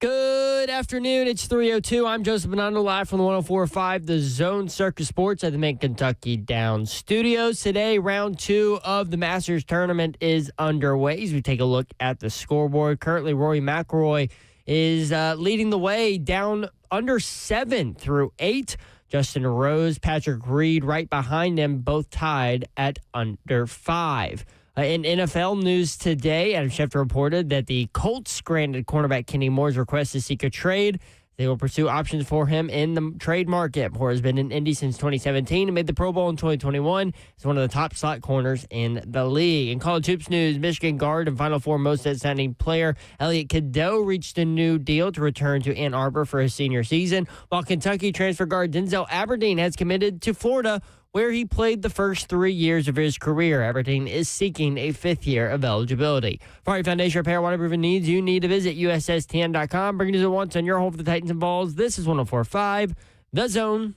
Good afternoon. It's 3:02. I'm Joseph Bonanno, live from the 104.5 The Zone Circus Sports at the Mid-Kentucky Downs Studios. Today, round 2 of the Masters Tournament is underway. As we take a look at the scoreboard, currently Rory McIlroy is leading the way down under 7 through 8. Justin Rose, Patrick Reed right behind him, both tied at under 5. In NFL news today, Adam Schefter reported that the Colts granted cornerback Kenny Moore's request to seek a trade. They will pursue options for him in the trade market. Moore has been in Indy since 2017 and made the Pro Bowl in 2021. He's one of the top slot corners in the league. In college hoops news, Michigan guard and Final Four most outstanding player Elliot Cadeau reached a new deal to return to Ann Arbor for his senior season, while Kentucky transfer guard Denzel Aberdeen has committed to Florida, where he played the first 3 years of his career. Aberdeen is seeking a 5th year of eligibility. For your foundation repair, whatever it needs, you need to visit USSTN.com. Bringing you at once on your home for the Titans and Balls. This is 104.5 The Zone.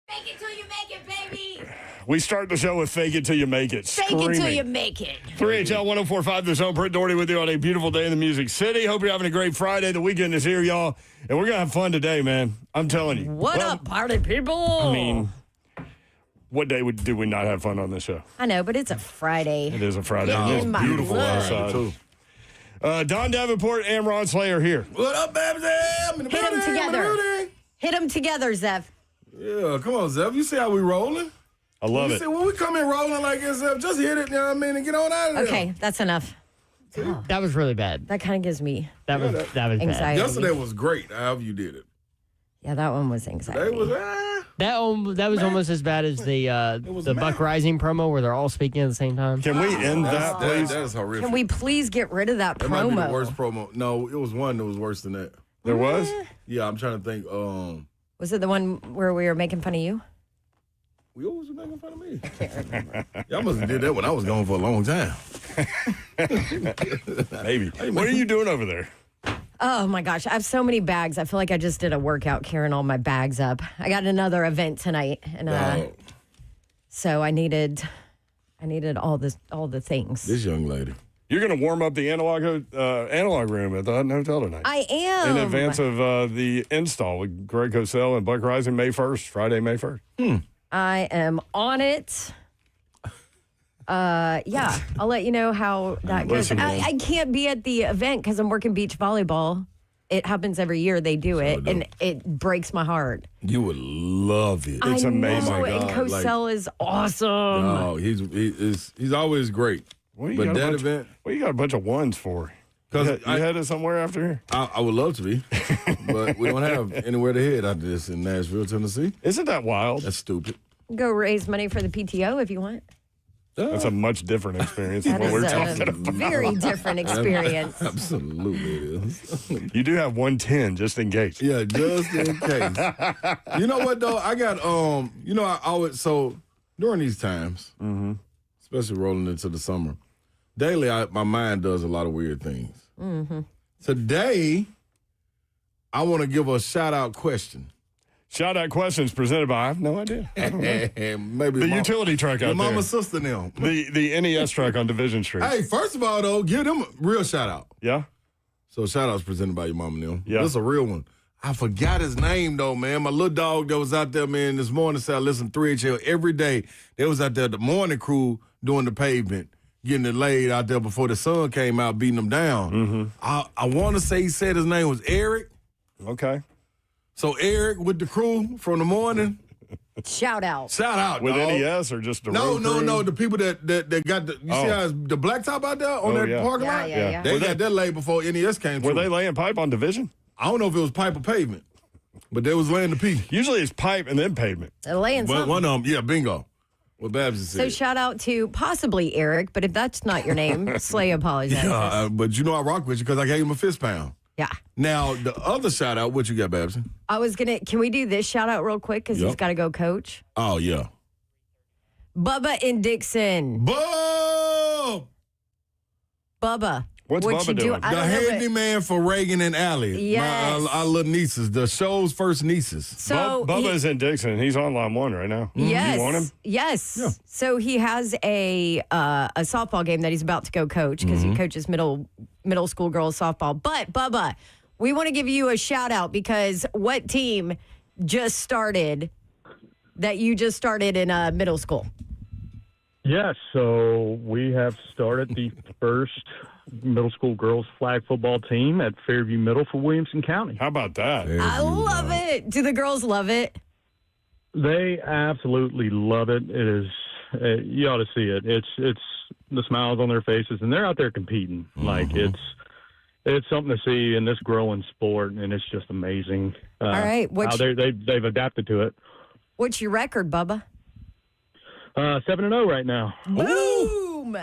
Fake it till you make it, baby. We start the show with Fake It Till You Make It. Fake it till you make it. 3HL 104.5 The Zone. Britt Doherty with you on a beautiful day in the Music City. Hope you're having a great Friday. The weekend is here, y'all. And we're going to have fun today, man. I'm telling you. What up, party people? I mean, what day do we not have fun on this show? I know, but it's a Friday. It is a Friday. Get It's in my beautiful blood. outside. Don Davenport and Ron Slayer here. What up, baby? Hit them together. Hit them together, Zev. Yeah, come on, Zev. You see how we rolling? I love You it. see, when we come in rolling like this, Zev, just hit it, you know what I mean, and get on out of there. Okay, that's enough. That was really bad. That kind of gives me That was bad. anxiety. Yesterday was great, however you did it. Yeah, that one was anxiety. Today was, That was almost as bad as the Buck Rising promo where they're all speaking at the same time. Can we end that, please? that is horrific. Can we please get rid of that That might be the promo? worst promo. No, it was one that was worse than that. There was? Yeah, I'm trying to think. Was it the one where we were making fun of you? We always were making fun of me. Y'all must have did that when I was gone for a long time. Maybe. What are you doing over there? Oh my gosh, I have so many bags. I feel like I just did a workout carrying all my bags up. I got another event tonight, and so I needed all the things. This young lady. You're going to warm up the analog room at the Hutton Hotel tonight. I am. In advance of the install with Greg Cosell and Buck Rising May 1st, Friday, May 1st. I am on it. Yeah, I'll let you know how that goes. Listen, man. I can't be at the event because I'm working beach volleyball. It happens every year they do it, and it breaks my heart. You would love it. It's amazing. Know, Oh my and God, Cosell is awesome. No, he's always great. What But that event, What you got a bunch of ones for? You headed somewhere after here? I would love to be, but we don't have anywhere to head after this in Nashville, Tennessee. Isn't that wild? That's stupid. Go raise money for the PTO if you want. That's a much different experience than That what is we're a talking about. very different experience. Absolutely it is. You do have 110 just in case. Yeah, just in case. You know what though? I got I always during these times, especially rolling into the summer, daily my mind does a lot of weird things. Mm-hmm. Today, I want to give a shout out question. Shout out questions presented by, I have no idea. I don't know. Maybe The utility truck out your there. mama's sister now. The NES truck on Division Street. Hey, first of all though, give them a real shout out. Yeah? So shout outs presented by your mama now. Yeah. This is a real one. I forgot his name though, man. My little dog that was out there, man, this morning said I listen to 3HL every day. They was out there, the morning crew doing the pavement, getting it laid out there before the sun came out, beating them down. Mm-hmm. I want to say he said his name was Eric. Okay. So Eric with the crew from the morning. Shout out. Shout out, With dog. NES or just the No, road no, crew? no. The people that got the, you see how it's the blacktop out there on that parking lot? Yeah. They got that laid before NES came Were through. they laying pipe on Division? I don't know if it was pipe or pavement, but they was laying the P. Usually it's pipe and then pavement. They're laying Well, something. one of them, yeah, bingo. What Babs So said. shout out to possibly Eric, but if that's not your name, Slay apologizes. But you know I rock with you because I gave him a fist pound. Yeah. Now, the other shout out, what you got, Babson? I was going to, can we do this shout out real quick? Because he's got to go coach. Oh, yeah. Bubba and Dixon. Bub! Bubba. What's what Bubba you doing? do? I The don't know, but- handyman for Reagan and Allie. Yes. Our little nieces, the show's first nieces. So Bubba's in Dixon. He's on line 1 right now. Yes. You want him? Yes. Yeah. So he has a softball game that he's about to go coach because he coaches middle school girls softball. But Bubba, we want to give you a shout out because what team just started that you just started in middle school? Yes, so we have started the first middle school girls flag football team at Fairview Middle for Williamson County. How about that? I love it. Do the girls love it? They absolutely love it. It is you ought to see it. It's the smiles on their faces, and they're out there competing. Like it's something to see in this growing sport, and it's just amazing. All right, how they've adapted to it. What's your record, Bubba? 7-0 right now. Boom!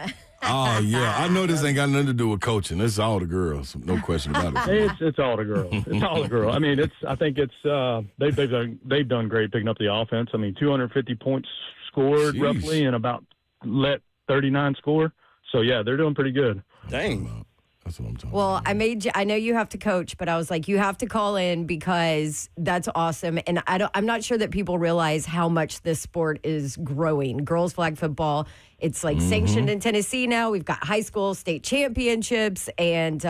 Oh, yeah. I know this ain't got nothing to do with coaching. It's all the girls. No question about it. It's all the girls. It's all the girls. I mean, I think they've done great picking up the offense. I mean, 250 points scored Jeez. roughly, and about let 39 score. So yeah, they're doing pretty good. Dang. That's what I'm talking Well, about. I know you have to coach, but I was like, you have to call in because that's awesome. And I'm not sure that people realize how much this sport is growing. Girls flag football, it's like sanctioned in Tennessee now. We've got high school state championships, and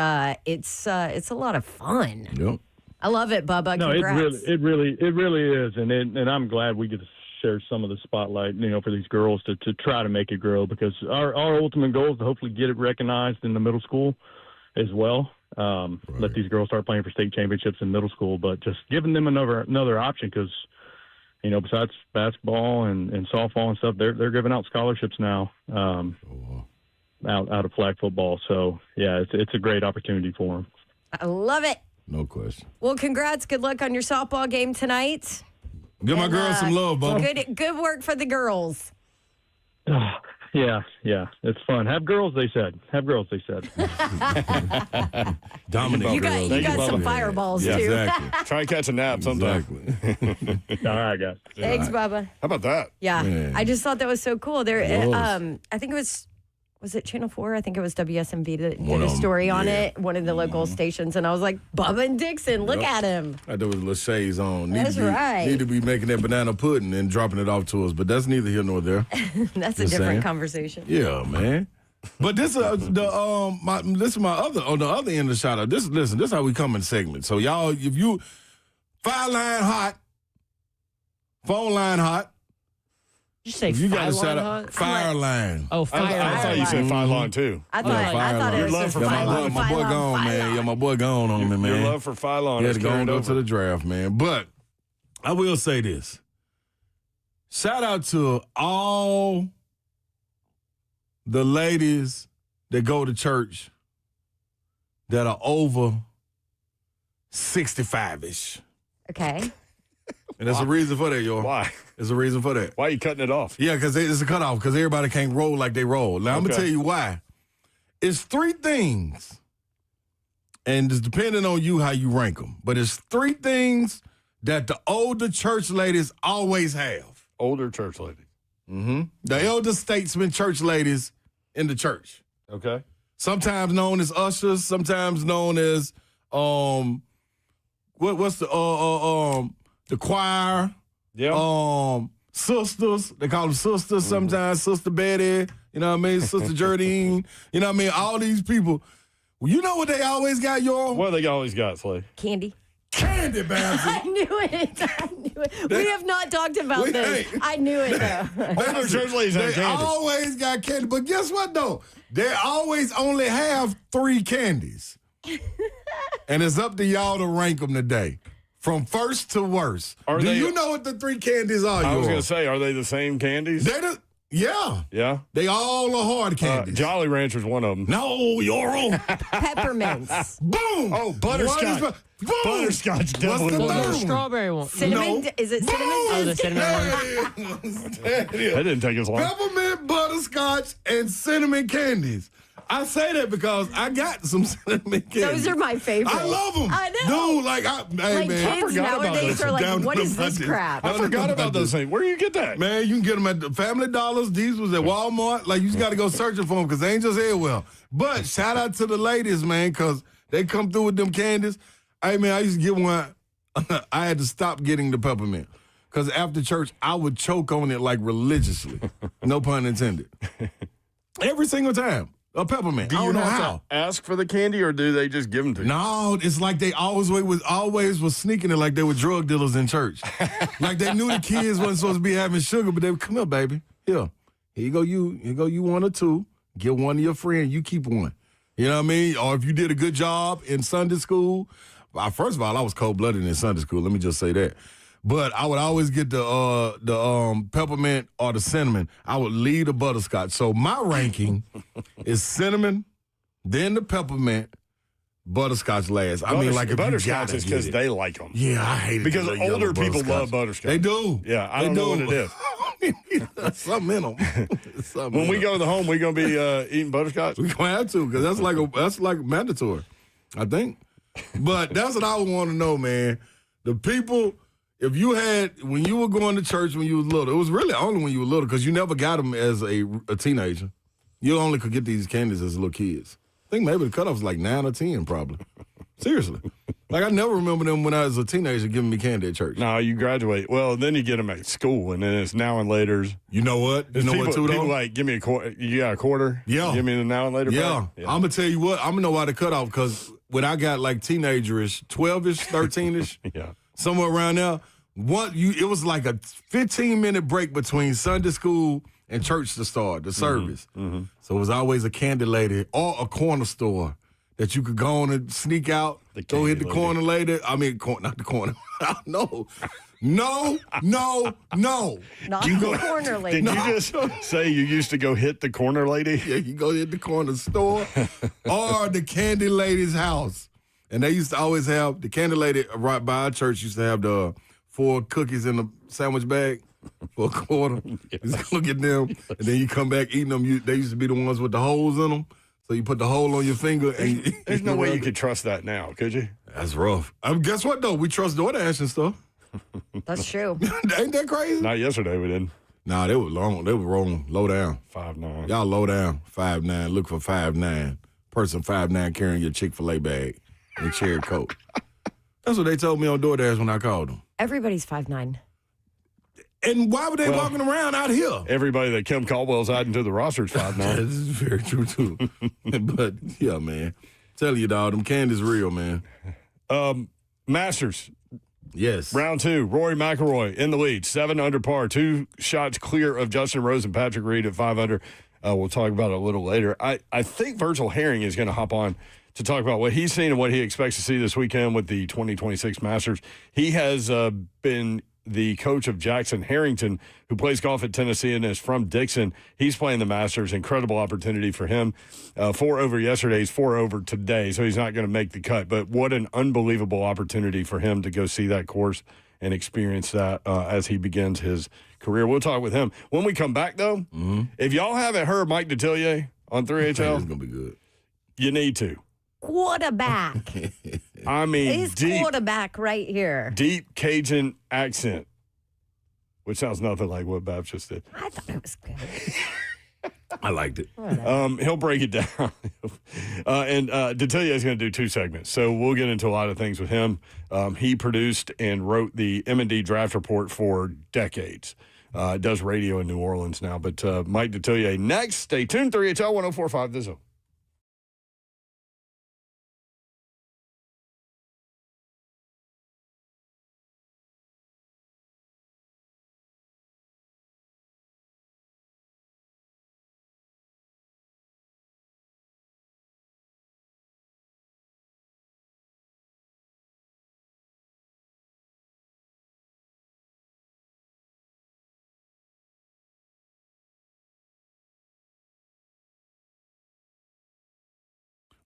it's a lot of fun. Yep. I love it, Bubba. No, Congrats. it really is, and I'm glad we get to share some of the spotlight, for these girls to try to make it grow, because our ultimate goal is to hopefully get it recognized in the middle school as well. Let these girls start playing for state championships in middle school, but just giving them another option, because besides basketball and softball and stuff, they're giving out scholarships now out of flag football. So yeah, it's a great opportunity for them. I love it. No question. Well, congrats. Good luck on your softball game tonight. Give my girls some love, Bubba. Good work for the girls. Yeah, it's fun. Have girls, they said. Dominate You got Bubba. some fireballs Yeah, too. Exactly. Try and catch a nap sometime. Exactly. All right, guys. Thanks, Bubba. How about that? Yeah, Man. I just thought that was so cool. There, It was. I think it was it Channel 4? I think it was WSMV that One did a of 'em, story on yeah. it, one of the local stations, and I was like, Bubba and Dixon, look Yep. at him. I thought there was little shades on. That's right. Need to be making that banana pudding and dropping it off to us, but that's neither here nor there. That's a Just different saying. conversation. Yeah, man. But this is this is my other on the other end of the shout out. This is how we come in segments. So y'all, if you fire line hot, phone line hot, Did you say if you got fire a shout line out, hot? fire line. Oh, I fire thought you line. said fire line too. I thought it Your was love just for Yeah, fire Phylon. line, my boy fire line, gone, fire man. line. Yeah, my boy gone on me, man. Your love for fire line Yeah, is to go and carried go over. to the draft, man. But I will say this. Shout out to all the ladies that go to church that are over 65-ish. Okay. And there's a reason for that, y'all. Why? There's a reason for that. Why are you cutting it off? Yeah, because it's a cutoff, because everybody can't roll like they roll. Now, I'm going to Okay. tell you why. It's three things, and it's depending on you how you rank them, but it's three things that the older church ladies always have. Older church lady. The elder statesmen church ladies in the church. Okay. Sometimes known as ushers, sometimes known as what's the choir, Yeah. sisters. They call them sisters sometimes. Sister Betty, you know what I mean? Sister Jardine, you know what I mean? All these people. Well, you know what they always got, y'all? What they always got, Slay? Candy. Candy, Babsy. I knew it. We have not talked about We this. ain't. I knew it, though. Older church ladies have They candy. always got candy. But guess what, though? They always only have 3 candies. And it's up to y'all to rank them today. From first to worst. Are Do they- you know what the 3 candies are, I was y'all? going to say, are they the same candies? They the, Yeah. Yeah? They all are hard candies. Jolly Rancher's one of them. No, Yorl. Peppermints. Boom. Oh, butterscotch. Boom. Butterscotch What's definitely the one of third them. one? Strawberry one. Cinnamon? No. Is it cinnamon? Oh, the cinnamon one. That didn't take us long. Peppermint, butterscotch, and cinnamon candies. I say that because I got some cinnamon candies. Those are my favorite. I love them. I know. Dude, like, hey, Like man. kids forgot about nowadays those. are like, Down what to is the this budget. crap? I forgot about those things. Where do you get that? Man, you can get them at the Family Dollars. These was at Walmart. Like, you just got to go searching for them because they ain't just here well. But shout out to the ladies, man, because they come through with them candies. Hey, man, I used to get one. I had to stop getting the peppermint because after church, I would choke on it like religiously. No pun intended. Every single time. A peppermint. Do I you don't know have how. to ask for the candy, or do they just give them to you? No, it's like they always was sneaking it like they were drug dealers in church. Like they knew the kids wasn't supposed to be having sugar, but they would come here, baby. Here you go, you one or two. Get one to your friend, you keep one. You know what I mean? Or if you did a good job in Sunday school. First of all, I was cold-blooded in Sunday school. Let me just say that. But I would always get the peppermint or the cinnamon. I would leave the butterscotch. So my ranking is cinnamon, then the peppermint, butterscotch last. I mean, like if butterscotch you is gotta because get it. they like them. Yeah, I hate it Because they older yellow people butterscotch. love butterscotch. They do. Yeah, I They don't know what it is. There's something in them. When we go to the home, we gonna be eating butterscotch. we gonna have to because that's like mandatory, I think. But that's what I would want to know, man. The people, if you had when you were going to church when you was little, it was really only when you were little because you never got them as a teenager. You only could get these candies as little kids. I think maybe the cutoff was like 9 or 10, probably. Seriously. Like, I never remember them when I was a teenager giving me candy at church. No, you graduate. Well, then you get them at school, and then it's now and later's. You know what? You know people, what, too, people though? like, give me a quarter. You got a quarter? Yeah. Give me the now and later. Yeah. pack? I'm going to tell you what. I'm going to know why the cutoff because when I got like teenagerish, 12-ish, 13-ish, Yeah. somewhere around there, it was like a 15-minute break between Sunday school and church to start, the service. Mm-hmm. So it was always a candy lady or a corner store that you could go on and sneak out, go hit the corner lady. I mean, not the corner. No. No. Not the corner lady. Did you just say you used to go hit the corner lady? Yeah, you go hit the corner store or the candy lady's house. And they used to always have, the candy lady right by our church used to have the 4 cookies in the sandwich bag for a quarter. Yes. You just go get them, and then you come back eating them. They used to be the ones with the holes in them. So you put the hole on your finger. And There's no way you could trust that now, could you? That's rough. Guess what, though? We trust DoorDash and stuff. That's true. Ain't that crazy? Not yesterday, we didn't. Nah, they were long. They were wrong. Low down. 5'9". Y'all low down. 5'9". Look for 5'9". Person 5'9" carrying your Chick-fil-A bag and cherry coat. That's what they told me on DoorDash when I called them. Everybody's 5'9". And why were they walking around out here? Everybody that Kim Caldwell's adding to the roster is 5'9". This is very true, too. But, yeah, man. Tell you, dog, them candy's real, man. Masters, Yes. round 2. Rory McIlroy in the lead, 7 under par, 2 shots clear of Justin Rose and Patrick Reed at 5 under. We'll talk about it a little later. I think Virgil Herring is going to hop on to talk about what he's seen and what he expects to see this weekend with the 2026 Masters. He has been the coach of Jackson Harrington, who plays golf at Tennessee and is from Dixon. He's playing the Masters. Incredible opportunity for him. 4 over yesterday. He's 4 over today, so he's not going to make the cut. But what an unbelievable opportunity for him to go see that course and experience that as he begins his career. We'll talk with him. When we come back, though, if y'all haven't heard Mike Detillier on 3HL, It's going to be good. you need to. Quarterback. I mean, His quarterback right here. deep Cajun accent, which sounds nothing like what Babs just did. I thought it was good. I liked it. He'll break it down. And Detillier is going to do 2 segments. So we'll get into a lot of things with him. He produced and wrote the M&D draft report for decades. Does radio in New Orleans now. But Mike Detillier next. Stay tuned. 3HL 104.5 The Zone.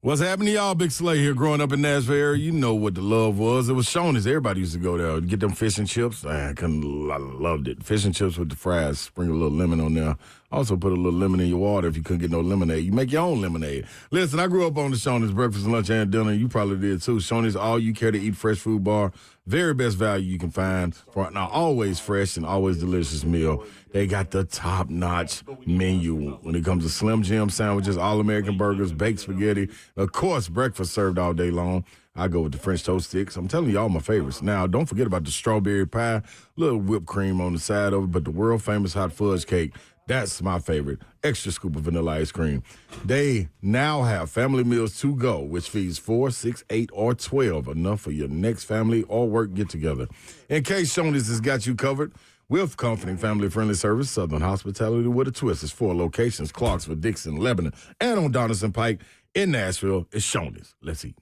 What's happening, y'all? Big Slay here. Growing up in Nashville area, you know what the love was. It was Shoney's. Everybody used to go there. Get them fish and chips. I loved it. Fish and chips with the fries. Sprinkle a little lemon on there. Also put a little lemon in your water if you couldn't get no lemonade. You make your own lemonade. Listen, I grew up on the Shoney's breakfast, lunch, and dinner. You probably did too. Shoney's all you care to eat fresh food bar. Very best value you can find for an always fresh and always delicious meal. They got the top-notch menu when it comes to Slim Jim sandwiches, all-American burgers, baked spaghetti. Of course, breakfast served all day long. I go with the French toast sticks. I'm telling you all my favorites. Now, don't forget about the strawberry pie, little whipped cream on the side of it, but the world-famous hot fudge cake, that's my favorite. Extra scoop of vanilla ice cream. They now have family meals to go, which feeds 4, 6, 8, or 12, enough for your next family or work get-together. In case Shoney's has got you covered, with comforting, family-friendly service, Southern hospitality with a twist. It's 4 locations: Clarksville, Dixon, Lebanon, and on Donaldson Pike in Nashville. It's Shoney's. Let's eat.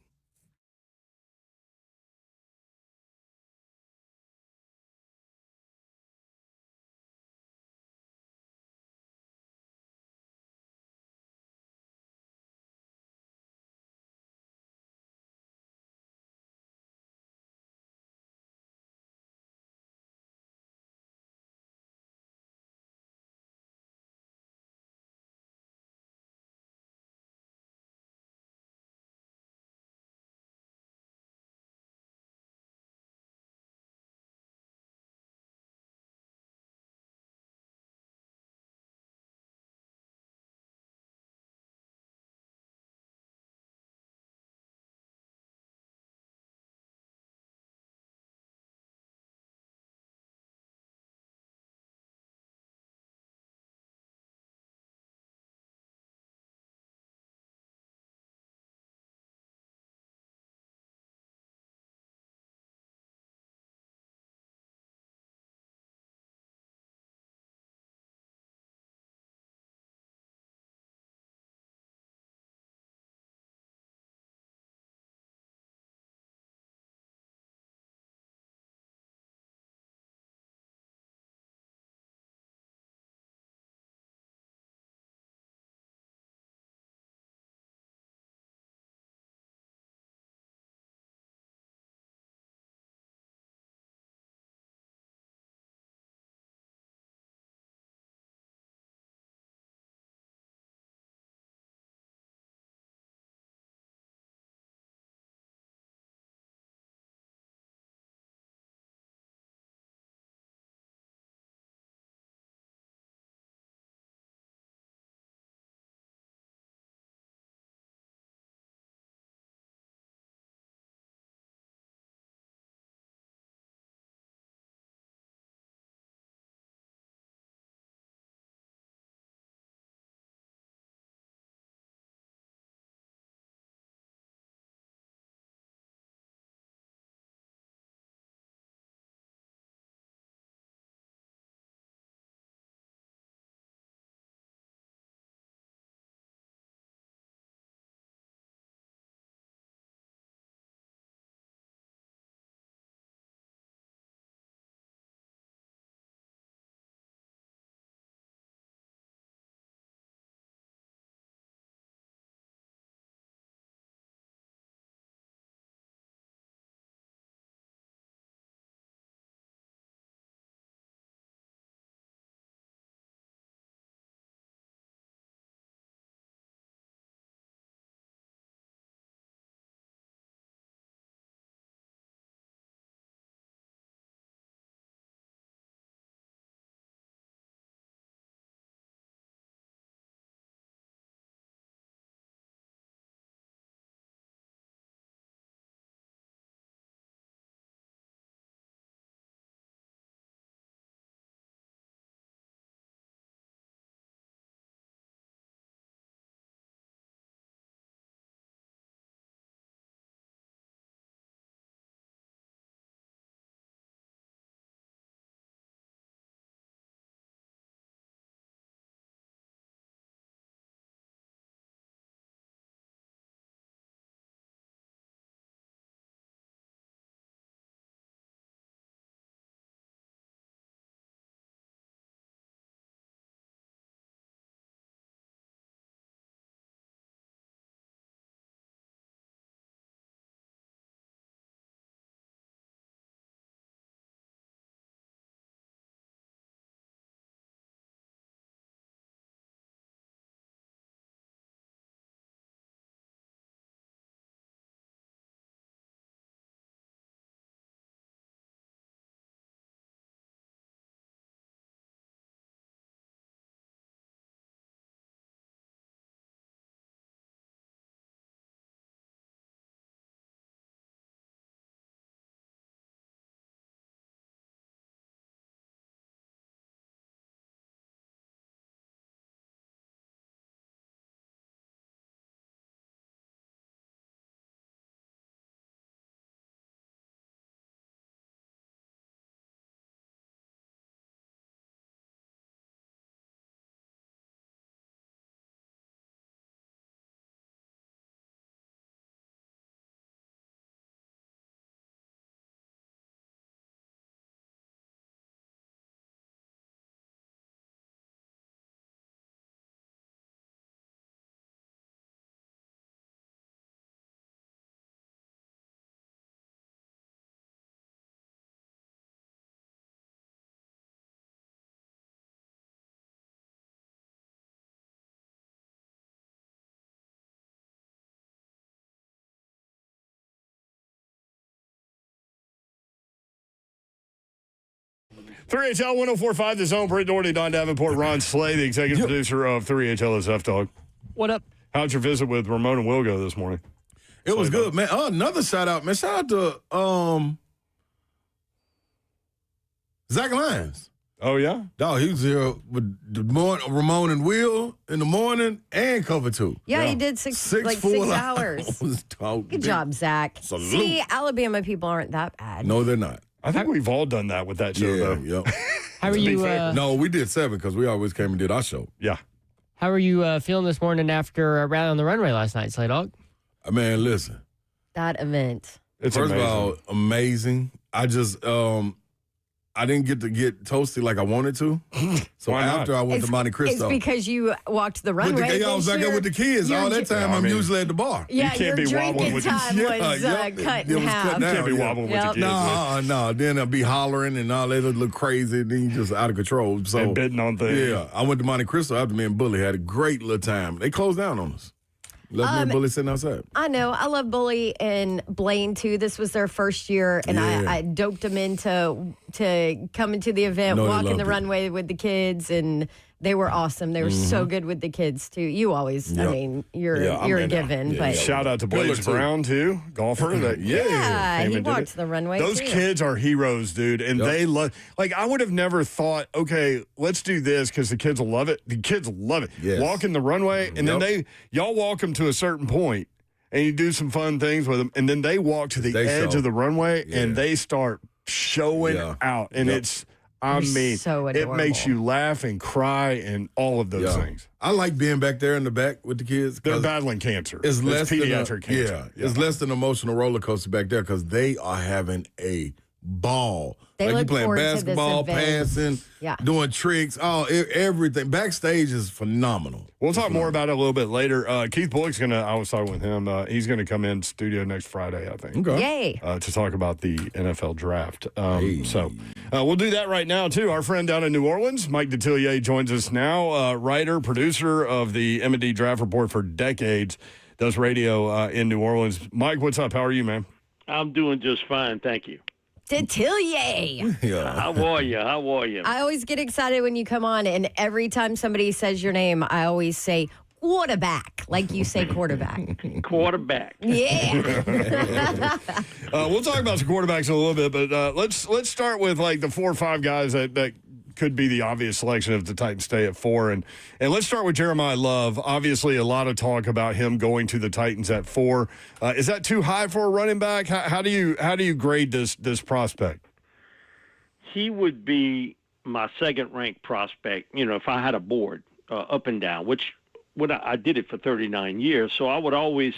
3HL 104.5, The Zone. Britt Doherty, Don Davenport, Ron Slay, the executive producer of 3HL is F-Dog. What up? How'd your visit with Ramon and Will go this morning? It was good, man. Oh, another shout out, man. Shout out to Zach Lyons. Oh, yeah? Dog, he was here with Ramon and Will in the morning and cover 2. Yeah, he did 6 hours. Good job, Zach. Salute. See, Alabama people aren't that bad. No, they're not. I think we've all done that with that show, though. Yep. How are you? No, we did 7 because we always came and did our show. Yeah. How are you feeling this morning after a rally on the runway last night, Slay Dog? Man, listen. That event. It's First amazing. of all, amazing. I just I didn't get to get toasty like I wanted to. So Why not? after I went to Monte Cristo. It's because you walked the runway. I was back there with the kids. All that time, I'm usually at the bar. Yeah, can't your be wobbling drinking with time your- was cut in half. Can't be wobbling with the kids. No. Then I'll be hollering and all that look crazy. And then you just out of control. So And bidding on things. yeah, I went to Monte Cristo after me and Bully had a great little time. They closed down on us. Left me and Bully sitting outside. I know. I love Bully and Blaine, too. This was their first year, and Yeah. I doped them into coming to the event, No, they walking loved the it. runway with the kids, and they were awesome. They were so good with the kids, too. You always, I Yep. mean, you're Yeah, I'm a in there. given. Yeah, but yeah. Shout out to Miller, Blaze too. Brown, too, golfer. That, yeah, came he and did walked it. the runway, Those too. kids are heroes, dude, and Yep. they love. Like, I would have never thought, okay, let's do this because the kids will love it. The kids love it. Yes. Walking the runway, and Yep. then y'all walk them to a certain point, and you do some fun things with them, and then they walk to the They edge show. of the runway, and Yeah. they start showing Yeah. out, and Yep. it's. I They're mean, so it makes adorable. you laugh and cry and all of those Yeah. things. I like being back there in the back with the kids. They're 'cause battling cancer. It's less pediatric than cancer. It's less than an emotional roller coaster back there because they are having a ball. They like you look playing forward to this basketball, event. passing, Yeah. doing tricks, everything. Backstage is phenomenal. We'll talk more about it a little bit later. Keith Bullock's going to, I was talking with him, he's going to come in studio next Friday, I think. Yay. To talk about the NFL draft. So we'll do that right now, too. Our friend down in New Orleans, Mike Detillier, joins us now. Writer, producer of the M&D Draft Report for decades, does radio in New Orleans. Mike, what's up? How are you, man? I'm doing just fine, thank you. Detillier. Yeah. How are you? How are you? I always get excited when you come on, and every time somebody says your name, I always say quarterback, like you say quarterback. Quarterback. Yeah. We'll talk about the quarterbacks in a little bit, but let's start with like the 4 or 5 guys that could be the obvious selection if the Titans stay at 4. And let's start with Jeremiah Love. Obviously, a lot of talk about him going to the Titans at 4. Is that too high for a running back? How do you grade this prospect? He would be my second-ranked prospect, if I had a board up and down, which I did it for 39 years. So I would always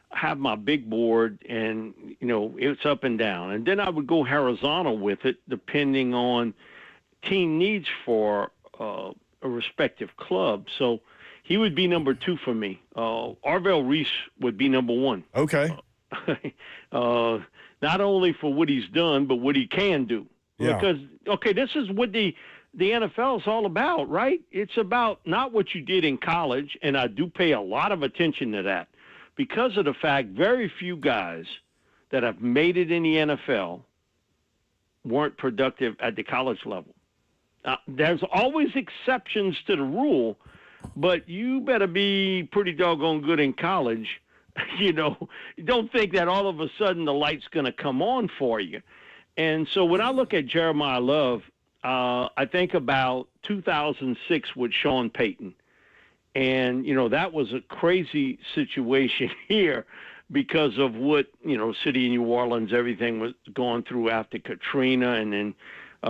have my big board and, it's up and down. And then I would go horizontal with it depending on team needs for a respective club. So he would be number 2 for me. Arvell Reese would be number 1. Okay. Not only for what he's done, but what he can do. Yeah. Because, this is what the NFL is all about, right? It's about not what you did in college, and I do pay a lot of attention to that because of the fact very few guys that have made it in the NFL weren't productive at the college level. There's always exceptions to the rule, but you better be pretty doggone good in college. Don't think that all of a sudden the light's going to come on for you. And so when I look at Jeremiah Love, I think about 2006 with Sean Payton. And, that was a crazy situation here because of what, city of New Orleans, everything was going through after Katrina. And then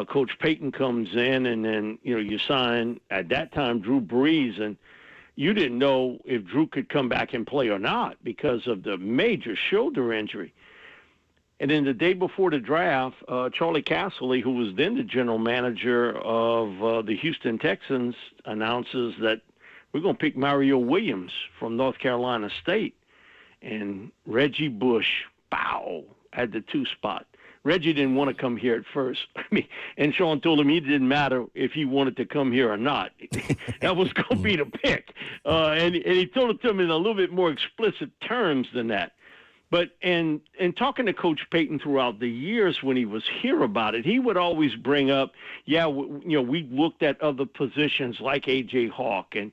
Coach Payton comes in, and then, you sign, at that time, Drew Brees. And you didn't know if Drew could come back and play or not because of the major shoulder injury. And then the day before the draft, Charlie Casserly, who was then the general manager of the Houston Texans, announces that we're going to pick Mario Williams from North Carolina State. And Reggie Bush, at the 2 spot. Reggie didn't want to come here at first. And Sean told him it didn't matter if he wanted to come here or not. That was going to be the pick. And he told it to him in a little bit more explicit terms than that. But and talking to Coach Payton throughout the years when he was here about it, he would always bring up, we looked at other positions like A.J. Hawk, and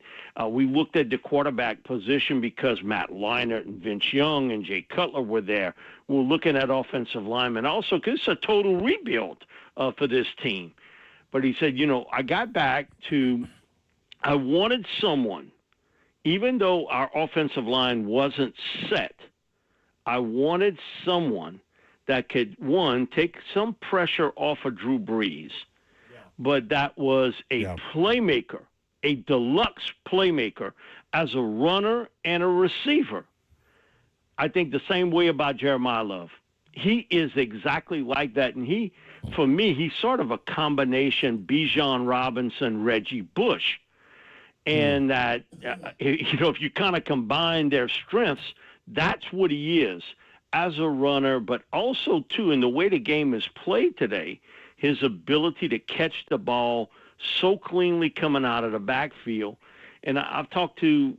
we looked at the quarterback position because Matt Leinart and Vince Young and Jay Cutler were there. We're looking at offensive linemen also because it's a total rebuild for this team. But he said, I got back to I wanted someone, even though our offensive line wasn't set, I wanted someone that could, one, take some pressure off of Drew Brees, but that was a playmaker, a deluxe playmaker as a runner and a receiver. I think the same way about Jeremiah Love. He is exactly like that, and for me, he's sort of a combination Bijan Robinson, Reggie Bush. And that, if you kind of combine their strengths, that's what he is as a runner, but also, too, in the way the game is played today, his ability to catch the ball so cleanly coming out of the backfield. And I've talked to,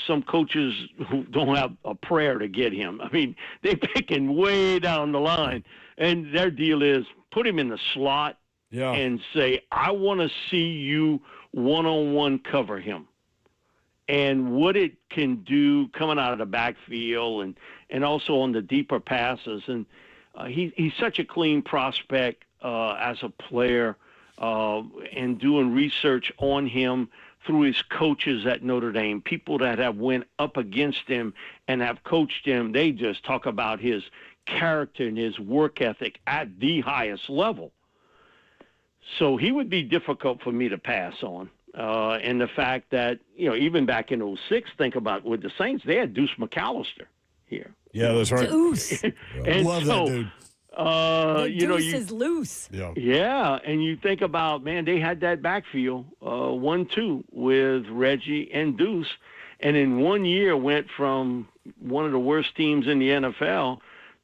some coaches who don't have a prayer to get him. I mean, they're picking way down the line, and their deal is put him in the slot and say, I want to see you one-on-one cover him. And what it can do coming out of the backfield and also on the deeper passes. And he's such a clean prospect as a player, and doing research on him through his coaches at Notre Dame, people that have went up against him and have coached him. They just talk about his character and his work ethic at the highest level. So he would be difficult for me to pass on. And the fact that, even back in 2006, think about with the Saints, they had Deuce McAllister here. Yeah, that's right. Deuce. And love that dude. Deuce is loose. Yeah, and you think about, man, they had that backfield, 1-2 with Reggie and Deuce, and in 1 year went from one of the worst teams in the NFL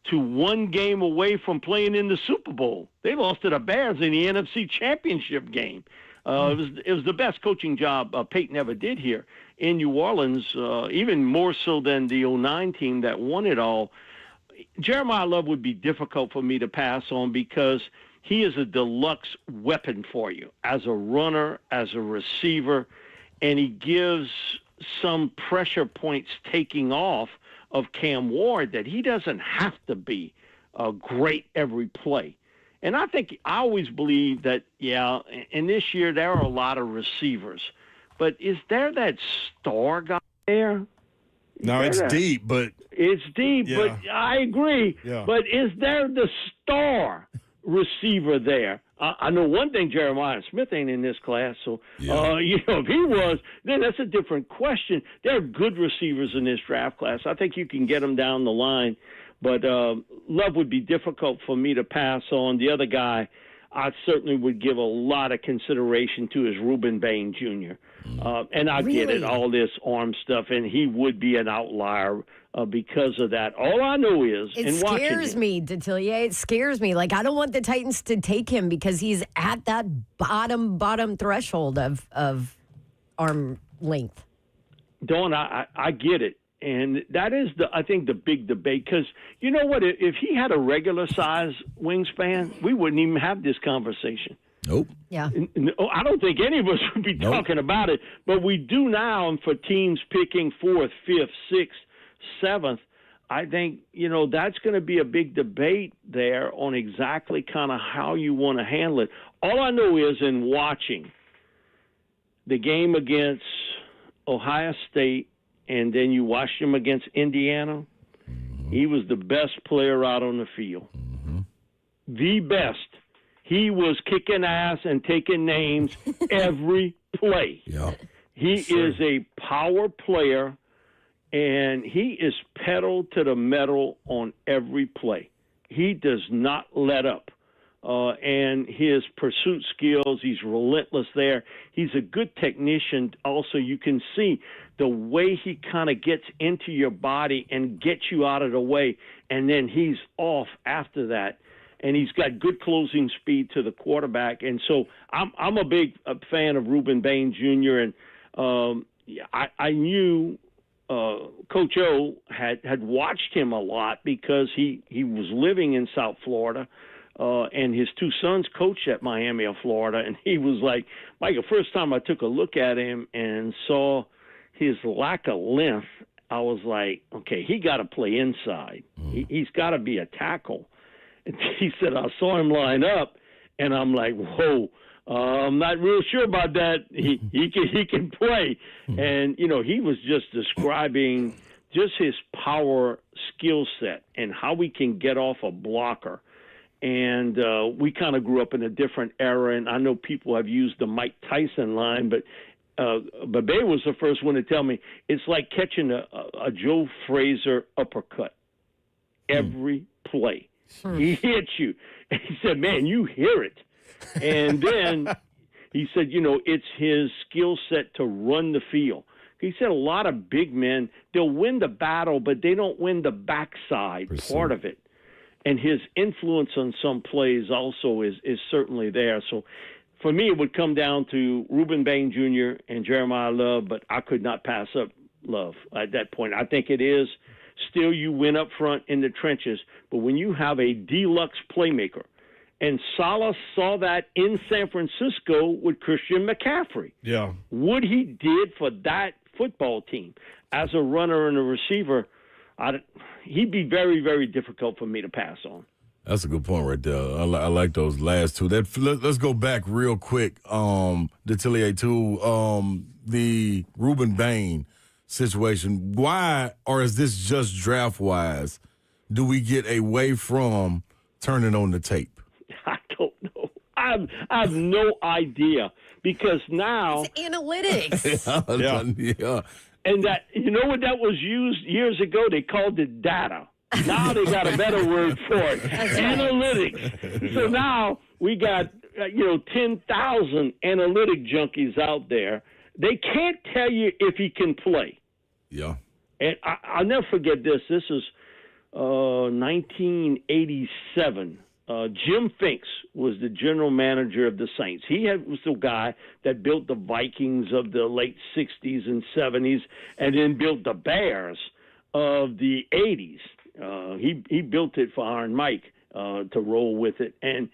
to one game away from playing in the Super Bowl. They lost to the Bears in the NFC Championship game. It was the best coaching job Peyton ever did here in New Orleans, even more so than the 2009 team that won it all. Jeremiah Love would be difficult for me to pass on because he is a deluxe weapon for you as a runner, as a receiver, and he gives some pressure points taking off of Cam Ward that he doesn't have to be great every play. And I always believe that, and this year there are a lot of receivers. But is there that star guy there? No, it's deep, but... It's deep, but I agree. Yeah. But is there the star receiver there? I know one thing, Jeremiah Smith ain't in this class, so, if he was, then that's a different question. There are good receivers in this draft class. I think you can get them down the line. But Love would be difficult for me to pass on. The other guy I certainly would give a lot of consideration to is Reuben Bain Jr. And I get it, all this arm stuff, and he would be an outlier because of that. All I know is, it scares me, Detillier. It scares me. Like, I don't want the Titans to take him because he's at that bottom threshold of arm length. Dawn, I get it. And that is, I think, the big debate. Because you know what? If he had a regular size wingspan, we wouldn't even have this conversation. Nope. Yeah. I don't think any of us would be talking about it. But we do now, and for teams picking 4th, 5th, 6th, 7th, I think, that's going to be a big debate there on exactly kind of how you want to handle it. All I know is in watching the game against Ohio State, and then you watched him against Indiana, he was the best player out on the field. The best. He was kicking ass and taking names every play. He is a power player, and he is pedal to the metal on every play. He does not let up. And his pursuit skills, he's relentless there. He's a good technician. Also, you can see the way he kind of gets into your body and gets you out of the way, and then he's off after that. And he's got good closing speed to the quarterback. And so I'm a big fan of Reuben Bain Jr., and I knew Coach O had watched him a lot because he was living in South Florida, and his two sons coached at Miami of Florida, and he was like, Mike, the first time I took a look at him and saw his lack of length, I was like, okay, he got to play inside. He's got to be a tackle. And he said, I saw him line up, and I'm like, whoa. I'm not real sure about that. He can play, and he was just describing just his power skill set and how he can get off a blocker. And we kind of grew up in a different era, and I know people have used the Mike Tyson line, but Bebe was the first one to tell me it's like catching a Joe Frazier uppercut every play. He hits you, and he said, "Man, you hear it." And then he said, it's his skill set to run the field. He said a lot of big men, they'll win the battle, but they don't win the backside part of it. And his influence on some plays also is certainly there. So for me, it would come down to Reuben Bain Jr. and Jeremiah Love, but I could not pass up Love at that point. I think it is still you win up front in the trenches, but when you have a deluxe playmaker, and Saleh saw that in San Francisco with Christian McCaffrey. Yeah. What he did for that football team as a runner and a receiver, he'd be very, very difficult for me to pass on. That's a good point right there. I like those last two. Let's go back real quick, Detillier, to the Reuben Bain situation. Why, or is this just draft-wise, do we get away from turning on the tape? I don't know. I have no idea because now it's analytics. Yeah. And that what that was used years ago. They called it data. Now they got a better word for it, analytics. So now we got 10,000 analytic junkies out there. They can't tell you if he can play. Yeah. And I'll never forget this. This is 1987. Jim Finks was the general manager of the Saints. He was the guy that built the Vikings of the late 60s and 70s and then built the Bears of the 80s. He built it for Iron Mike to roll with it. And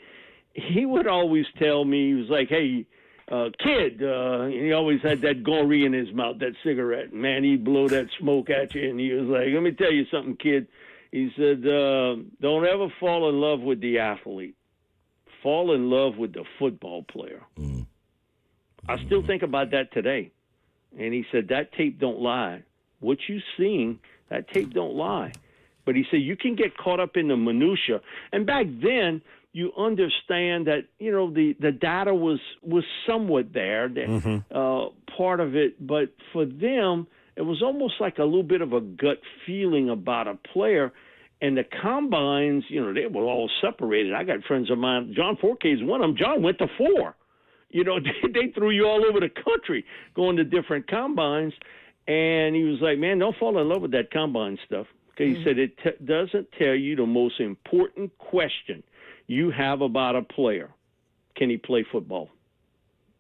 he would always tell me, he was like, hey, kid, he always had that gory in his mouth, that cigarette. Man, he'd blow that smoke at you. And he was like, let me tell you something, kid. He said, don't ever fall in love with the athlete. Fall in love with the football player. Mm. I still think about that today. And he said, that tape don't lie. What you seeing, that tape don't lie. But he said, you can get caught up in the minutia. And back then, you understand that, the data was somewhat there, part of it. But for them, it was almost like a little bit of a gut feeling about a player. And the combines, they were all separated. I got friends of mine. John Forkay is one of them. John went to 4. They threw you all over the country going to different combines. And he was like, man, don't fall in love with that combine stuff. Because he said it doesn't tell you the most important question you have about a player. Can he play football?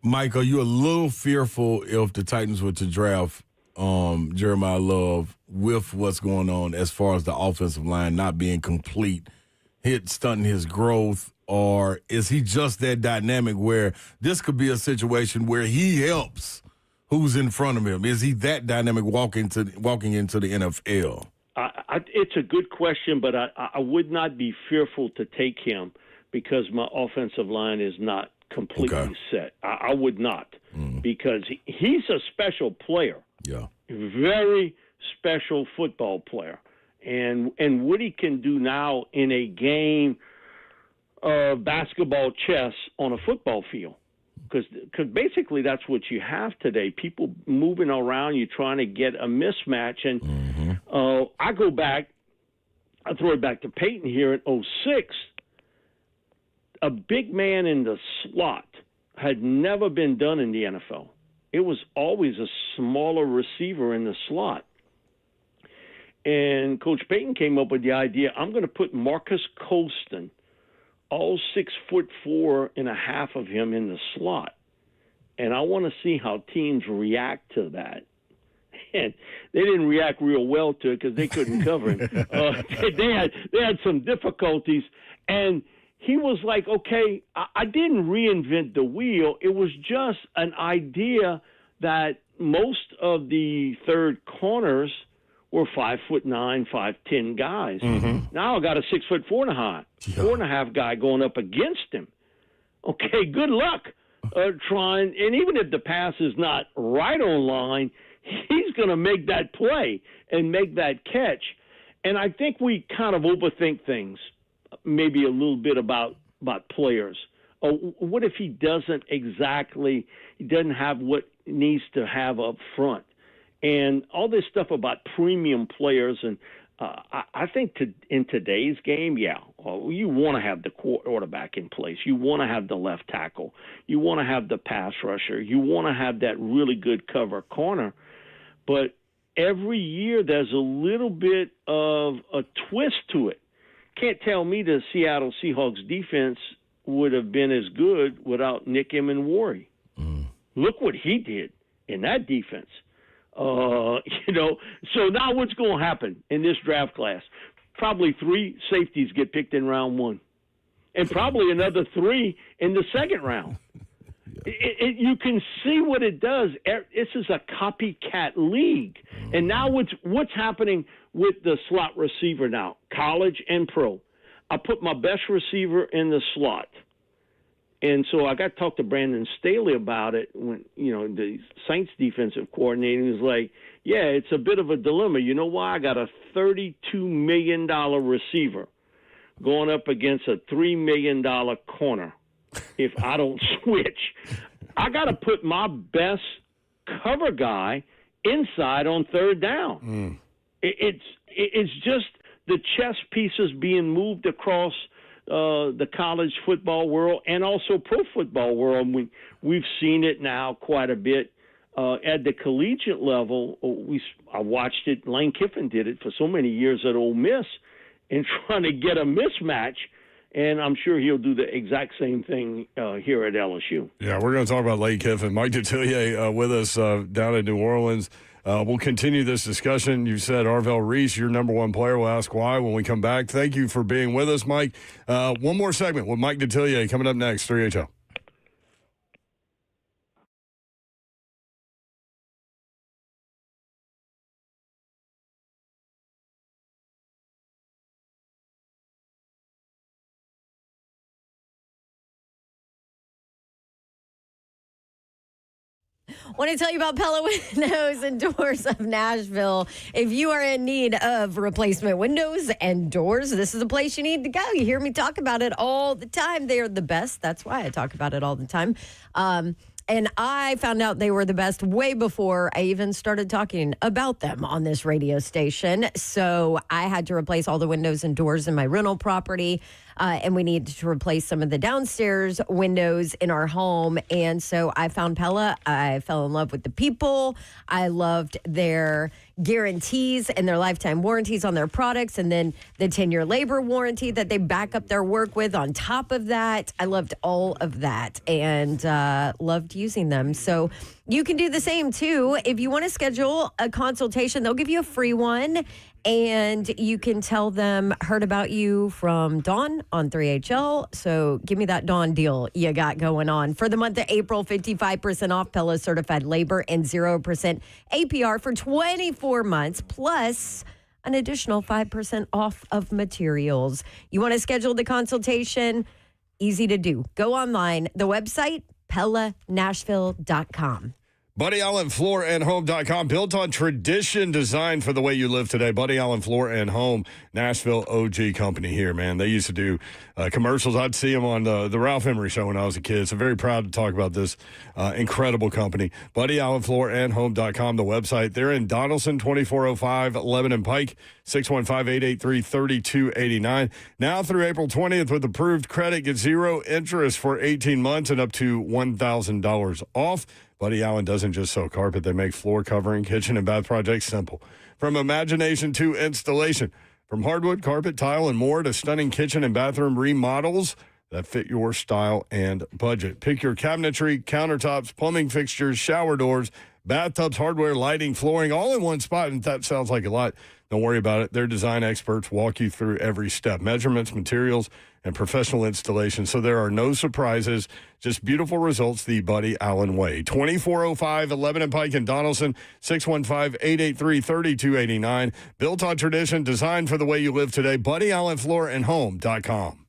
Mike, are you a little fearful if the Titans were to draft Jeremiah Love with what's going on as far as the offensive line not being complete, stunting his growth, or is he just that dynamic where this could be a situation where he helps who's in front of him? Is he that dynamic walking into the NFL? It's a good question, but I would not be fearful to take him because my offensive line is not completely set. I would not because he's a special player. Yeah. Very special football player. And what he can do now in a game of basketball chess on a football field. Because basically that's what you have today. People moving around, you trying to get a mismatch. And I go back, I throw it back to Peyton here in 2006. A big man in the slot had never been done in the NFL. It was always a smaller receiver in the slot. And Coach Payton came up with the idea, I'm going to put Marcus Colston, all 6'4.5" of him in the slot. And I want to see how teams react to that. and they didn't react real well to it because they couldn't cover him. They had some difficulties, and he was like, okay, I didn't reinvent the wheel. It was just an idea that most of the third corners were 5'9", 5'10" guys. Mm-hmm. Now I got a 6'4" four and a half guy going up against him. Okay, good luck trying. And even if the pass is not right on line, he's going to make that play and make that catch. And I think we kind of overthink things, maybe a little bit about players. What if he doesn't have what he needs to have up front? And all this stuff about premium players, and I think in today's game, you want to have the quarterback in place. You want to have the left tackle. You want to have the pass rusher. You want to have that really good cover corner. But every year there's a little bit of a twist to it. Can't tell me the Seattle Seahawks defense would have been as good without Nick Emmanwori. Look what he did in that defense. So now what's going to happen in this draft class? Probably 3 safeties get picked in round 1, and probably another 3 in the second round. You can see what it does. This is a copycat league. And now what's happening with the slot receiver now, college and pro? I put my best receiver in the slot. And so I got to talk to Brandon Staley about it when, the Saints defensive coordinator was like, yeah, it's a bit of a dilemma. You know why? I got a $32 million receiver going up against a $3 million corner. If I don't switch, I got to put my best cover guy inside on third down. It's just the chess pieces being moved across the college football world and also pro football world. We've seen it now quite a bit at the collegiate level. I watched it. Lane Kiffin did it for so many years at Ole Miss in trying to get a mismatch. And I'm sure he'll do the exact same thing here at LSU. Yeah, we're going to talk about Lane Kiffin. Mike Detillier with us down in New Orleans. We'll continue this discussion. You said Arvell Reese, your number one player. We'll ask why when we come back. Thank you for being with us, Mike. One more segment with Mike Detillier coming up next, 3HL. Want to tell you about Pella Windows and Doors of Nashville. If you are in need of replacement windows and doors, this is the place you need to go. You hear me talk about it all the time. They are the best. That's why I talk about it all the time. And I found out they were the best way before I even started talking about them on this radio station. So I had to replace all the windows and doors in my rental property. And we needed to replace some of the downstairs windows in our home. And so I found Pella. I fell in love with the people. I loved their guarantees and their lifetime warranties on their products, and then the 10-year labor warranty that they back up their work with on top of that. I loved all of that and loved using them. So you can do the same too. If you want to schedule a consultation, they'll give you a free one. And you can tell them, heard about you from Dawn on 3HL. So give me that Dawn deal you got going on. For the month of April, 55% off Pella certified labor and 0% APR for 24 months, plus an additional 5% off of materials. You want to schedule the consultation? Easy to do. Go online. The website, PellaNashville.com. BuddyAllenFloorandHome.com, built on tradition, designed for the way you live today. Buddy Allen Floor and Home, Nashville OG company here, man. They used to do commercials. I'd see them on the Ralph Emery show when I was a kid. So very proud to talk about this incredible company. BuddyAllenFloorandHome.com, the website. They're in Donaldson, 2405 Lebanon Pike, 615-883-3289. Now through April 20th with approved credit, get 0 interest for 18 months and up to $1,000 off. Buddy Allen doesn't just sew carpet. They make floor covering, kitchen, and bath projects simple. From imagination to installation. From hardwood, carpet, tile, and more to stunning kitchen and bathroom remodels that fit your style and budget. Pick your cabinetry, countertops, plumbing fixtures, shower doors, bathtubs, hardware, lighting, flooring, all in one spot. And that sounds like a lot. Don't worry about it. Their design experts walk you through every step, measurements, materials, and professional installation. So there are no surprises, just beautiful results the Buddy Allen way. 2405 11 and Pike and Donaldson, 615-883-3289. Built on tradition, designed for the way you live today. BuddyAllenFloorandHome.com.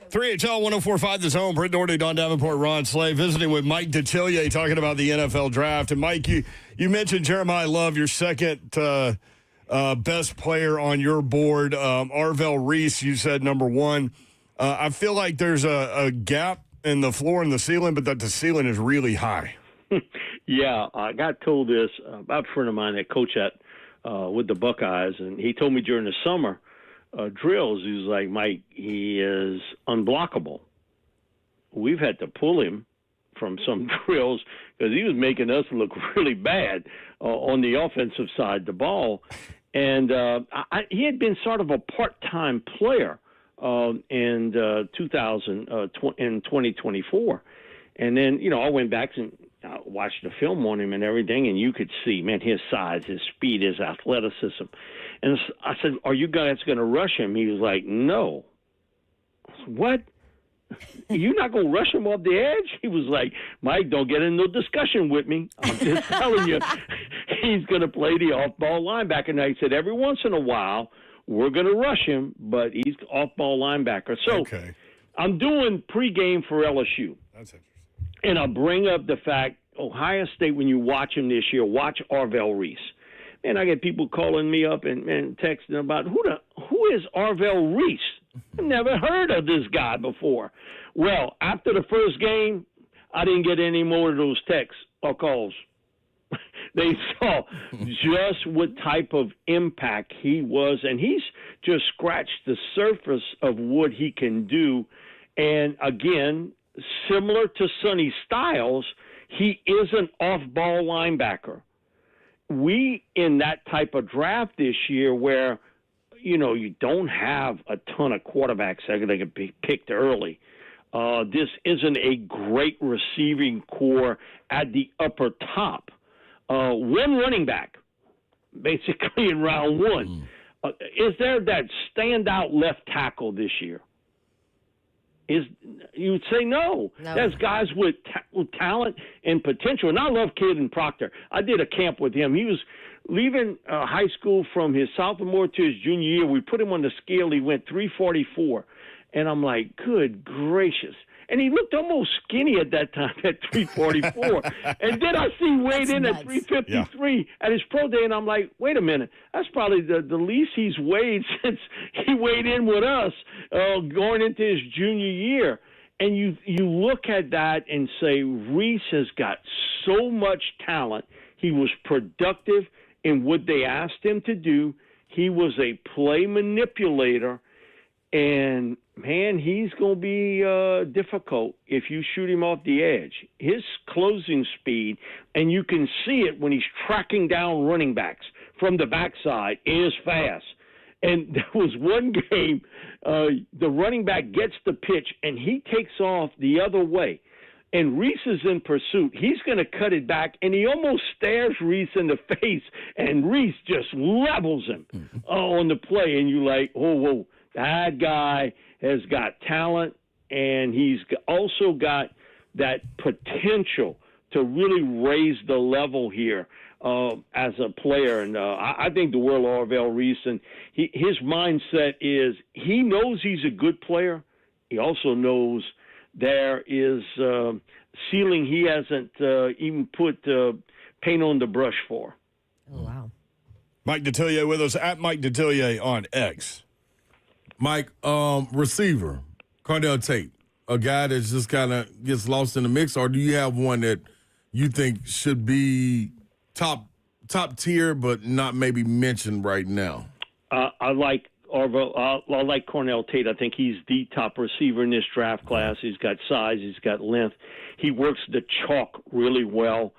$3HL 104.5 The Zone. Britt Doherty, Don Davenport, Ron Slay, visiting with Mike Detillier, talking about the NFL draft. And Mike, you mentioned Jeremiah Love, your second best player on your board. Arvell Reese, you said number one. I feel like there's a gap in the floor and the ceiling, but that the ceiling is really high. Yeah, I got told this about a friend of mine that coached with the Buckeyes, and he told me during the summer drills, he was like, Mike, he is unblockable. We've had to pull him from some drills because he was making us look really bad on the offensive side of the ball. And he had been sort of a part-time player in 2024. And then, I went back and watched the film on him and everything, and you could see, man, his size, his speed, his athleticism. And I said, are you guys going to rush him? He was like, no. I said, what? You're not going to rush him off the edge? He was like, Mike, don't get in no discussion with me. I'm just telling you, he's going to play the off-ball linebacker. Now, he said, every once in a while, we're going to rush him, but he's off-ball linebacker. So okay. I'm doing pregame for LSU. That's interesting. And I bring up the fact, Ohio State, when you watch him this year, watch Arvell Reese. And I get people calling me up and texting about, who is Arvell Reese? I've never heard of this guy before. Well, after the first game, I didn't get any more of those texts or calls. They saw just what type of impact he was, and he's just scratched the surface of what he can do. And again, similar to Sonny Styles, he is an off-ball linebacker. We, in that type of draft this year where, you don't have a ton of quarterbacks that can be picked early, this isn't a great receiving core at the upper top. One running back, basically in round one. Is there that standout left tackle this year? You would say no. There's guys with talent and potential. And I love Caden Proctor. I did a camp with him. He was leaving high school from his sophomore to his junior year. We put him on the scale. He went 344. And I'm like, good gracious. And he looked almost skinny at that time at 344. And then I see weighed in at 353 at his pro day, and I'm like, wait a minute. That's probably the least he's weighed since he weighed in with us going into his junior year. And you look at that and say, Reese has got so much talent. He was productive in what they asked him to do. He was a play manipulator. And, man, he's going to be difficult if you shoot him off the edge. His closing speed, and you can see it when he's tracking down running backs from the backside, is fast. And there was one game, the running back gets the pitch, and he takes off the other way. And Reese is in pursuit. He's going to cut it back, and he almost stares Reese in the face, and Reese just levels him on the play. And you're like, whoa. That guy has got talent, and he's also got that potential to really raise the level here as a player. And I think the world of Orville Reese, and his mindset is he knows he's a good player. He also knows there is ceiling he hasn't even put paint on the brush for. Oh, wow. Mike Detillier with us at Mike Detillier on X. Mike, receiver, Cardell Tate, a guy that just kind of gets lost in the mix, or do you have one that you think should be top tier but not maybe mentioned right now? I like Cornell Tate. I think he's the top receiver in this draft class. He's got size. He's got length. He works the chalk really well.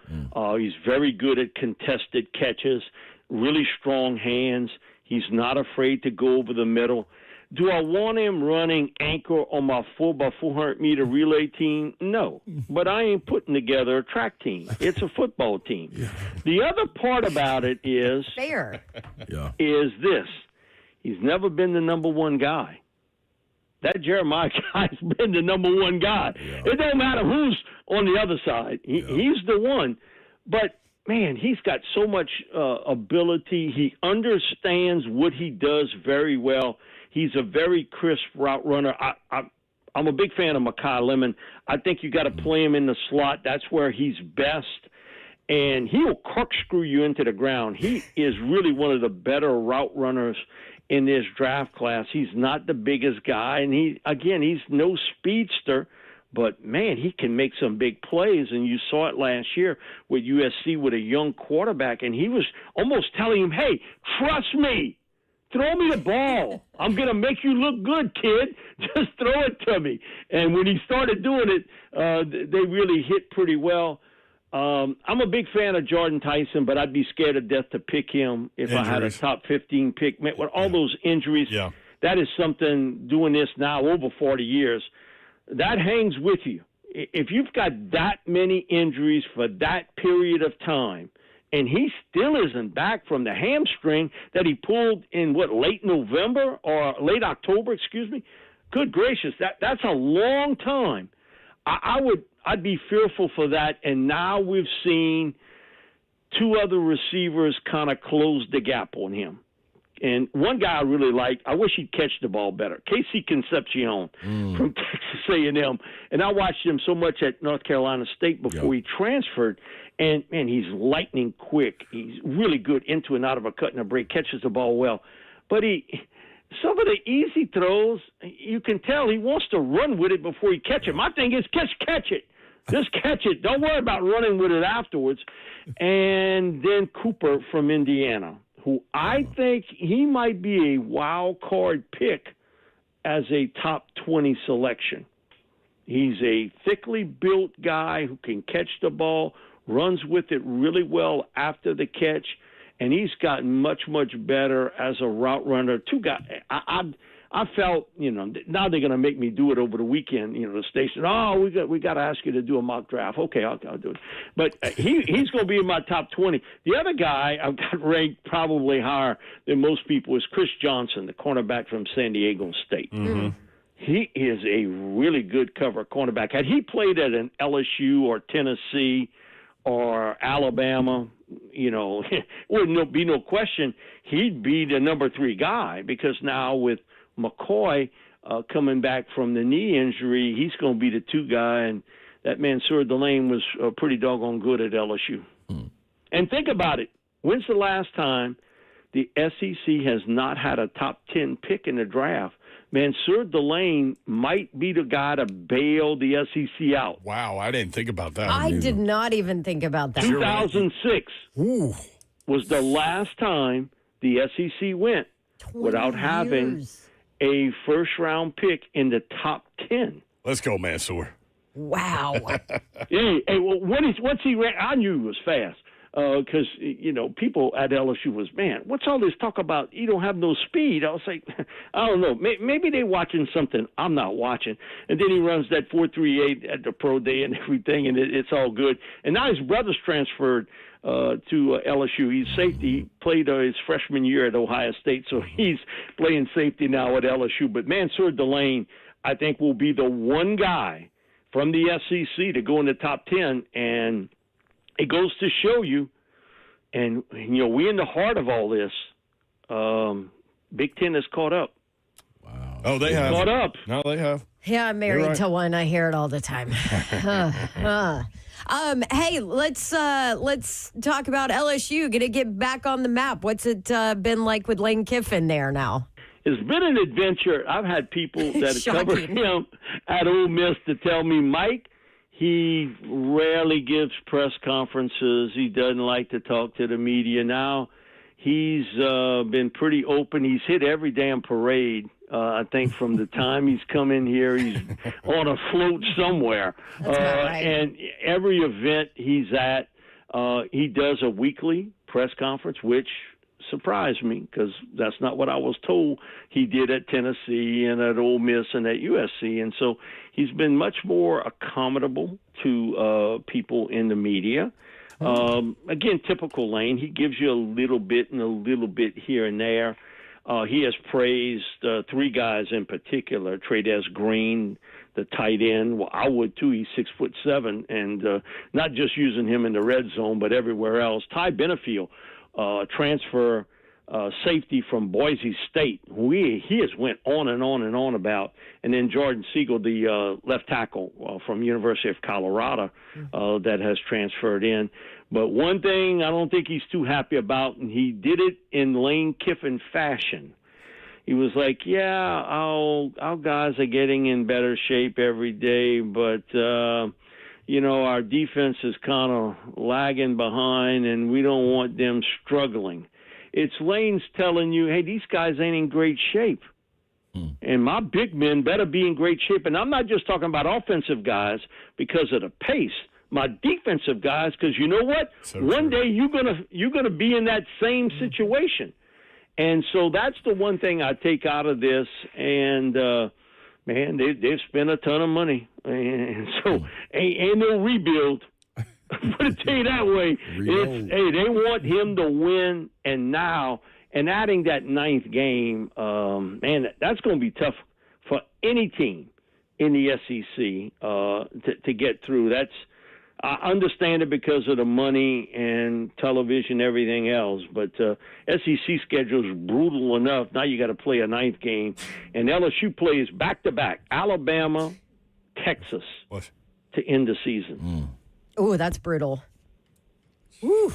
He's very good at contested catches, really strong hands. He's not afraid to go over the middle. Do I want him running anchor on my 4x400-meter relay team? No. But I ain't putting together a track team. It's a football team. Yeah. The other part about it is this. He's never been the number one guy. That Jeremiah guy's been the number one guy. Yeah. It doesn't matter who's on the other side. He's the one. But, man, he's got so much ability. He understands what he does very well. He's a very crisp route runner. I'm a big fan of Mekhi Lemon. I think you got to play him in the slot. That's where he's best. And he'll corkscrew you into the ground. He is really one of the better route runners in this draft class. He's not the biggest guy. And he's no speedster. But, man, he can make some big plays. And you saw it last year with USC with a young quarterback. And he was almost telling him, hey, trust me. Throw me the ball. I'm going to make you look good, kid. Just throw it to me. And when he started doing it, they really hit pretty well. I'm a big fan of Jordan Tyson, but I'd be scared to death to pick him if I had a top 15 pick. With all those injuries, that is something, doing this now over 40 years, that hangs with you. If you've got that many injuries for that period of time, and he still isn't back from the hamstring that he pulled in, late November or late October, Good gracious, that's a long time. I'd be fearful for that. And now we've seen two other receivers kind of close the gap on him. And one guy I really like, I wish he'd catch the ball better, Casey Concepcion from Texas A&M. And I watched him so much at North Carolina State before he transferred. And, man, he's lightning quick. He's really good into and out of a cut and a break, catches the ball well. But some of the easy throws, you can tell he wants to run with it before he catch it. My thing is catch it. Just catch it. Don't worry about running with it afterwards. And then Cooper from Indiana, who I think he might be a wild card pick as a top 20 selection. He's a thickly built guy who can catch the ball, runs with it really well after the catch, and he's gotten much, much better as a route runner. I felt, now they're going to make me do it over the weekend. The station, we got to ask you to do a mock draft. Okay, I'll do it. But he's going to be in my top 20. The other guy I've got ranked probably higher than most people is Chris Johnson, the cornerback from San Diego State. Mm-hmm. He is a really good cover cornerback. Had he played at an LSU or Tennessee or Alabama, wouldn't be no question he'd be the number 3 guy, because now with McCoy coming back from the knee injury, he's going to be the 2 guy, and that Mansour Delane was pretty doggone good at LSU. And think about it. When's the last time the SEC has not had a top 10 pick in the draft? Mansour Delane might be the guy to bail the SEC out. Wow, I didn't think about that. I did not even think about that. 2006 was the last time the SEC went without having a first-round pick in the top 10. Let's go, Mansour. Wow. Hey, well, what's he ran? I knew he was fast. Because, people at LSU was, man, what's all this talk about? You don't have no speed. I was like, I don't know. Maybe they're watching something I'm not watching. And then he runs that 4.38 at the pro day and everything, and it's all good. And now his brother's transferred to LSU. He's safety. He played his freshman year at Ohio State, so he's playing safety now at LSU. But Mansour Delane, I think, will be the one guy from the SEC to go in the top 10, and it goes to show you, and we in the heart of all this. Big Ten has caught up. Wow! Oh, they have caught up. No, they have. Yeah, I'm married to one. I hear it all the time. Hey, let's talk about LSU. Gonna get back on the map. What's it been like with Lane Kiffin there now? It's been an adventure. I've had people that have covered him at Ole Miss to tell me, Mike, he rarely gives press conferences. He doesn't like to talk to the media. Now he's been pretty open. He's hit every damn parade. I think from the time he's come in here, he's on a float somewhere. That's right. And every event he's at, he does a weekly press conference, which surprised me because that's not what I was told he did at Tennessee and at Ole Miss and at USC. And so he's been much more accommodable to people in the media. Again, typical Lane. He gives you a little bit and a little bit here and there. He has praised 3 guys in particular, Trades Green, the tight end. Well, I would too. He's 6'7", and not just using him in the red zone, but everywhere else. Ty Benefield, transfer safety from Boise State, who he has went on and on and on about. And then Jordan Siegel, the left tackle from University of Colorado, that has transferred in. But one thing I don't think he's too happy about, and he did it in Lane Kiffin fashion. He was like, yeah, our guys are getting in better shape every day, but our defense is kind of lagging behind, and we don't want them struggling. It's Lane's telling you, hey, these guys ain't in great shape. And my big men better be in great shape. And I'm not just talking about offensive guys because of the pace. My defensive guys, because you know what? One day you're gonna be in that same situation. And so that's the one thing I take out of this. And man, they've spent a ton of money, and so ain't no rebuild. Put it to you that way. They want him to win, and adding that 9th game, man, that's going to be tough for any team in the SEC to get through. I understand it because of the money and television, everything else, but SEC schedule is brutal enough. Now you got to play a 9th game, and LSU plays back-to-back, Alabama, Texas, to end the season. Oh, that's brutal. Woo.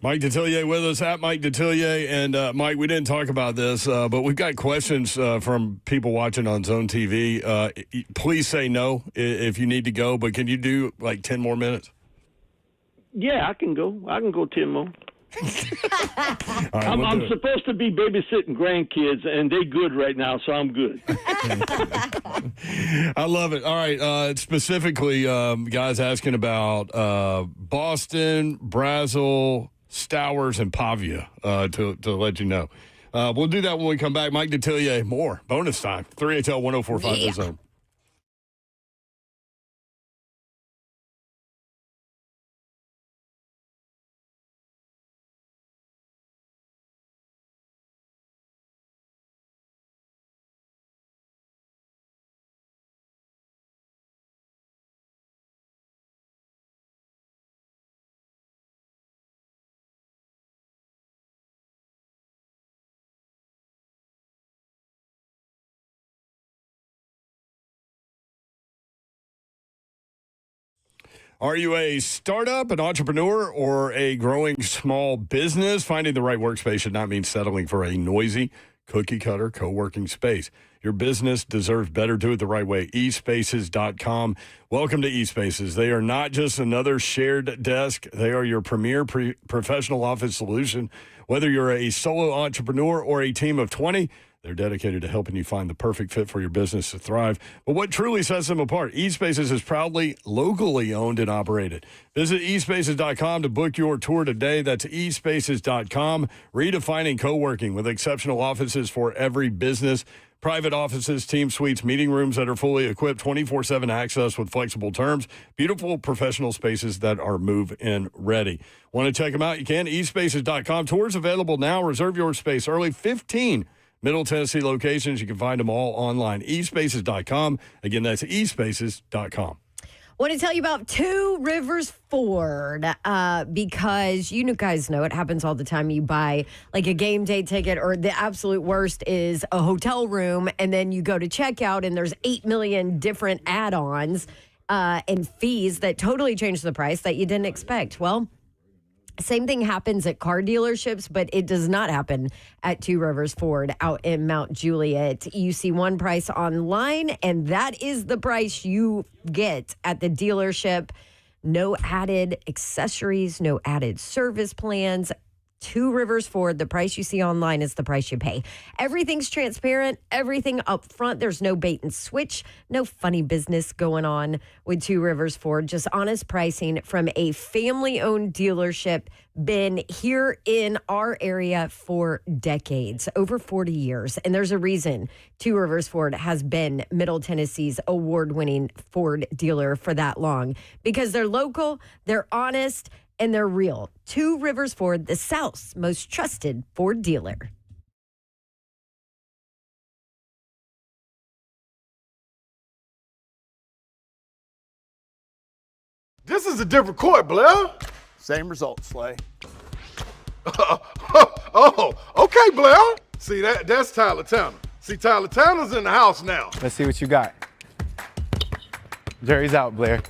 Mike Detillier with us, at Mike Detillier. And, Mike, we didn't talk about this, but we've got questions from people watching on Zone TV. Please say no if you need to go, but can you do like 10 more minutes? Yeah, I can go. I can go 10 more. All right, I'm supposed to be babysitting grandkids, and they're good right now, so I'm good. I love it. All right, specifically, guys asking about Boston, Brazel, Stowers, and Pavia to let you know. We'll do that when we come back. Mike Detillier, more. Bonus time. 3HL 1045 The Zone. Are you a startup, an entrepreneur, or a growing small business? Finding the right workspace should not mean settling for a noisy, cookie-cutter co-working space. Your business deserves better. Do it the right way. eSpaces.com. Welcome to eSpaces. They are not just another shared desk. They are your premier professional office solution. Whether you're a solo entrepreneur or a team of 20, they're dedicated to helping you find the perfect fit for your business to thrive. But what truly sets them apart? eSpaces is proudly locally owned and operated. Visit eSpaces.com to book your tour today. That's eSpaces.com. Redefining co-working with exceptional offices for every business. Private offices, team suites, meeting rooms that are fully equipped, 24/7 access with flexible terms, beautiful professional spaces that are move-in ready. Want to check them out? You can. eSpaces.com. Tours available now. Reserve your space early. 15 Middle Tennessee locations. You can find them all online. eSpaces.com. Again, that's eSpaces.com. Want to tell you about Two Rivers Ford because you guys know it happens all the time. You buy like a game day ticket, or the absolute worst is a hotel room, and then you go to checkout and there's 8 million different add-ons and fees that totally change the price that you didn't expect. Well, same thing happens at car dealerships, but it does not happen at Two Rivers Ford out in Mount Juliet. You see one price online, and that is the price you get at the dealership. No added accessories, no added service plans. Two Rivers Ford, the price you see online is the price you pay. Everything's transparent, everything up front. There's no bait and switch, no funny business going on with Two Rivers Ford. Just honest pricing from a family-owned dealership. Been here in our area for decades, over 40 years. And there's a reason Two Rivers Ford has been Middle Tennessee's award-winning Ford dealer for that long. Because they're local, they're honest, and they're real. Two Rivers Ford, the South's most trusted Ford dealer. This is a different court, Blair. Same result, Slay. Oh, okay, Blair. See, that's Tyler Tanner. See, Tyler Tanner's in the house now. Let's see what you got. Jury's out, Blair.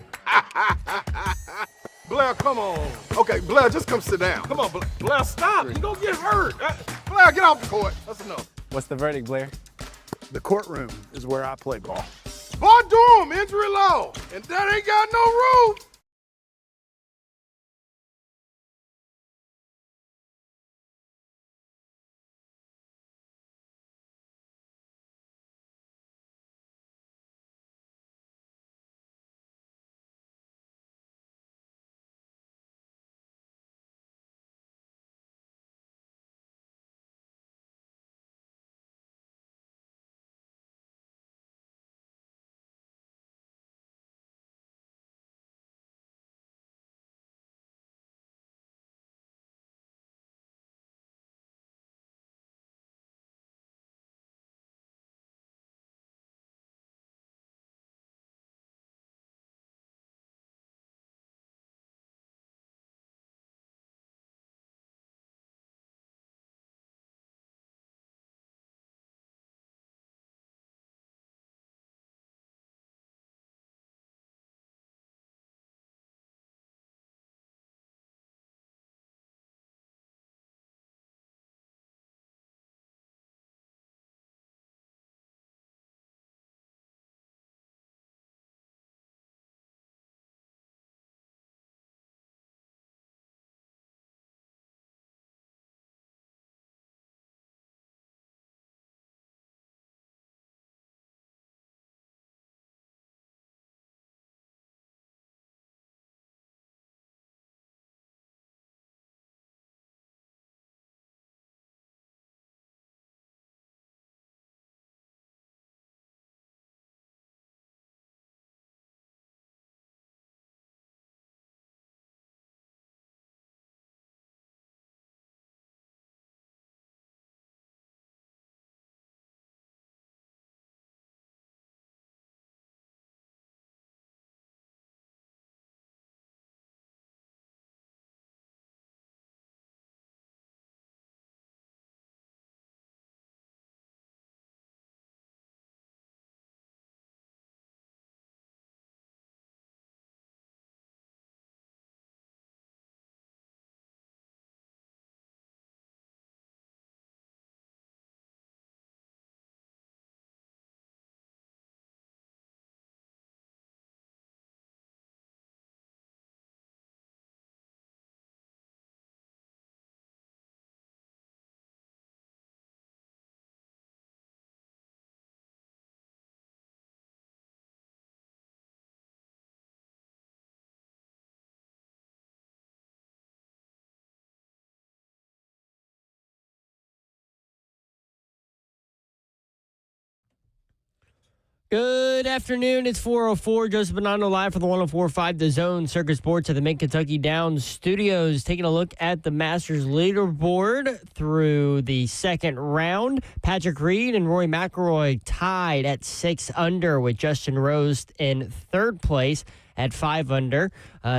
Blair, come on. Okay, Blair, just come sit down. Come on, Blair. Blair, stop. You're going to get hurt. Blair, get off the court. That's enough. What's the verdict, Blair? The courtroom is where I play ball. Boy, Durham, injury law. And that ain't got no roof. Good afternoon. It's 4:04. Joseph Bonanno live from the 104.5 The Zone Circus Sports at the Mid-Kentucky Downs Studios. Taking a look at the Masters leaderboard through the second round. Patrick Reed and Rory McIlroy tied at 6 under with Justin Rose in third place at 5 under,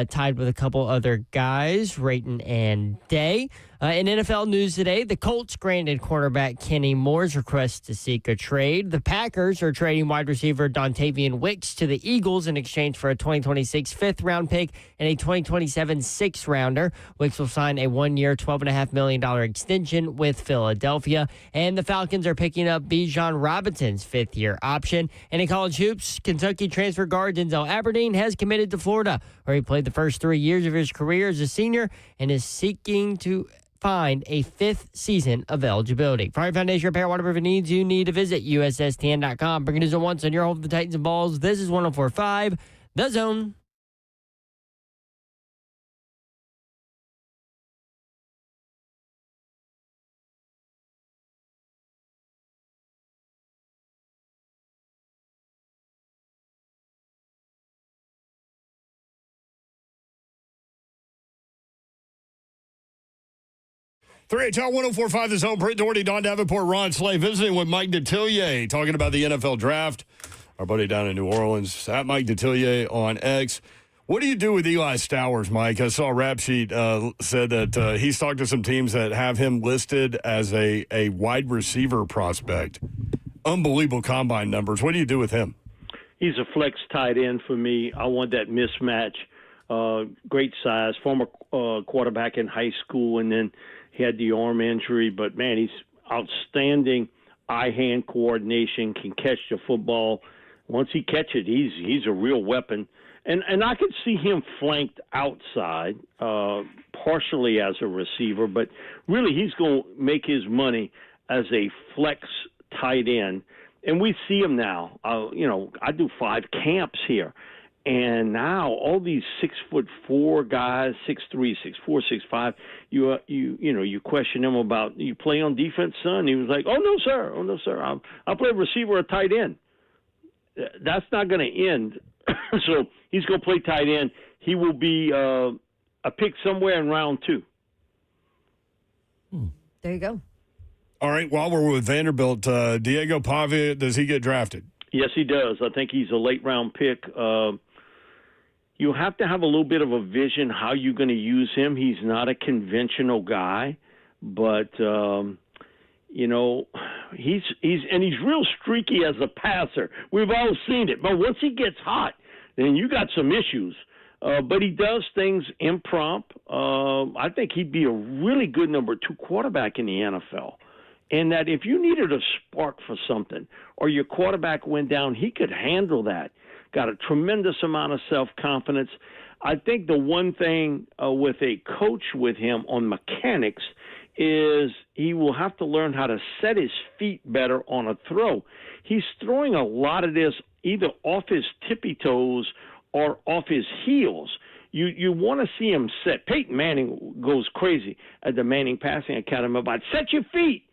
tied with a couple other guys, Rayton and Day. In NFL news today, the Colts granted cornerback Kenny Moore's request to seek a trade. The Packers are trading wide receiver Dontavian Wicks to the Eagles in exchange for a 2026 fifth-round pick and a 2027 sixth-rounder. Wicks will sign a one-year, $12.5 million extension with Philadelphia. And the Falcons are picking up Bijan Robinson's fifth-year option. And in college hoops, Kentucky transfer guard Denzel Aberdeen has committed to Florida, where he played the first 3 years of his career as a senior and is seeking to find a fifth season of eligibility. For our foundation repair, whatever it needs, you need to visit USSTN.com. Bringing news at once on your home for the Titans and Balls. This is 104.5 The Zone. Three Town 104.5 The Zone. Britt Doherty, Don Davenport, Ron Slay visiting with Mike Detillier, talking about the NFL draft. Our buddy down in New Orleans, at Mike Detillier on X. What do you do with Eli Stowers, Mike? I saw a rap sheet said that he's talked to some teams that have him listed as a wide receiver prospect. Unbelievable combine numbers. What do you do with him? He's a flex tight end for me. I want that mismatch. Great size, former quarterback in high school, and then he had the arm injury. But, man, he's outstanding eye-hand coordination, can catch the football. Once he catches it, he's a real weapon. And I could see him flanked outside, partially as a receiver, but really he's going to make his money as a flex tight end. And we see him now. I do 5 camps here. And now all these 6'4" guys, 6'3", 6'4", 6'5", you question him about, you play on defense, son? He was like, oh no sir, I'll play receiver or tight end. That's not going to end. So he's going to play tight end. He will be a pick somewhere in round 2. There you go. All right, while we're with Vanderbilt, Diego Pavia, does he get drafted? Yes, he does. I think he's a late-round pick. You have to have a little bit of a vision how you're going to use him. He's not a conventional guy, but he's real streaky as a passer. We've all seen it. But once he gets hot, then you got some issues. But he does things impromptu. I think he'd be a really good number 2 quarterback in the NFL. And that if you needed a spark for something or your quarterback went down, he could handle that. Got a tremendous amount of self-confidence. I think the one thing with a coach with him on mechanics is he will have to learn how to set his feet better on a throw. He's throwing a lot of this either off his tippy toes or off his heels. You want to see him set. Peyton Manning goes crazy at the Manning Passing Academy about set your feet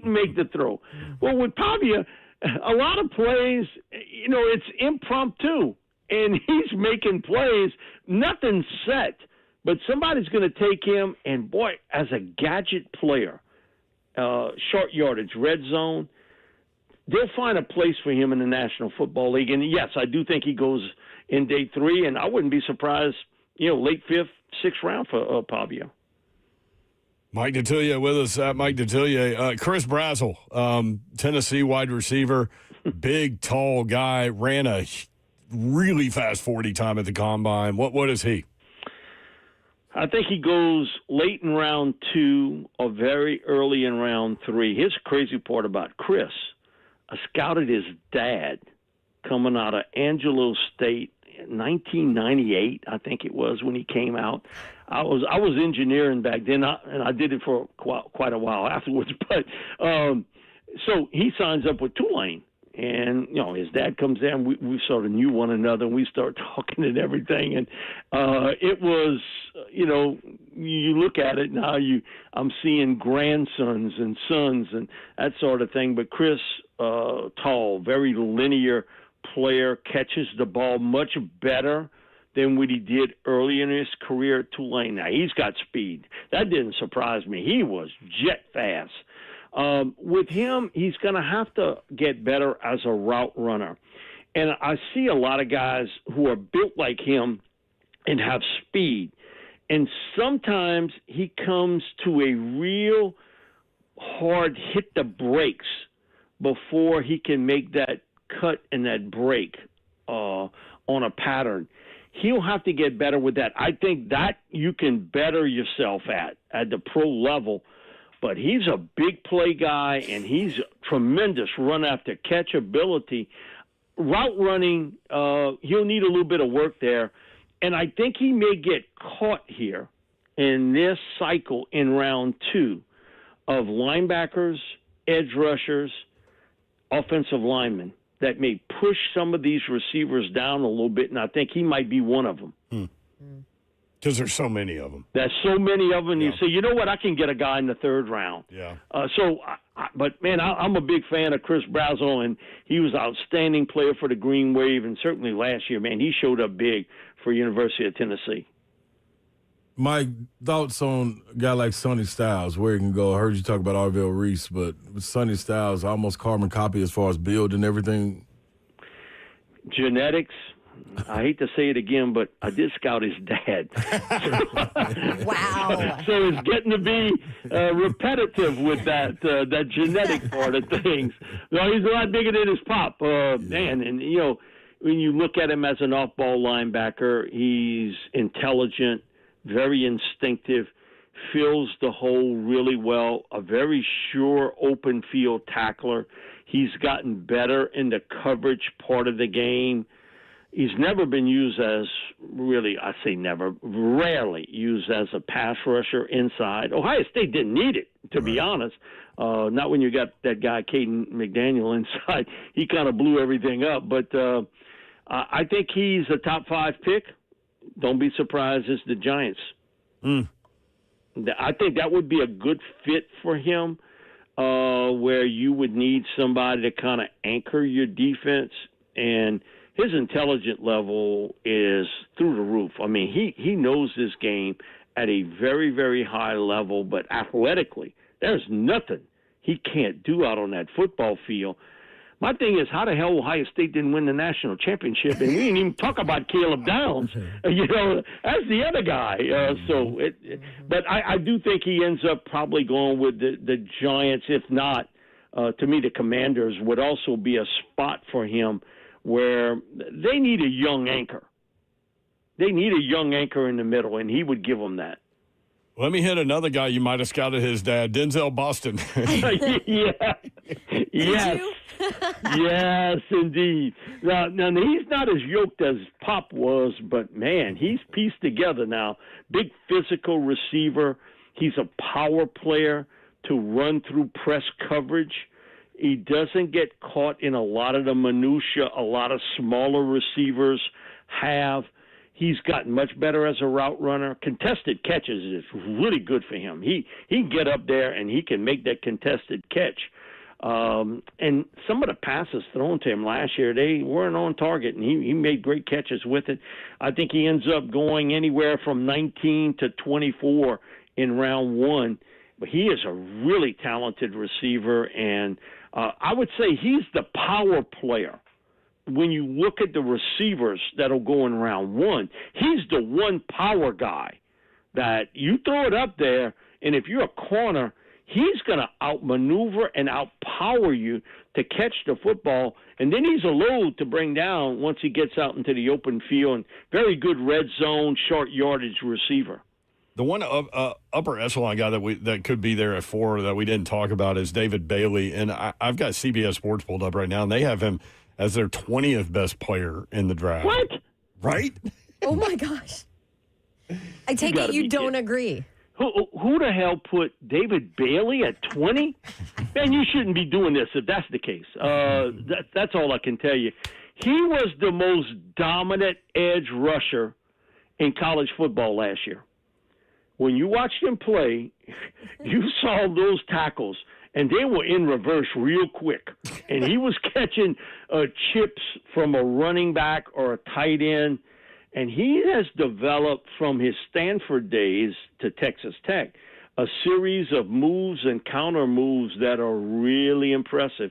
and make the throw. Well, with Pavia, a lot of plays, it's impromptu, and he's making plays, nothing set, but somebody's going to take him, and boy, as a gadget player, short yardage, red zone, they'll find a place for him in the National Football League. And yes, I do think he goes in day 3, and I wouldn't be surprised, late 5th, 6th round for Pavia. Mike Detillier with us. Mike Detillier. Chris Brazzell, Tennessee wide receiver, big, tall guy, ran a really fast 40 time at the combine. What is he? I think he goes late in round 2 or very early in round 3. Here's the crazy part about Chris. I scouted his dad coming out of Angelo State in 1998, I think it was, when he came out. I was engineering back then, and I did it for quite a while afterwards. But so he signs up with Tulane, And, his dad comes in, we sort of knew one another, and we start talking and everything. And it was, you look at it now, I'm seeing grandsons and sons and that sort of thing. But Chris, tall, very linear player, catches the ball much better than what he did early in his career at Tulane. Now, he's got speed. That didn't surprise me. He was jet fast. With him, he's going to have to get better as a route runner. And I see a lot of guys who are built like him and have speed. And sometimes he comes to a real hard hit the brakes before he can make that cut and that break on a pattern. He'll have to get better with that. I think that you can better yourself at the pro level. But he's a big play guy, and he's tremendous run after catch ability. Route running, he'll need a little bit of work there. And I think he may get caught here in this cycle in round 2 of linebackers, edge rushers, offensive linemen that may push some of these receivers down a little bit, and I think he might be one of them. Because there's so many of them. There's so many of them. Yeah. You say, you know what, I can get a guy in the 3rd round. Yeah. But, man, I'm a big fan of Chris Brazel, and he was an outstanding player for the Green Wave, and certainly last year, man, he showed up big for University of Tennessee. Mike, thoughts on a guy like Sonny Styles, where he can go? I heard you talk about Arvell Reese, but with Sonny Styles, almost carbon copy as far as build and everything. Genetics. I hate to say it again, but I did scout his dad. Wow. So it's getting to be repetitive with that genetic part of things. No, he's a lot bigger than his pop, man. And, when you look at him as an off-ball linebacker, he's intelligent, very instinctive, fills the hole really well, a very sure open field tackler. He's gotten better in the coverage part of the game. He's never been used as, really, I say never, rarely used as a pass rusher inside. Ohio State didn't need it, to be honest. Not when you got that guy, Caden McDaniel, inside. He kind of blew everything up. But I think he's a top 5 pick. Don't be surprised it's the Giants. I think that would be a good fit for him, where you would need somebody to kind of anchor your defense. And his intelligence level is through the roof. I mean, he knows this game at a very, very high level, but athletically, there's nothing he can't do out on that football field. My thing is, how the hell Ohio State didn't win the national championship? And we didn't even talk about Caleb Downs. That's the other guy. But I do think he ends up probably going with the Giants. If not, to me, the Commanders would also be a spot for him where they need a young anchor. They need a young anchor in the middle, and he would give them that. Let me hit another guy you might have scouted his dad, Denzel Boston. Yeah. Yes. Yes, indeed. Now, he's not as yoked as Pop was, but, man, he's pieced together now. Big physical receiver. He's a power player to run through press coverage. He doesn't get caught in a lot of the minutia a lot of smaller receivers have. He's gotten much better as a route runner. Contested catches is really good for him. He can get up there and he can make that contested catch. And some of the passes thrown to him last year, they weren't on target, and he made great catches with it. I think he ends up going anywhere from 19 to 24 in round 1. But he is a really talented receiver, and I would say he's the power player. When you look at the receivers that'll go in round 1, he's the one power guy that you throw it up there, and if you're a corner, he's going to outmaneuver and outpower you to catch the football, and then he's a load to bring down once he gets out into the open field. And very good red zone, short yardage receiver. The one upper echelon guy that could be there at 4 that we didn't talk about is David Bailey, and I've got CBS Sports pulled up right now, and they have him as their 20th best player in the draft. What? Right? Oh, my gosh. I take it you don't agree. Who the hell put David Bailey at 20? And you shouldn't be doing this if that's the case. That's all I can tell you. He was the most dominant edge rusher in college football last year. When you watched him play, you saw those tackles, and they were in reverse real quick. And he was catching chips from a running back or a tight end. And he has developed from his Stanford days to Texas Tech a series of moves and counter moves that are really impressive.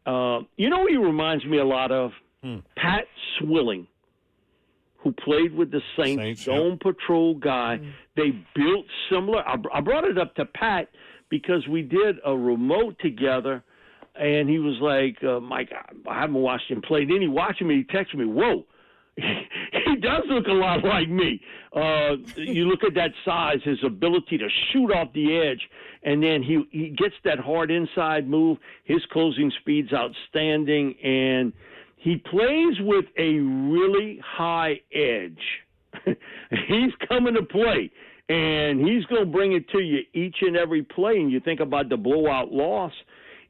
You know who he reminds me a lot of? Pat Swilling, who played with the Saints Zone Patrol guy. They built similar. I brought it up to Pat because we did a remote together, and he was like, Mike, I haven't watched him play. Then he watched me, he texted me, whoa. He does look a lot like me. You look at that size, his ability to shoot off the edge, and then he gets that hard inside move. His closing speed's outstanding, and he plays with a really high edge. He's coming to play, and he's going to bring it to you each and every play. And you think about the blowout loss,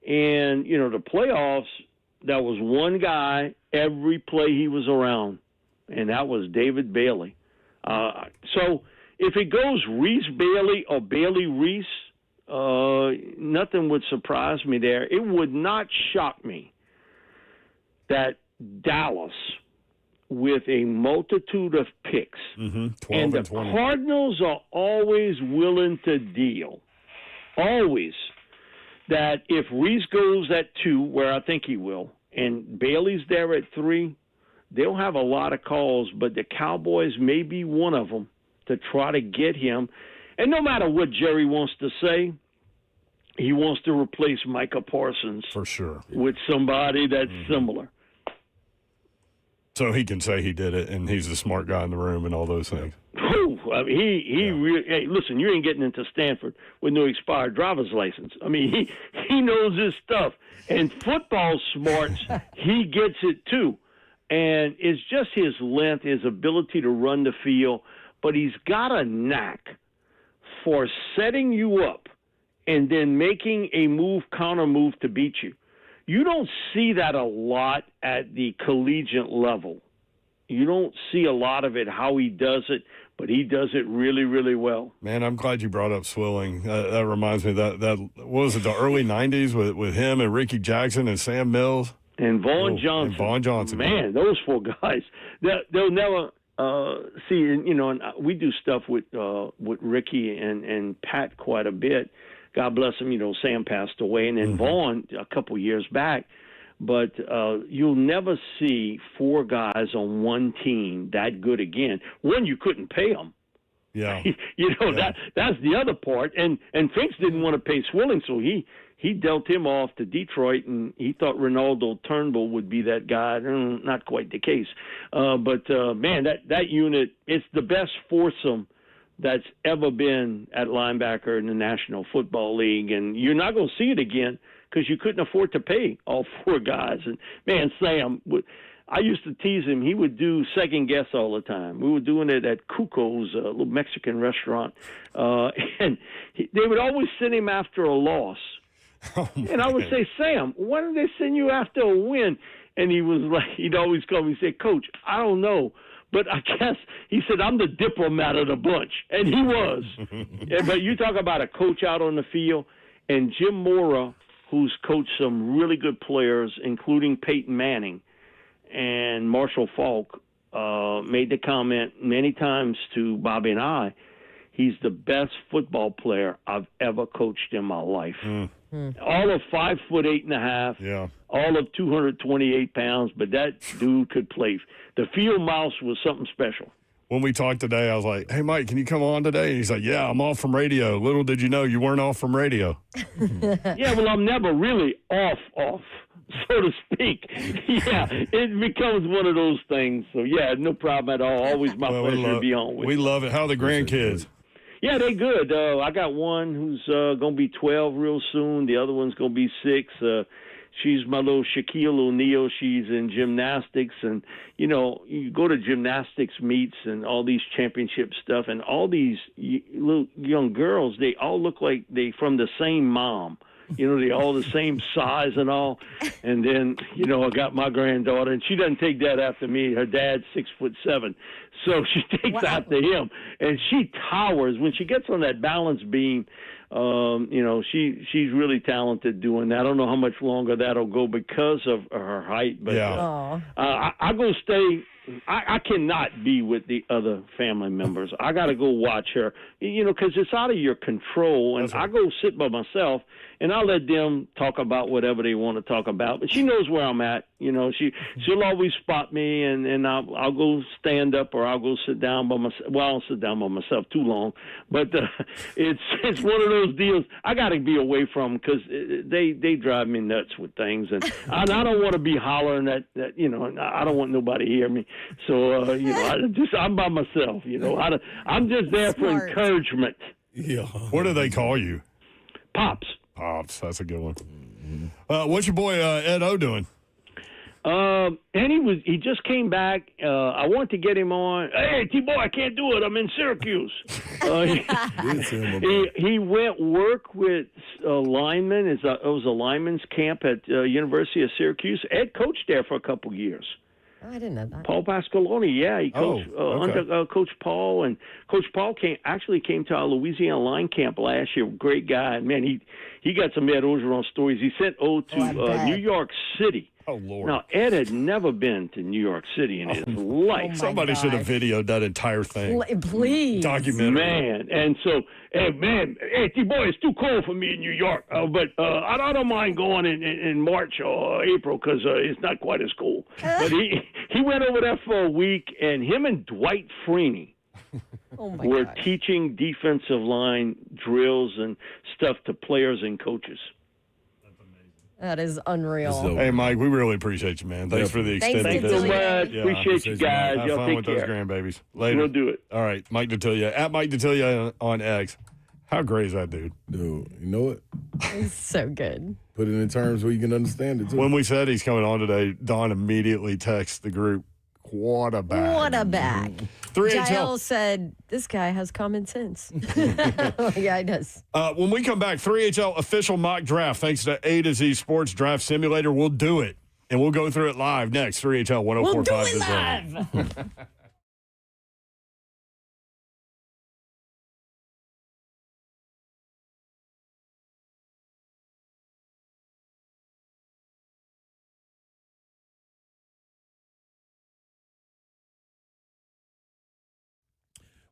and, you know, the playoffs, that was one guy every play he was around, and that was David Bailey. So if it goes Reese-Bailey or Bailey-Reese, nothing would surprise me there. It would not shock me that Dallas, with a multitude of picks, 12 and the 20. Cardinals are always willing to deal, always, that if Reese goes at 2, where I think he will, and Bailey's there at 3, they'll have a lot of calls, but the Cowboys may be one of them to try to get him. And no matter what Jerry wants to say, he wants to replace Micah Parsons For sure. with somebody that's similar. So he can say he did it, and he's the smart guy in the room and all those things. Whew, I mean, he really, hey, listen, you ain't getting into Stanford with no expired driver's license. I mean, he knows his stuff. And football smarts, he gets it too. And it's just his length, his ability to run the field, but he's got a knack for setting you up and then making a move, counter move to beat you. You don't see that a lot at the collegiate level. You don't see a lot of it, how he does it, but he does it really, really well. Man, I'm glad you brought up Swilling. That reminds me that what was it, the early 90s with him and Ricky Jackson and Sam Mills? And Vaughn Johnson. And Vaughn Johnson. Man, those 4 guys, they'll never see, you know, and we do stuff with Ricky and Pat quite a bit. God bless him, you know, Sam passed away, and then Vaughn a couple years back. But you'll never see 4 guys on one team that good again. One, you couldn't pay them. Yeah. You know, that's the other part. And Finks didn't want to pay Swilling, so he dealt him off to Detroit, and he thought Ronaldo Turnbull would be that guy. Not quite the case. But man, that unit, it's the best foursome that's ever been at linebacker in the National Football League, and you're not going to see it again because you couldn't afford to pay all 4 guys. And, man, Sam, I used to tease him. He would do second guess all the time. We were doing it at Cuco's, a little Mexican restaurant, and they would always send him after a loss. And I would say, Sam, why don't they send you after a win? And he was like, he'd always call me and say, Coach, I don't know. But I guess he said, I'm the diplomat of the bunch. And he was. But you talk about a coach out on the field, and Jim Mora, who's coached some really good players, including Peyton Manning and Marshall Falk, made the comment many times to Bobby and I, he's the best football player I've ever coached in my life. All of 5'8.5", Yeah. all of 228 pounds, but that dude could play. The field mouse was something special. When we talked today, I was like, hey, Mike, can you come on today? And he's like, yeah, I'm off from radio. Little did you know you weren't off from radio. Yeah, well, I'm never really off, so to speak. Yeah, it becomes one of those things. So, yeah, no problem at all. Always my pleasure to be on with We you. love it. How are the grandkids? Yeah, they good. I got one who's going to be 12 real soon. The other one's going to be 6. She's my little Shaquille O'Neal. She's in gymnastics. And, you know, you go to gymnastics meets and all these championship stuff, and all these little young girls, they all look like they from the same mom. They all the same size and all. And then, I got my granddaughter, and she doesn't take that after me. Her dad's 6'7", so she takes after him, and she towers when she gets on that balance beam. She's really talented doing that. I don't know how much longer that'll go because of her height, but I go stay. I cannot be with the other family members. I got to go watch her, because it's out of your control. And I go sit by myself, and I'll let them talk about whatever they want to talk about. But she knows where I'm at. She'll always spot me, and I'll go stand up or I'll go sit down by myself. Well, I don't sit down by myself too long, but it's one of those deals. I got to be away from them because they drive me nuts with things, and I don't want to be hollering at I don't want nobody to hear me. So I'm by myself. I'm just there for encouragement. Yeah. What do they call you? Pops. Pops. That's a good one. What's your boy Ed O doing? And he just came back. I want to get him on. Hey, T-Boy, I can't do it. I'm in Syracuse. He went work with linemen. It was a lineman's camp at University of Syracuse. Ed coached there for a couple years. Oh, I didn't know that. Paul Pasqualoni, he coached under Coach Paul, and Coach Paul came to our Louisiana line camp last year. Great guy, man. He got some Ed Orgeron stories. He sent to New York City. Oh, Lord. Now, Ed had never been to New York City in his life. Somebody should have videoed that entire thing. Please. Documentary. Man. And so, hey, T-Boy, it's too cold for me in New York. But I don't mind going in March or April because it's not quite as cold. But he went over there for a week, and him and Dwight Freeney were teaching defensive line drills and stuff to players and coaches. That is unreal. Hey, Mike, we really appreciate you, man. Thanks for the extended Thanks so much. Appreciate you guys. Have Y'all fun take with care. those grandbabies. Later. We'll do it. All right, Mike Detillia. At Mike Detillia on X. How great is that dude? Dude, you know what? He's so good. Put it in terms where you can understand it, too. When we said he's coming on today, Don immediately texted the group, what a bag. What a bag. 3HL. Jael said, this guy has common sense. Yeah, he does. When we come back, 3HL official mock draft, thanks to A to Z Sports Draft Simulator. We'll do it, and we'll go through it live next. 3HL 1045. We'll do it live.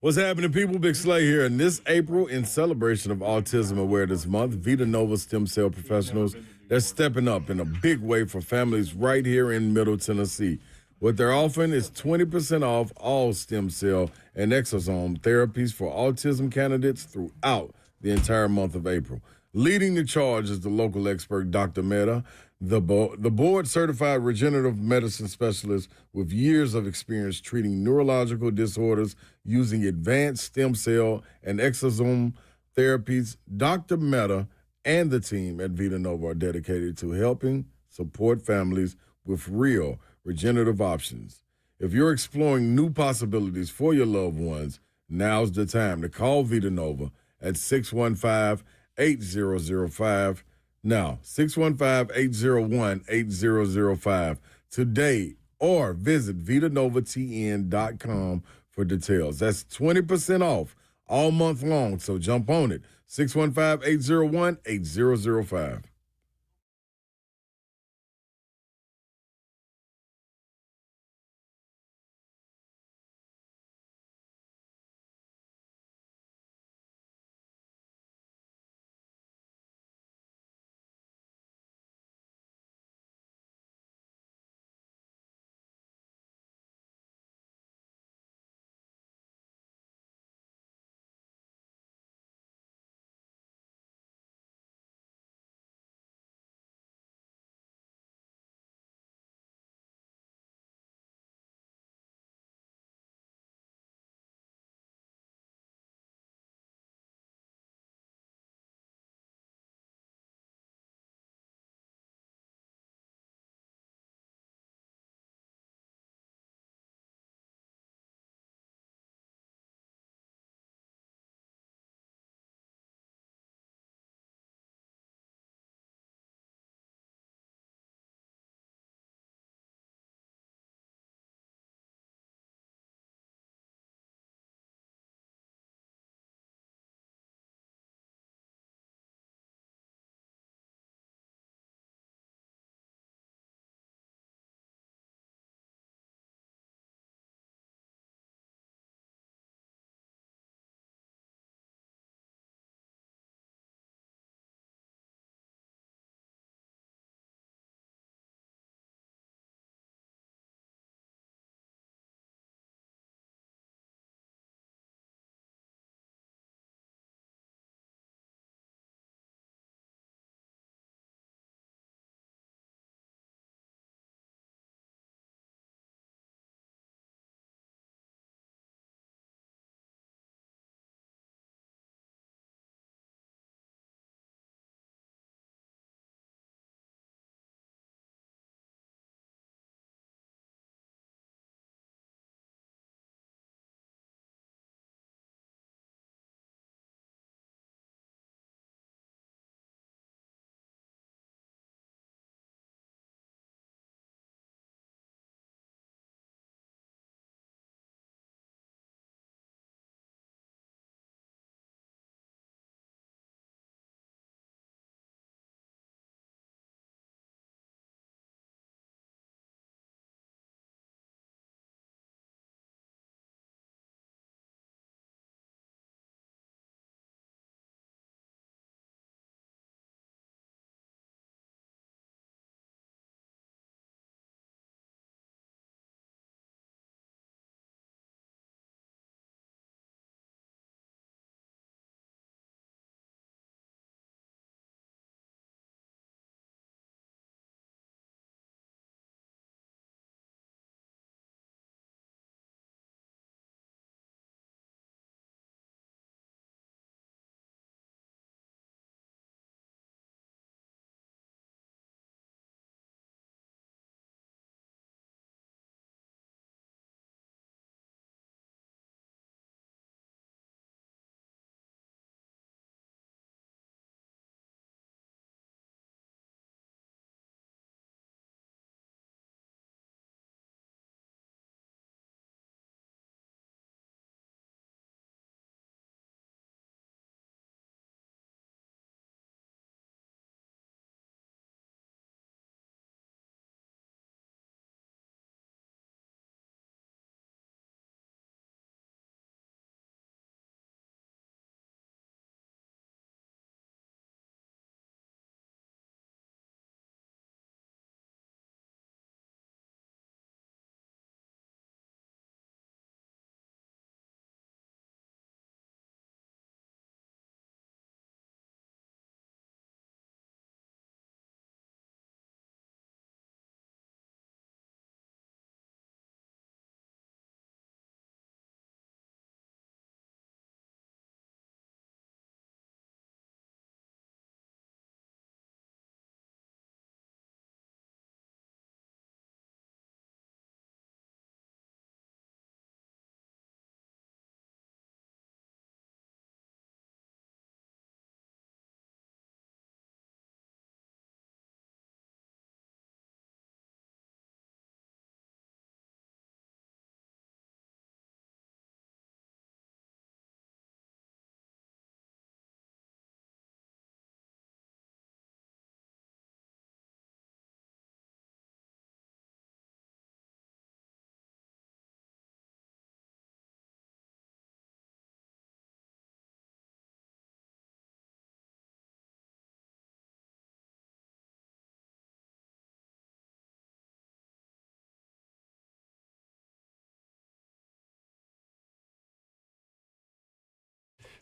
What's happening, people? Big Slay here. And this April, in celebration of Autism Awareness Month, Vita Nova Stem Cell Professionals, they're stepping up in a big way for families right here in Middle Tennessee. What they're offering is 20% off all stem cell and exosome therapies for autism candidates throughout the entire month of April. Leading the charge is the local expert, Dr. Mehta, the board-certified regenerative medicine specialist with years of experience treating neurological disorders using advanced stem cell and exosome therapies. Dr. Mehta and the team at Vita Nova are dedicated to helping support families with real regenerative options. If you're exploring new possibilities for your loved ones, now's the time to call Vita Nova at 615-8005. Now, 615-801-8005 today, or visit VitaNovaTN.com for details. That's 20% off all month long, so jump on it. 615-801-8005.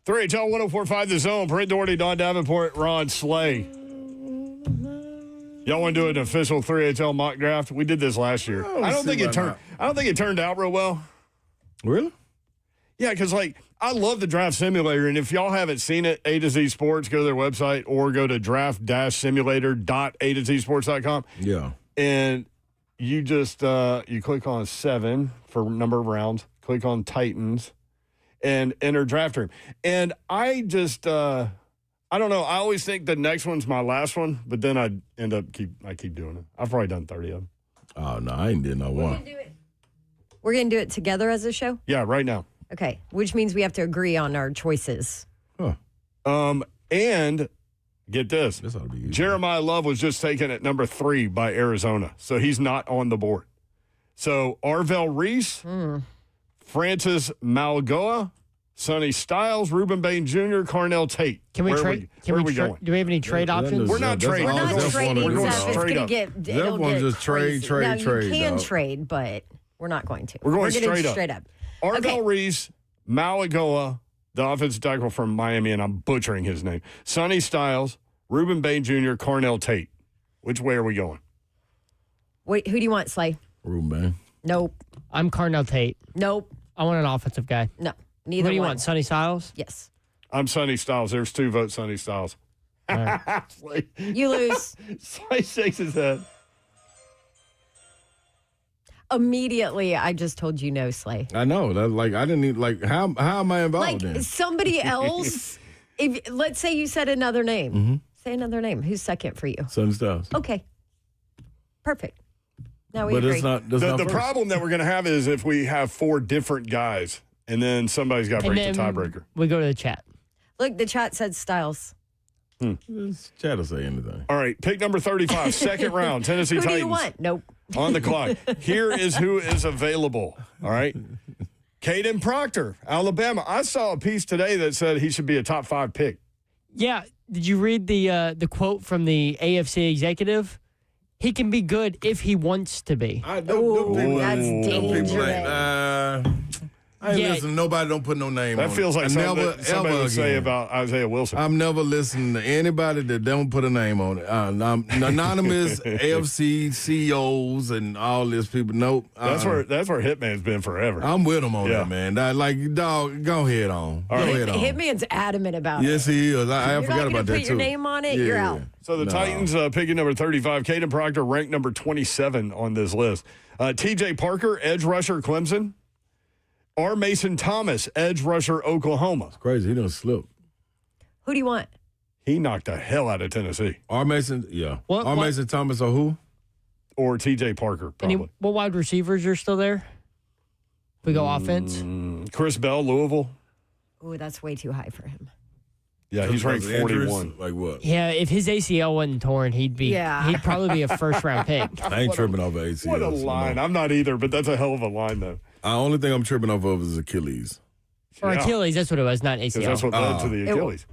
3HL 104.5 The Zone. Brent Doherty, Don Davenport, Ron Slay. Y'all want to do an official 3HL mock draft? We did this last year. I don't think it turned out real well. Really? Yeah, because I love the draft simulator, and if y'all haven't seen it, A to Z Sports, go to their website or go to draft-simulator.a2zsports.com. Yeah. And you just you click on 7 for number of rounds, click on Titans, and enter draft room. And I just I don't know. I always think the next one's my last one, but then I keep doing it. I've probably done 30 of them. Oh no, I ain't did no one. We're going to do it together as a show? Yeah, right now. Okay, which means we have to agree on our choices. Huh. And get this. This ought to be easy. Jeremiah Love was just taken at number 3 by Arizona, so he's not on the board. So Arvell Reese, Francis Malgoa, Sonny Styles, Ruben Bain Jr., Carnell Tate. Can we trade? Where are we going? Do we have any trade options? We're not trading. We're not Zeph trading, wanna do going Zeph. It's straight going to up. get, it'll wanna get just trade, crazy. trade, now, trade, you can dog. trade, but we're not going to. We're going gonna straight up. straight up. Arvell Okay. Reese, Malagoa, the offensive tackle from Miami, and I'm butchering his name. Sonny Styles, Ruben Bain Jr., Carnell Tate. Which way are we going? Wait, who do you want, Slay? Ruben Bain. Nope. I'm Carnell Tate. Nope. I want an offensive guy. No. Who Neither do you one. want? Sonny Styles? Yes. I'm Sonny Styles. There's 2 votes, Sonny Styles. Slay You lose. shakes his head. Immediately, I just told you no, Slay. I know. That I didn't need how am I involved in? Somebody else, if let's say you said another name. Say another name. Who's second for you? Sonny Styles. Okay. Perfect. Now we But agree. it's not. That's not The first. problem that we're going to have is if we have 4 different guys, and then somebody's got to And break the then tiebreaker. we go to the chat. Look, the chat said Styles. This chat will say anything. All right, pick number 35, second round, Tennessee Who Titans. do you want? Nope. On the clock. Here is who is available. All right. Caden Proctor, Alabama. I saw a piece today that said he should be a top 5 pick. Yeah. Did you read the quote from the AFC executive? He can be good if he wants to be. That's dangerous. I ain't Yeah. listening to nobody. Don't put no name on That feels like it. something Never, that somebody ever would say again. about Isaiah Wilson. I'm never listening to anybody that don't put a name on it. Anonymous AFC CEOs and all this people. Nope. That's where Hitman's been forever. I'm with him on Yeah. that, man. Dog, go ahead on. Go ahead on. Hitman's adamant about it. Yes, he is. I You're forgot not about gonna that put too. your name on it, you're out. So the Titans picking number 35. Caden Proctor ranked number 27 on this list. TJ Parker, edge rusher, Clemson. R. Mason Thomas, edge rusher, Oklahoma. Crazy. He done slipped. Who do you want? He knocked the hell out of Tennessee. R. Mason, yeah. What- R. what- Mason Thomas or who? Or TJ Parker, probably. What wide receivers are still there? We go offense. Chris Bell, Louisville. Ooh, that's way too high for him. Yeah, he's ranked Because of injuries? 41. Like what? Yeah, if his ACL wasn't torn, he'd probably be a first round pick. I ain't tripping over ACL. What a line. I'm not either, but that's a hell of a line, though. The only thing I'm tripping off of is Achilles. Or Yeah. Achilles, that's what it was, not Because ACL. that's what led to the Achilles.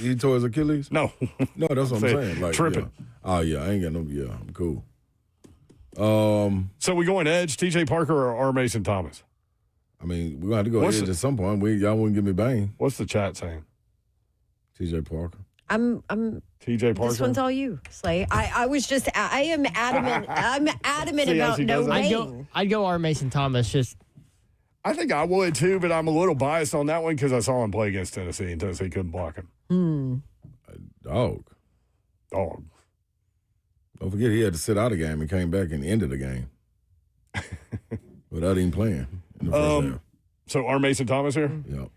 He tore his Achilles? No. No, that's what I'm saying. Like, Tripping. Yeah. Oh, yeah, I ain't got no, yeah, I'm cool. So we going edge, TJ Parker or R. Mason Thomas? I mean, we're going to have to go What's edge the- at some point. Y'all wouldn't give me Bane. What's the chat saying? TJ Parker. I'm TJ Parker? This one's all you, Slay. I was just I am adamant. I'm adamant See how about she no does that? Bane. I'd go R. Mason Thomas. Just I think I would too, but I'm a little biased on that one because I saw him play against Tennessee and Tennessee couldn't block him. Dog. Dog. Don't forget he had to sit out a game and came back and ended the game. Without even playing in the first half. So R. Mason Thomas here? Yep.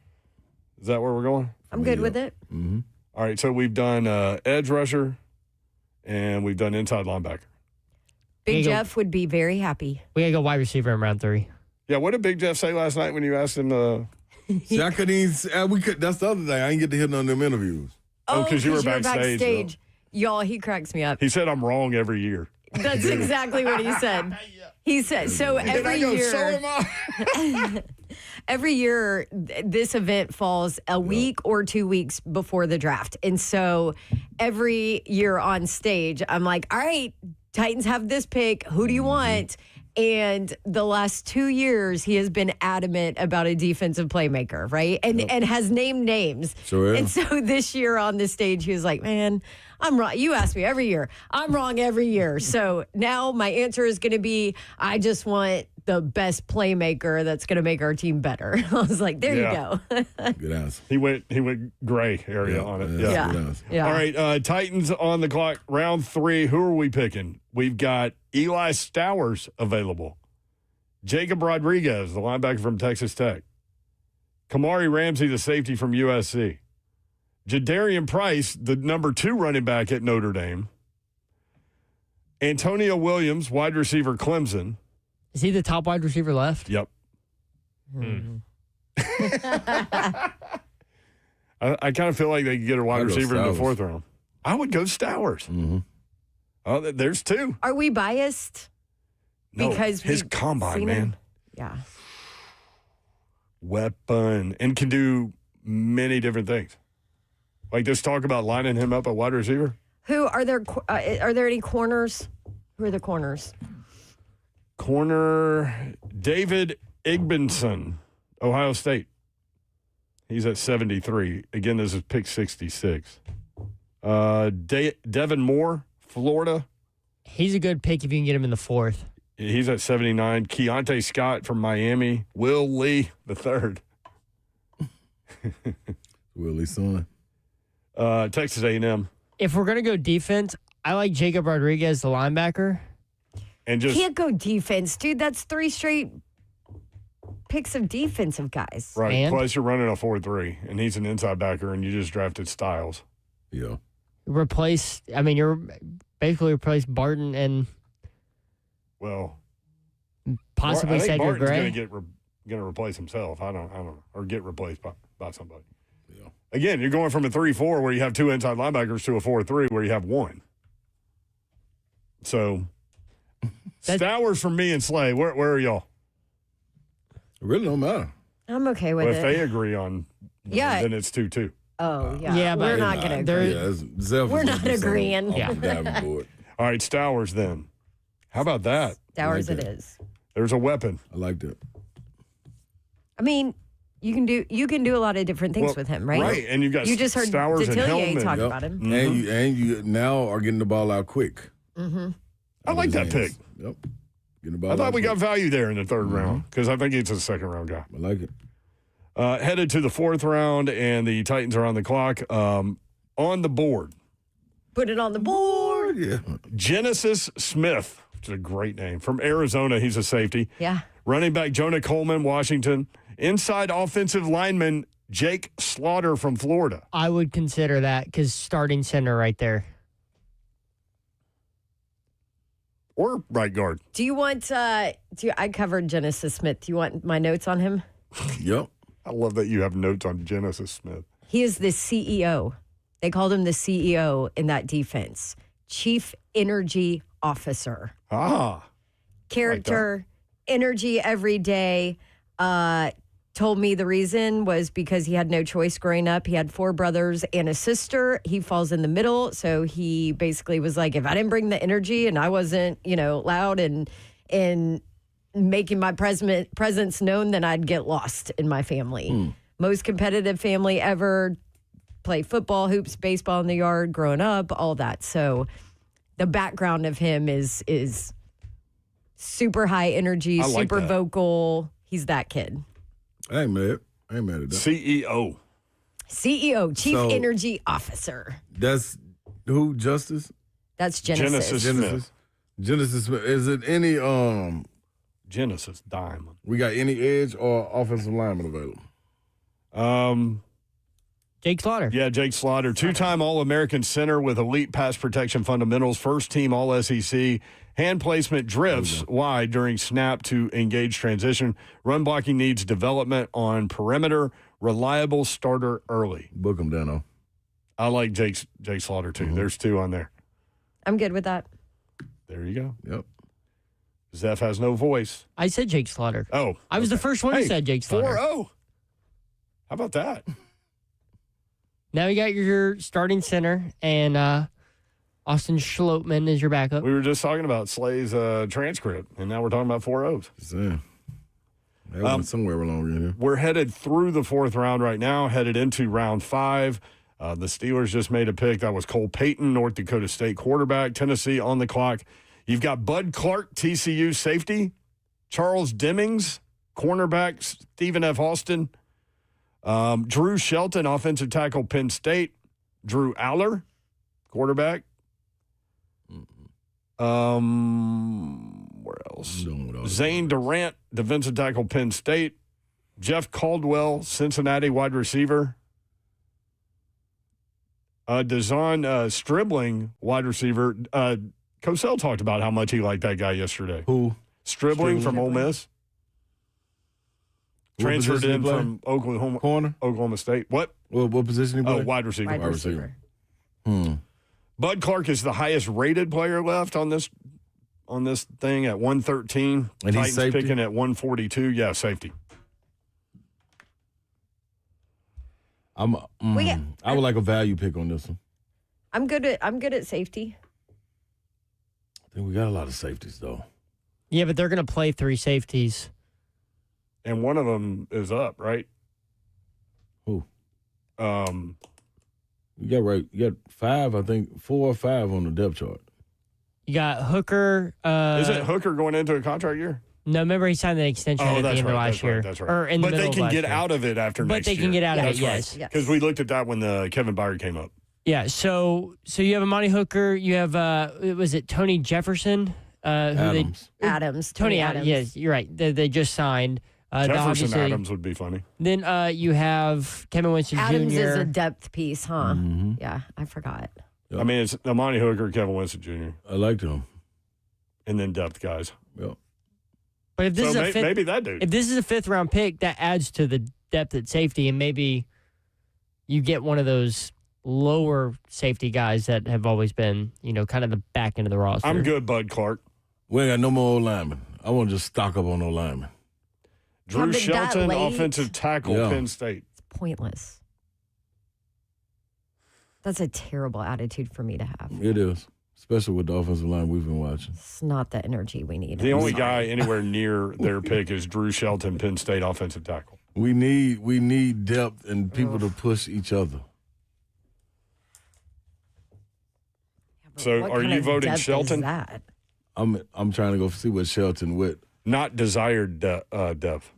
Is that where we're going? I'm good with it. Mm-hmm. All right, so we've done edge rusher and we've done inside linebacker. Big There you go. Jeff would be very happy. we gotta go wide receiver in round 3. Yeah, what did Big Jeff say last night when you asked him? See, I couldn't even, that's the other thing. I didn't get to hear none of them interviews. Oh, 'cause you were backstage, Y'all, he cracks me up. He said I'm wrong every year. That's exactly what he said. He said so every year. So am I. Every year, this event falls a week or 2 weeks before the draft. And so every year on stage, I'm like, all right, Titans have this pick. Who do you want? And the last 2 years, he has been adamant about a defensive playmaker, right? And has named names. Sure is. And so this year on the stage, he was like, man, I'm wrong. You ask me every year. I'm wrong every year. So now my answer is going to be, I just want the best playmaker that's going to make our team better. I was like, there you go. Good answer. He went gray area on it. Yeah. Good answer. Yeah. All right, Titans on the clock. Round 3. Who are we picking? We've got Eli Stowers available. Jacob Rodriguez, the linebacker from Texas Tech. Kamari Ramsey, the safety from USC. Jadarian Price, the number 2 running back at Notre Dame. Antonio Williams, wide receiver, Clemson. Is he the top wide receiver left? Yep. I kind of feel like they could get a wide I'd go receiver in the Stowers. 4th round. I would go Stowers. Mm-hmm. Oh, there's 2. Are we biased? No, Because his we've combine, seen man. him? Yeah. Weapon. And can do many different things. Like this talk about lining him up at wide receiver. Who are there? Are there any corners? Who are the corners? Corner David Igbenson, Ohio State. He's at 73. Again, this is pick 66. Devin Moore, Florida. He's a good pick if you can get him in the 4th. He's at 79. Keontae Scott from Miami. Will Lee, the 3rd. Willie's son. Texas A&M. If we're going to go defense, I like Jacob Rodriguez, the linebacker. And just Can't go defense, dude. That's 3 straight picks of defensive guys. right. And? Plus, you're running a 4-3, and he's an inside backer, and you just drafted Styles. Yeah. You're basically replaced Barton and Well, possibly I think Cedric Barton's Gray. going to replace himself. I don't know, or get replaced by somebody. Yeah. Again, you're going from a 3-4 where you have 2 inside linebackers to a 4-3 where you have 1. So, Stowers from me and Slay. Where are y'all? It really don't matter. I'm okay with Well, if it. they agree on, Yeah. then it's 2-2. Oh, yeah. Yeah, but we're not going to there- agree. Yeah, Zeph We're is not just agreeing. off Yeah. the diving board. All right, Stowers then. How about that? Stowers like it that. is. There's a weapon. I like that. I mean, you can do a lot of different things Well, with him, right? Right, and you've got You just heard Stowers and Detillier Hellman. talk Yep. about him. And you now are getting the ball out quick. I like that pick. Yep. Getting the ball I thought out we got quick. value there in the 3rd round because I think he's a 2nd-round guy. I like it. Headed to the 4th round, and the Titans are on the clock. On the board, Put it on the board. Yeah. Genesis Smith, which is a great name, from Arizona. He's a safety. Yeah. Running back Jonah Coleman, Washington. Inside offensive lineman Jake Slaughter from Florida. I would consider that because starting center right there. Or right guard. Do you want, I covered Genesis Smith. Do you want my notes on him? Yep. I love that you have notes on Genesis Smith. He is the CEO. They called him the CEO in that defense. Chief Energy Officer. Ah. Character, energy every day. Told me the reason was because he had no choice growing up. He had 4 brothers and a sister. He falls in the middle. So he basically was like, if I didn't bring the energy and I wasn't, loud and making my presence known, then I'd get lost in my family. Most competitive family ever. Play football, hoops, baseball in the yard, growing up, all that. So the background of him is super high energy, I like super that. vocal. He's that kid. I ain't mad. I ain't mad at that. CEO. CEO, Chief So- Energy Officer. That's who, Justice? That's Genesis. Genesis. Genesis Smith. Is it any Genesis Diamond. we got any edge or offensive lineman available? Jake Slaughter. Yeah, Jake Slaughter, 2-time All-American center with elite pass protection fundamentals, first-team All-SEC, hand placement drifts wide during snap to engage transition, run blocking needs development on perimeter, reliable starter early. Book him, Dano. I like Jake Slaughter, too. There's 2 on there. I'm good with that. There you go. Yep. Zeph has no voice. I said Jake Slaughter. Oh. I was the first one who Hey, said Jake Slaughter. 4-0. How about that? Now you got your starting center, and Austin Schlottman is your backup. We were just talking about Slay's transcript, and now we're talking about 4 O's. That went somewhere along in here. We're headed through the fourth round right now, headed into round 5. The Steelers just made a pick. That was Cole Payton, North Dakota State quarterback. Tennessee on the clock. You've got Bud Clark, TCU safety. Charles Demmings, cornerback. Stephen F. Austin. Drew Shelton, offensive tackle, Penn State. Drew Aller, quarterback. Where else? Zane Durant, defensive tackle, Penn State. Jeff Caldwell, Cincinnati wide receiver. Dazon Stribling, wide receiver. Cosell talked about how much he liked that guy yesterday. Who? Stribling from Ole Miss. Transferred in from Corner? Oklahoma State. What position he played? Wide receiver. Wide receiver. Bud Clark is the highest rated player left on this thing at 113. And he's Titans safety? picking at 142. Yeah, safety. I would like a value pick on this one. I'm good at safety. I think we got a lot of safeties though. Yeah, but they're going to play 3 safeties. And one of them is up, right? Who? You got 5, I think 4 or 5 on the depth chart. You got Hooker. Isn't Hooker going into a contract year? No, remember he signed an extension at the end of last year. That's right. Or in the but they middle of can last get year. out of it after But next they year. can get out of it, That's yes. right. Because we looked at that when the Kevin Byard came up. Yeah, so you have Amani Hooker. You have, was it Tony Jefferson? Adams. Tony Adams. Yes, you're right. They just signed. Jefferson obviously- Adams would be funny. Then you have Kevin Winston Adams Jr. is a depth piece, huh? Mm-hmm. Yeah, I forgot. I mean, it's Amani Hooker, Kevin Winston Jr., I liked him. and then depth guys. Yep. But if this So is a fifth, maybe that dude. if this is a 5th round pick, that adds to the depth at safety, and maybe you get one of those lower safety guys that have always been, kind of the back end of the roster. I'm good, Bud Clark. We ain't got no more old linemen. I want to just stock up on old linemen. Drew but that Shelton, late? offensive tackle, Yeah. Penn State. It's pointless. That's a terrible attitude for me to have. It is, especially with the offensive line we've been watching. It's not the energy we need. The I'm only sorry. guy anywhere near their pick is Drew Shelton, Penn State offensive tackle. We need depth and people to push each other. So What are kind you of voting depth is Shelton? that? I'm trying to go see what Shelton with. Not desired depth.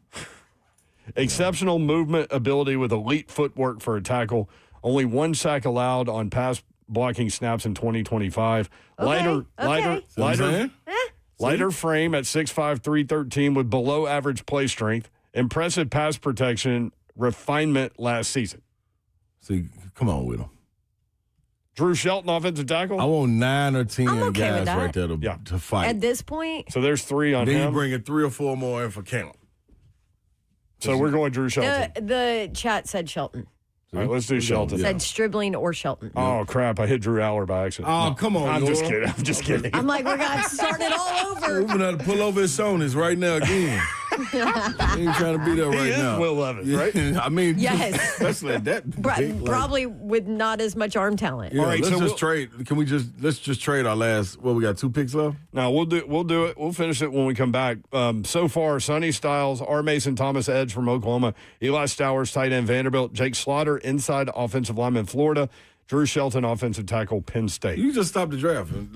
Exceptional movement ability with elite footwork for a tackle. Only 1 sack allowed on pass blocking snaps in 2025. Okay. Lighter frame at 6'5", 313 with below average play strength. Impressive pass protection refinement last season. See, come on with him. Drew Shelton, offensive tackle. I want 9 or 10 I'm okay with guys that. right there to fight. At this point, So there's 3 on then you him. bring in 3 or 4 more in for count. So we're going Drew Shelton. the chat said Shelton. All right, let's do Shelton. Yeah. Said Stribling or Shelton. Oh, crap. I hit Drew Aller by accident. Oh, come on, I'm just Laura. kidding. I'm just kidding. I'm like, we're going to start it all We're over. going to pull over his Sonys right now again. He ain't trying to be there He right is now. Will Levis, right? I mean, Yes. especially at that. big, like- Probably with not as much arm talent. Yeah, All right, let's so just we'll- trade. Let's just trade our last. Well, we got 2 picks left. No, we'll do it. We'll finish it when we come back. So far, Sonny Styles, R. Mason Thomas, edge from Oklahoma, Eli Stowers, tight end Vanderbilt, Jake Slaughter, inside offensive lineman Florida, Drew Shelton, offensive tackle Penn State. You just stop the draft. And,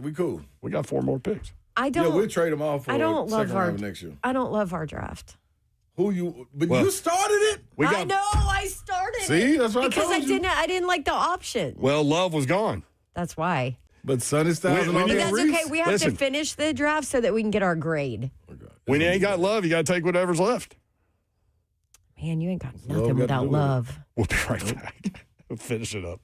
we cool. We got 4 more picks. I Yeah, don't. we'll trade them all for I don't love second our round next year. I don't love our draft. Who you? But Well, you started it. We I got know I started. See, it that's what I because told you. I didn't like the option. Well, Love was gone. That's why. But Sonny Styles and When all you- But that. that's Reese? okay. We have Listen. to finish the draft so that we can get our grade. When you ain't got Love, you got to take whatever's left. Man, you ain't got all nothing gotta without do with it. love. We'll be right back. We'll finish it up.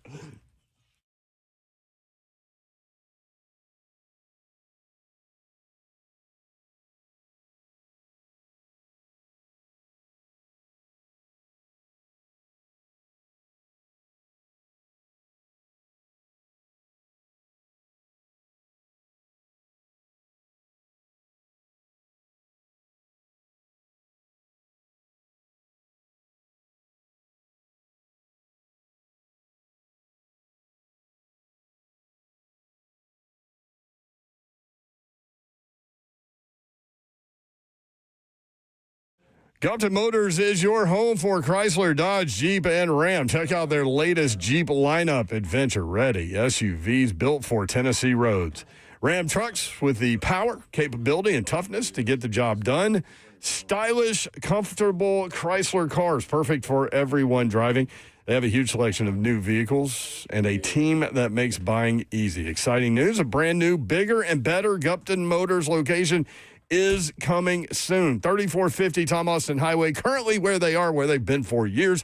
Gupton Motors is your home for Chrysler, Dodge, Jeep, and Ram. Check out their latest Jeep lineup, adventure-ready SUVs built for Tennessee roads. Ram trucks with the power, capability, and toughness to get the job done. Stylish, comfortable Chrysler cars, perfect for everyone driving. They have a huge selection of new vehicles and a team that makes buying easy. Exciting news, a brand new, bigger, and better Gupton Motors location is coming soon. 3450 Tom Austin Highway, currently where they've been for years,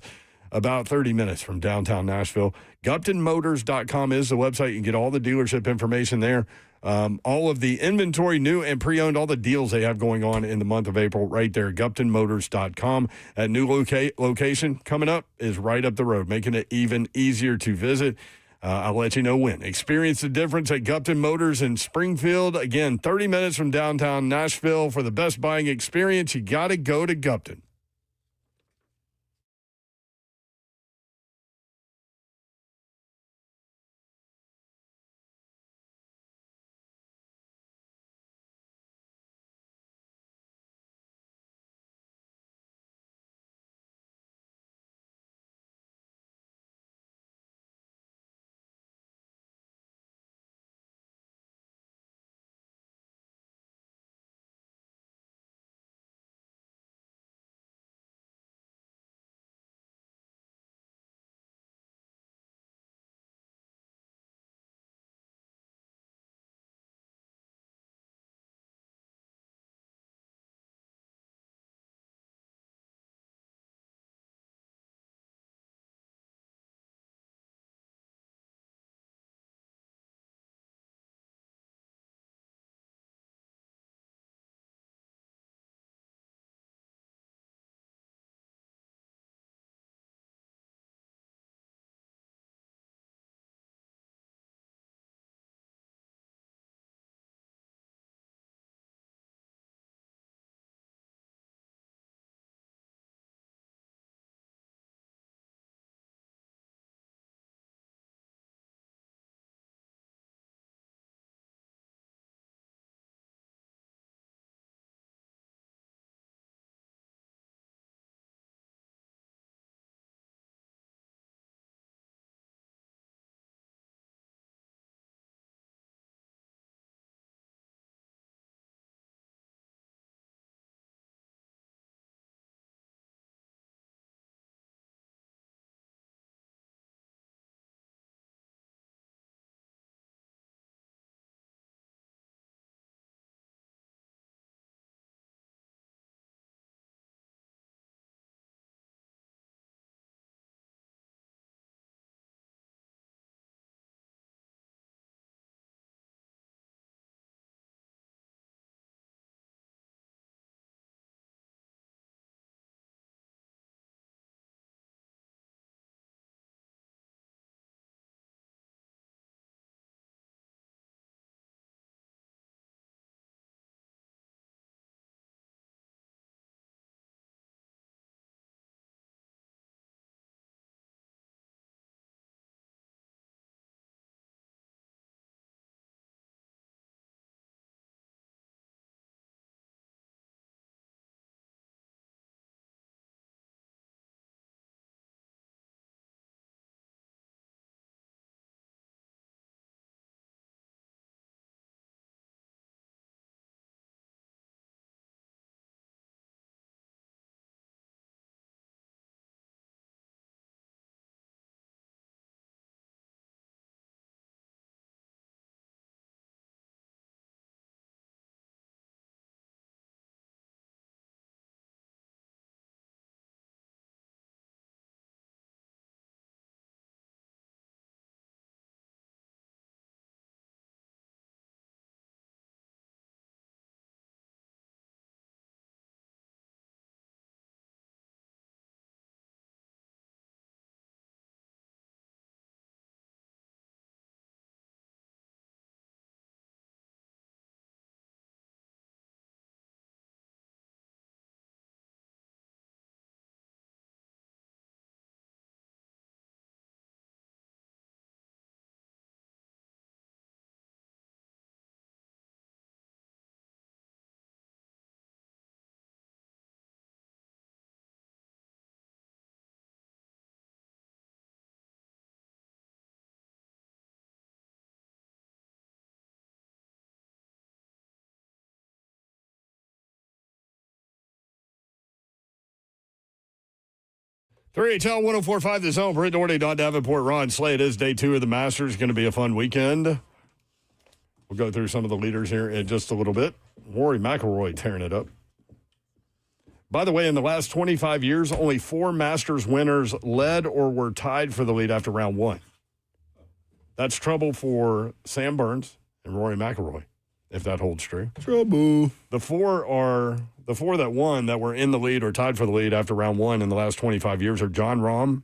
about 30 minutes from downtown Nashville. GuptonMotors.com is the website. You can get all the dealership information there. All of the inventory, new and pre-owned, all the deals they have going on in the month of April right there, GuptonMotors.com. That new location coming up is right up the road, making it even easier to visit. I'll let you know when. Experience the difference at Gupton Motors in Springfield. Again, 30 minutes from downtown Nashville. For the best buying experience, you got to go to Gupton. 3HL 104.5 The Zone. Britt Doherty, Don Davenport, Ron Slay. It is day 2 of the Masters. Going to be a fun weekend. We'll go through some of the leaders here in just a little bit. Rory McIlroy tearing it up. By the way, in the last 25 years, only 4 Masters winners led or were tied for the lead after round 1. That's trouble for Sam Burns and Rory McIlroy, if that holds true. Trouble. The four that won that were in the lead or tied for the lead after round 1 in the last 25 years are John Rahm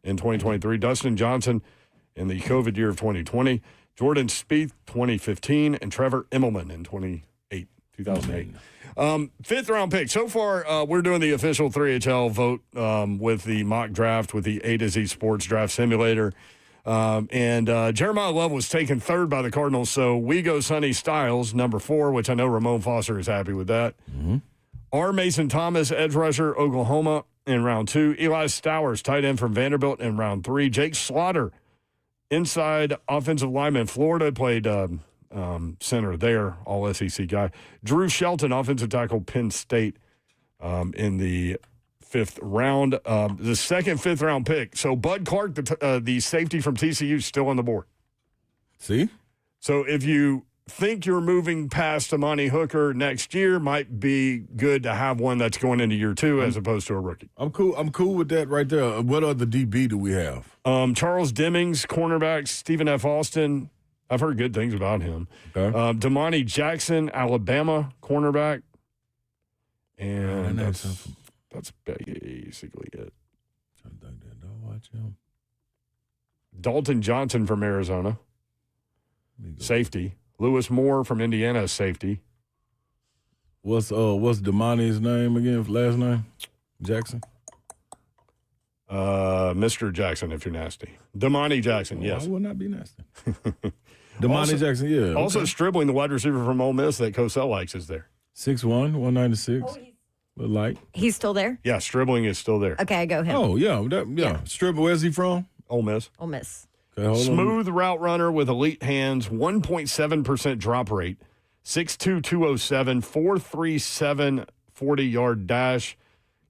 in 2023, Dustin Johnson in the COVID year of 2020, Jordan Spieth 2015, and Trevor Immelman in 2008. Fifth round pick. So far, we're doing the official 3HL vote with the mock draft with the A to Z Sports Draft Simulator. And Jeremiah Love was taken 3rd by the Cardinals, so we go Sonny Styles, number 4, which I know Ramon Foster is happy with that. Mm-hmm. R. Mason Thomas, edge rusher, Oklahoma, in round 2. Eli Stowers, tight end from Vanderbilt, in round 3. Jake Slaughter, inside offensive lineman, Florida, played center there, all SEC guy. Drew Shelton, offensive tackle, Penn State, in the 5th round. The second 5th round pick. So Bud Clark, the safety from TCU, is still on the board. See? So if you think you're moving past Amani Hooker next year, might be good to have one that's going into year 2 as opposed to a rookie. I'm cool with that right there. What other DB do we have? Charles Demings, cornerback. Stephen F. Austin. I've heard good things about him. Okay. Damani Jackson, Alabama, cornerback. And that's basically it. Watch him. Dalton Johnson from Arizona, safety. Lewis Moore from Indiana, safety. What's Damani's name again? Last name? Jackson. Mr. Jackson, if you're nasty. Damani Jackson, yes. I will not be nasty. Damani Jackson, yeah. Also, Stribling, the wide receiver from Ole Miss that Cosell likes, is there. 6'1", 196. But light. He's still there? Yeah, Stribling is still there. Okay, I go him. Oh, yeah. Stribble, where's he from? Ole Miss. Ole Miss. Okay, hold on. Smooth route runner with elite hands, 1.7% drop rate, 6'2", 207, 4.37 40-yard dash,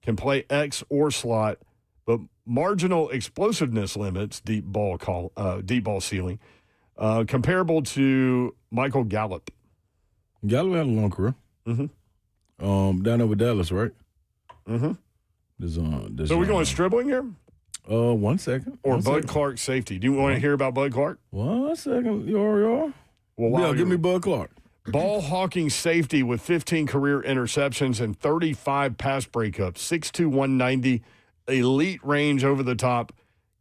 can play X or slot, but marginal explosiveness limits, deep ball ceiling, comparable to Michael Gallup. Gallup had a long career. Mm-hmm. Down over Dallas, right? Mm-hmm. So we're going Stribling here? 1 second. Or Bud Clark, safety. Do you want to hear about Bud Clark? 1 second, y'all. Well, give me Bud Clark. Ball hawking safety with 15 career interceptions and 35 pass breakups. 6'2", 190, elite range over the top,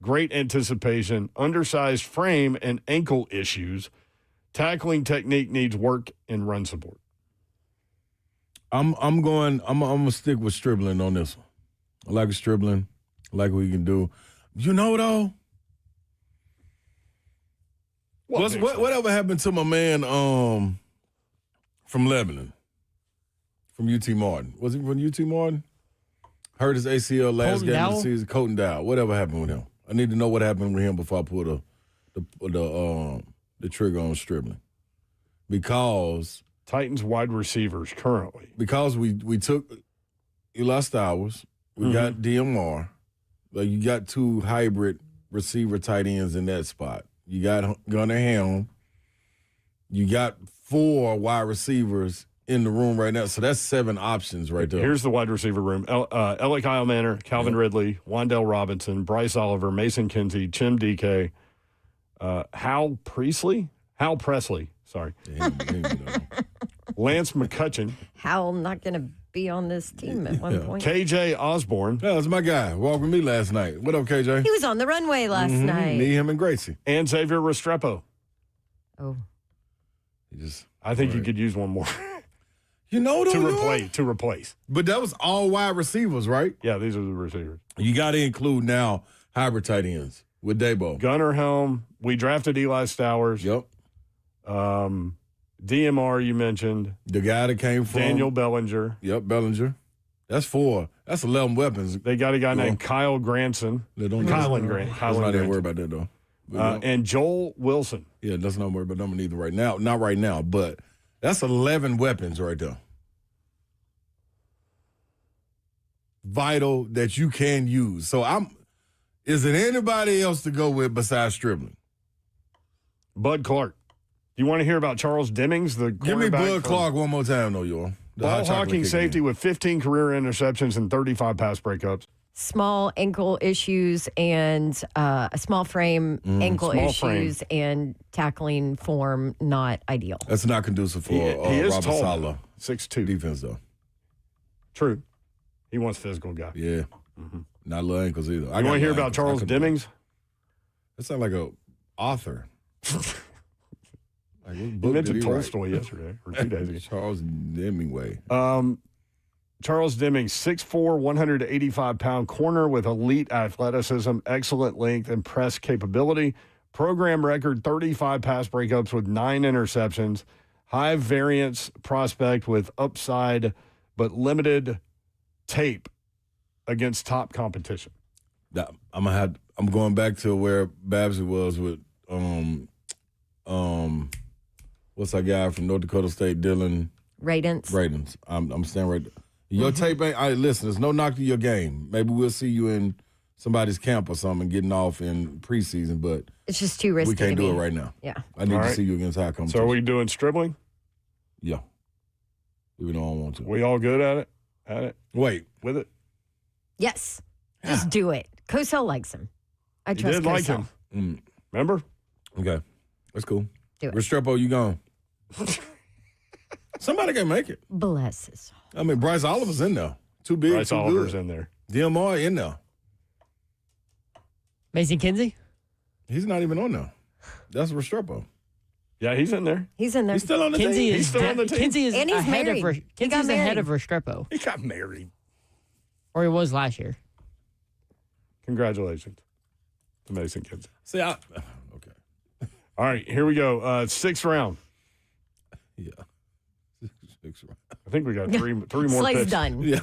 great anticipation, undersized frame and ankle issues. Tackling technique needs work and run support. I'm gonna stick with Stribling on this one. I like a Stribling. I like what he can do. You know though? Whatever happened to my man from Lebanon? From UT Martin. Was he from UT Martin? Hurt his ACL last game of the season. Colton Dow. Whatever happened with him? I need to know what happened with him before I put the trigger on Stribling. Because Titans wide receivers currently. Because we took Eli Stowers, we got DMR, but you got 2 hybrid receiver tight ends in that spot. You got Gunnar Helm. You got 4 wide receivers in the room right now. So that's 7 options right there. Here's the wide receiver room. Alec Kyle Manor, Calvin Ridley, Wandale Robinson, Bryce Oliver, Mason Kinsey, Chim DK, Hal Presley, sorry. Lance McCutcheon. Hal not going to be on this team at one point. KJ Osborne. Yeah, that's my guy. Walked with me last night. What up, KJ? He was on the runway last night. Me, him, and Gracie. And Xavier Restrepo. Oh. I think you could use one more. You know, to replace. But that was all wide receivers, right? Yeah, these are the receivers. You got to include now hybrid tight ends with Dabo. Gunnar Helm. We drafted Eli Stowers. Yep. DMR, you mentioned. The guy that came from Daniel Bellinger. Yep, Bellinger. That's 4. That's 11 weapons. They got a guy named Kyle Granson. Kylan Grant. Let's not even worry about that, though. And Joel Wilson. Yeah, let's not worry about them either right now. Not right now, but that's 11 weapons right there. vital that you can use. So is it anybody else to go with besides Stribling? Bud Clark. Do you want to hear about Charles Demmings, the Give me cornerback Bud from Clark one more time, though, y'all. ball hawking safety with 15 career interceptions and 35 pass breakups. Small ankle issues and a small frame ankle small issues and tackling form not ideal. That's not conducive for He is Robert tall, Saleh 6'2". defense, though. True. He wants physical guy. Yeah. Not little ankles either. You want to hear about Charles Demmings? That sounds like a author. Like, what He book mentioned did he write? Tolstoy yesterday or 2 days ago. Charles Hemingway. Charles Demmings, 6'4", 185-pound corner with elite athleticism, excellent length, and press capability. Program record 35 pass breakups with 9 interceptions. High variance prospect with upside but limited tape against top competition. I'm going back to where Babsy was with what's that guy from North Dakota State, Dylan Radens. I'm staying right there. Your tape ain't. Listen, there's no knock to your game. Maybe we'll see you in somebody's camp or something, getting off in preseason, but It's just too risky. we can't to do me. it right now. Yeah. I need All to right. see you against high competition. So are we doing Stribling? Yeah. Even though I don't want to. We all good at it? Wait. With it? Yes. Just do it. Cosell likes him. I You trust did like Cosell. him. Remember? Okay. That's cool. Do it. Restrepo, you gone. Somebody can make it. Bless his heart. I mean, Bryce Oliver's in there. Too big, Bryce too Oliver's good. in there. DMR in there. Mason Kinsey? He's not even on there. That's Restrepo. Yeah, he's in there. He's in there. He's still on the Kinsey team. is He's still on the team. Kinsey is And he's ahead married. of He got Kinsey's ahead married. of Restrepo, He got married. or he was last year. Congratulations to Mason Kinsey. See, okay. All right, here we go. 6th round. Yeah. 6 rounds. I think we got three more Slay's picks. done. Yeah.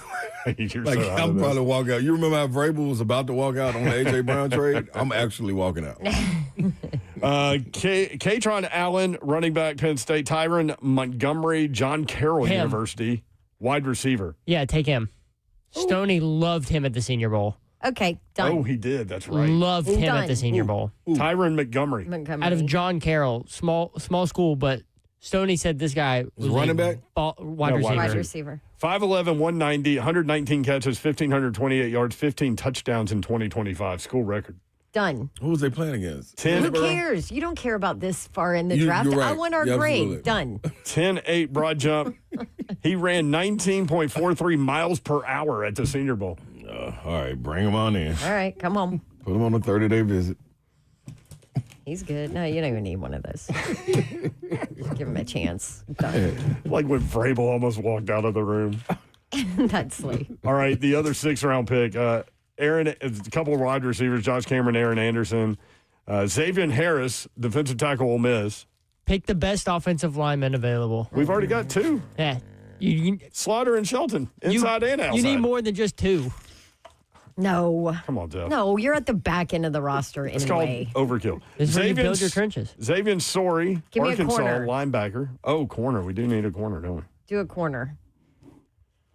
You're Like, so out I'm of this. probably walk out. You remember how Vrabel was about to walk out on the A.J. Brown trade? I'm actually walking out. Katron Allen, running back, Penn State. Tyron Montgomery, John Carroll Him. University, wide receiver. Yeah, take him. Stoney loved him at the Senior Bowl. Okay, done. Oh, he did. That's right. Loved him at the Done. Senior Bowl. Tyron Montgomery. Montgomery. Out of John Carroll, small school, but Stoney said this guy was running back? wide No, receiver. Wide receiver. 5'11", 190, 119 catches, 1,528 yards, 15 touchdowns in 2025. School record. Done. Who was they playing against? Who cares? You don't care about this far in the You- draft. you're right. I want our Yeah, grade. absolutely. Done. 10-8 broad jump. He ran 19.43 miles per hour at the Senior Bowl. All right, bring him on in. All right, come on. Put him on a 30-day visit. He's good. No, you don't even need one of those. Give him a chance. Done. Like when Vrabel almost walked out of the room. That's Slay. All right, the other 6th round pick, a couple of wide receivers, Josh Cameron, Aaron Anderson, Xavier Harris, defensive tackle, Ole Miss. Pick the best offensive lineman available. We've already got 2, Yeah. You Slaughter and Shelton, inside and outside. You need more than just 2. No. Come on, Jeff. No, you're at the back end of the roster It's anyway. called overkill. This is where you build your trenches. Xavier Sorey, Give me a Arkansas corner. linebacker. Oh, corner. We do need a corner, don't we? Do a corner.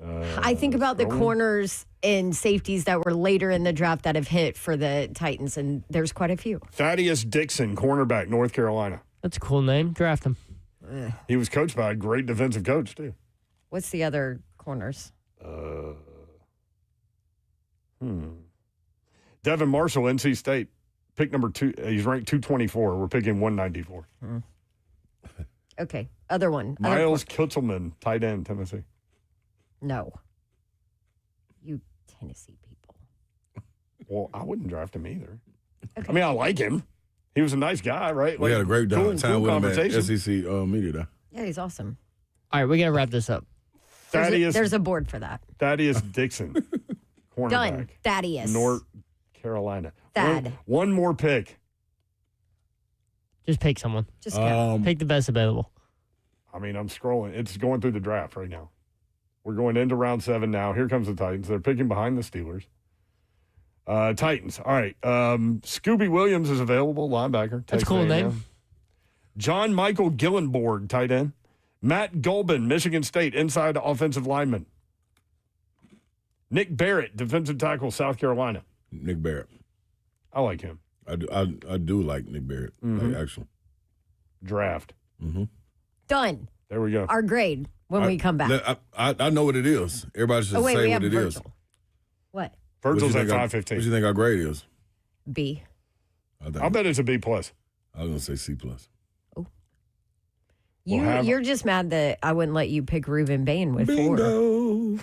I think about the corners and safeties that were later in the draft that have hit for the Titans, and there's quite a few. Thaddeus Dixon, cornerback, North Carolina. That's a cool name. Draft him. He was coached by a great defensive coach, too. What's the other corners? Devin Marshall, NC State, pick number 2. He's ranked 224. We're picking 194. Okay, other one. Other Miles Kitzelman, tight end, Tennessee. No. You Tennessee people. Well, I wouldn't draft him either. Okay. I mean, I like him. He was a nice guy, right? We had a great cool time with him at conversation. SEC media, though. Yeah, he's awesome. All right, we got to wrap this up. There's a board for that. Thaddeus Dixon, cornerback. Done. Thaddeus. North Carolina. Thad. One more pick. Just pick someone. Just go. Pick the best available. I mean, I'm scrolling. It's going through the draft right now. We're going into round 7 now. Here comes the Titans. They're picking behind the Steelers. Titans. All right. Scooby Williams is available, linebacker. That's a cool name. John Michael Gillenborg, tight end. Matt Golbin, Michigan State, inside offensive lineman. Nick Barrett, defensive tackle, South Carolina. Nick Barrett. I like him. I do like Nick Barrett, like, actually. Draft. Done. There we go. Our grade when we come back. I know what it is. Everybody should Oh, wait, say we what have it is. Virgil. What? Virgil's at What 515. you think our grade is? B. I'll bet it's a B+. plus. I was going to say C+. You're just mad that I wouldn't let you pick Reuben Bain with 4. Bingo.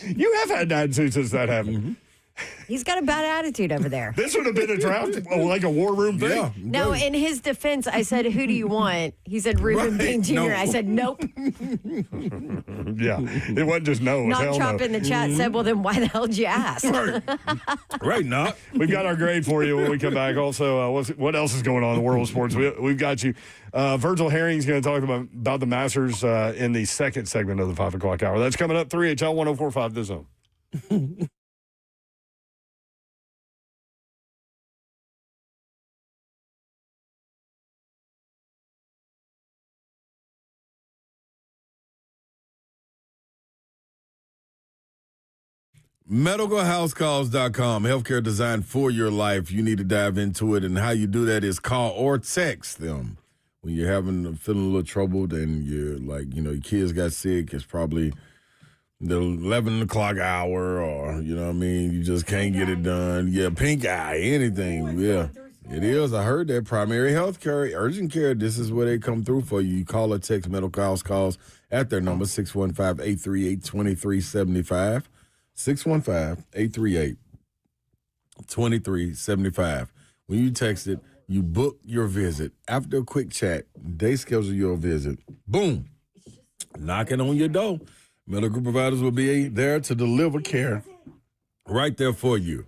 You have had that attitude since that happened. He's got a bad attitude over there. This would have been a draft, like a war room thing. Yeah. No, in his defense, I said, who do you want? He said, Reuben Bain Jr. No. I said, nope. Yeah. It wasn't just no. It was Knock hell Chop no. in the chat said, well, then why the hell did you ask? Right, Knock. We've got our grade for you when we come back. Also, what else is going on in the world of sports? We've got you. Virgil Herring's going to talk about the Masters in the second segment of the 5 o'clock hour. That's coming up. 3HL 1045 The Zone. MedicalHouseCalls.com. Healthcare designed for your life. You need to dive into it, and how you do that is call or text them when you're feeling a little troubled and you're like, your kids got sick. It's probably the 11 o'clock hour, or you just can't get it done. Yeah, pink eye, anything. Yeah, it is. I heard that. Primary health care, urgent care. This is where they come through for you. You call or text Medical House Calls at their number 615-838-2375. 615-838-2375. When you text it, you book your visit. After a quick chat, they schedule your visit. Boom. Knocking on your door. Medical providers will be there to deliver care right there for you.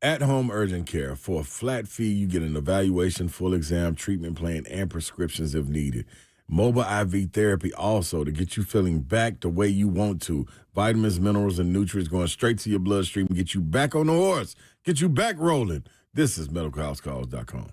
At-home urgent care. For a flat fee, you get an evaluation, full exam, treatment plan, and prescriptions if needed. Mobile IV therapy also to get you feeling back the way you want to. Vitamins, minerals, and nutrients going straight to your bloodstream, get you back on the horse, get you back rolling. This is MedicalHouseCalls.com.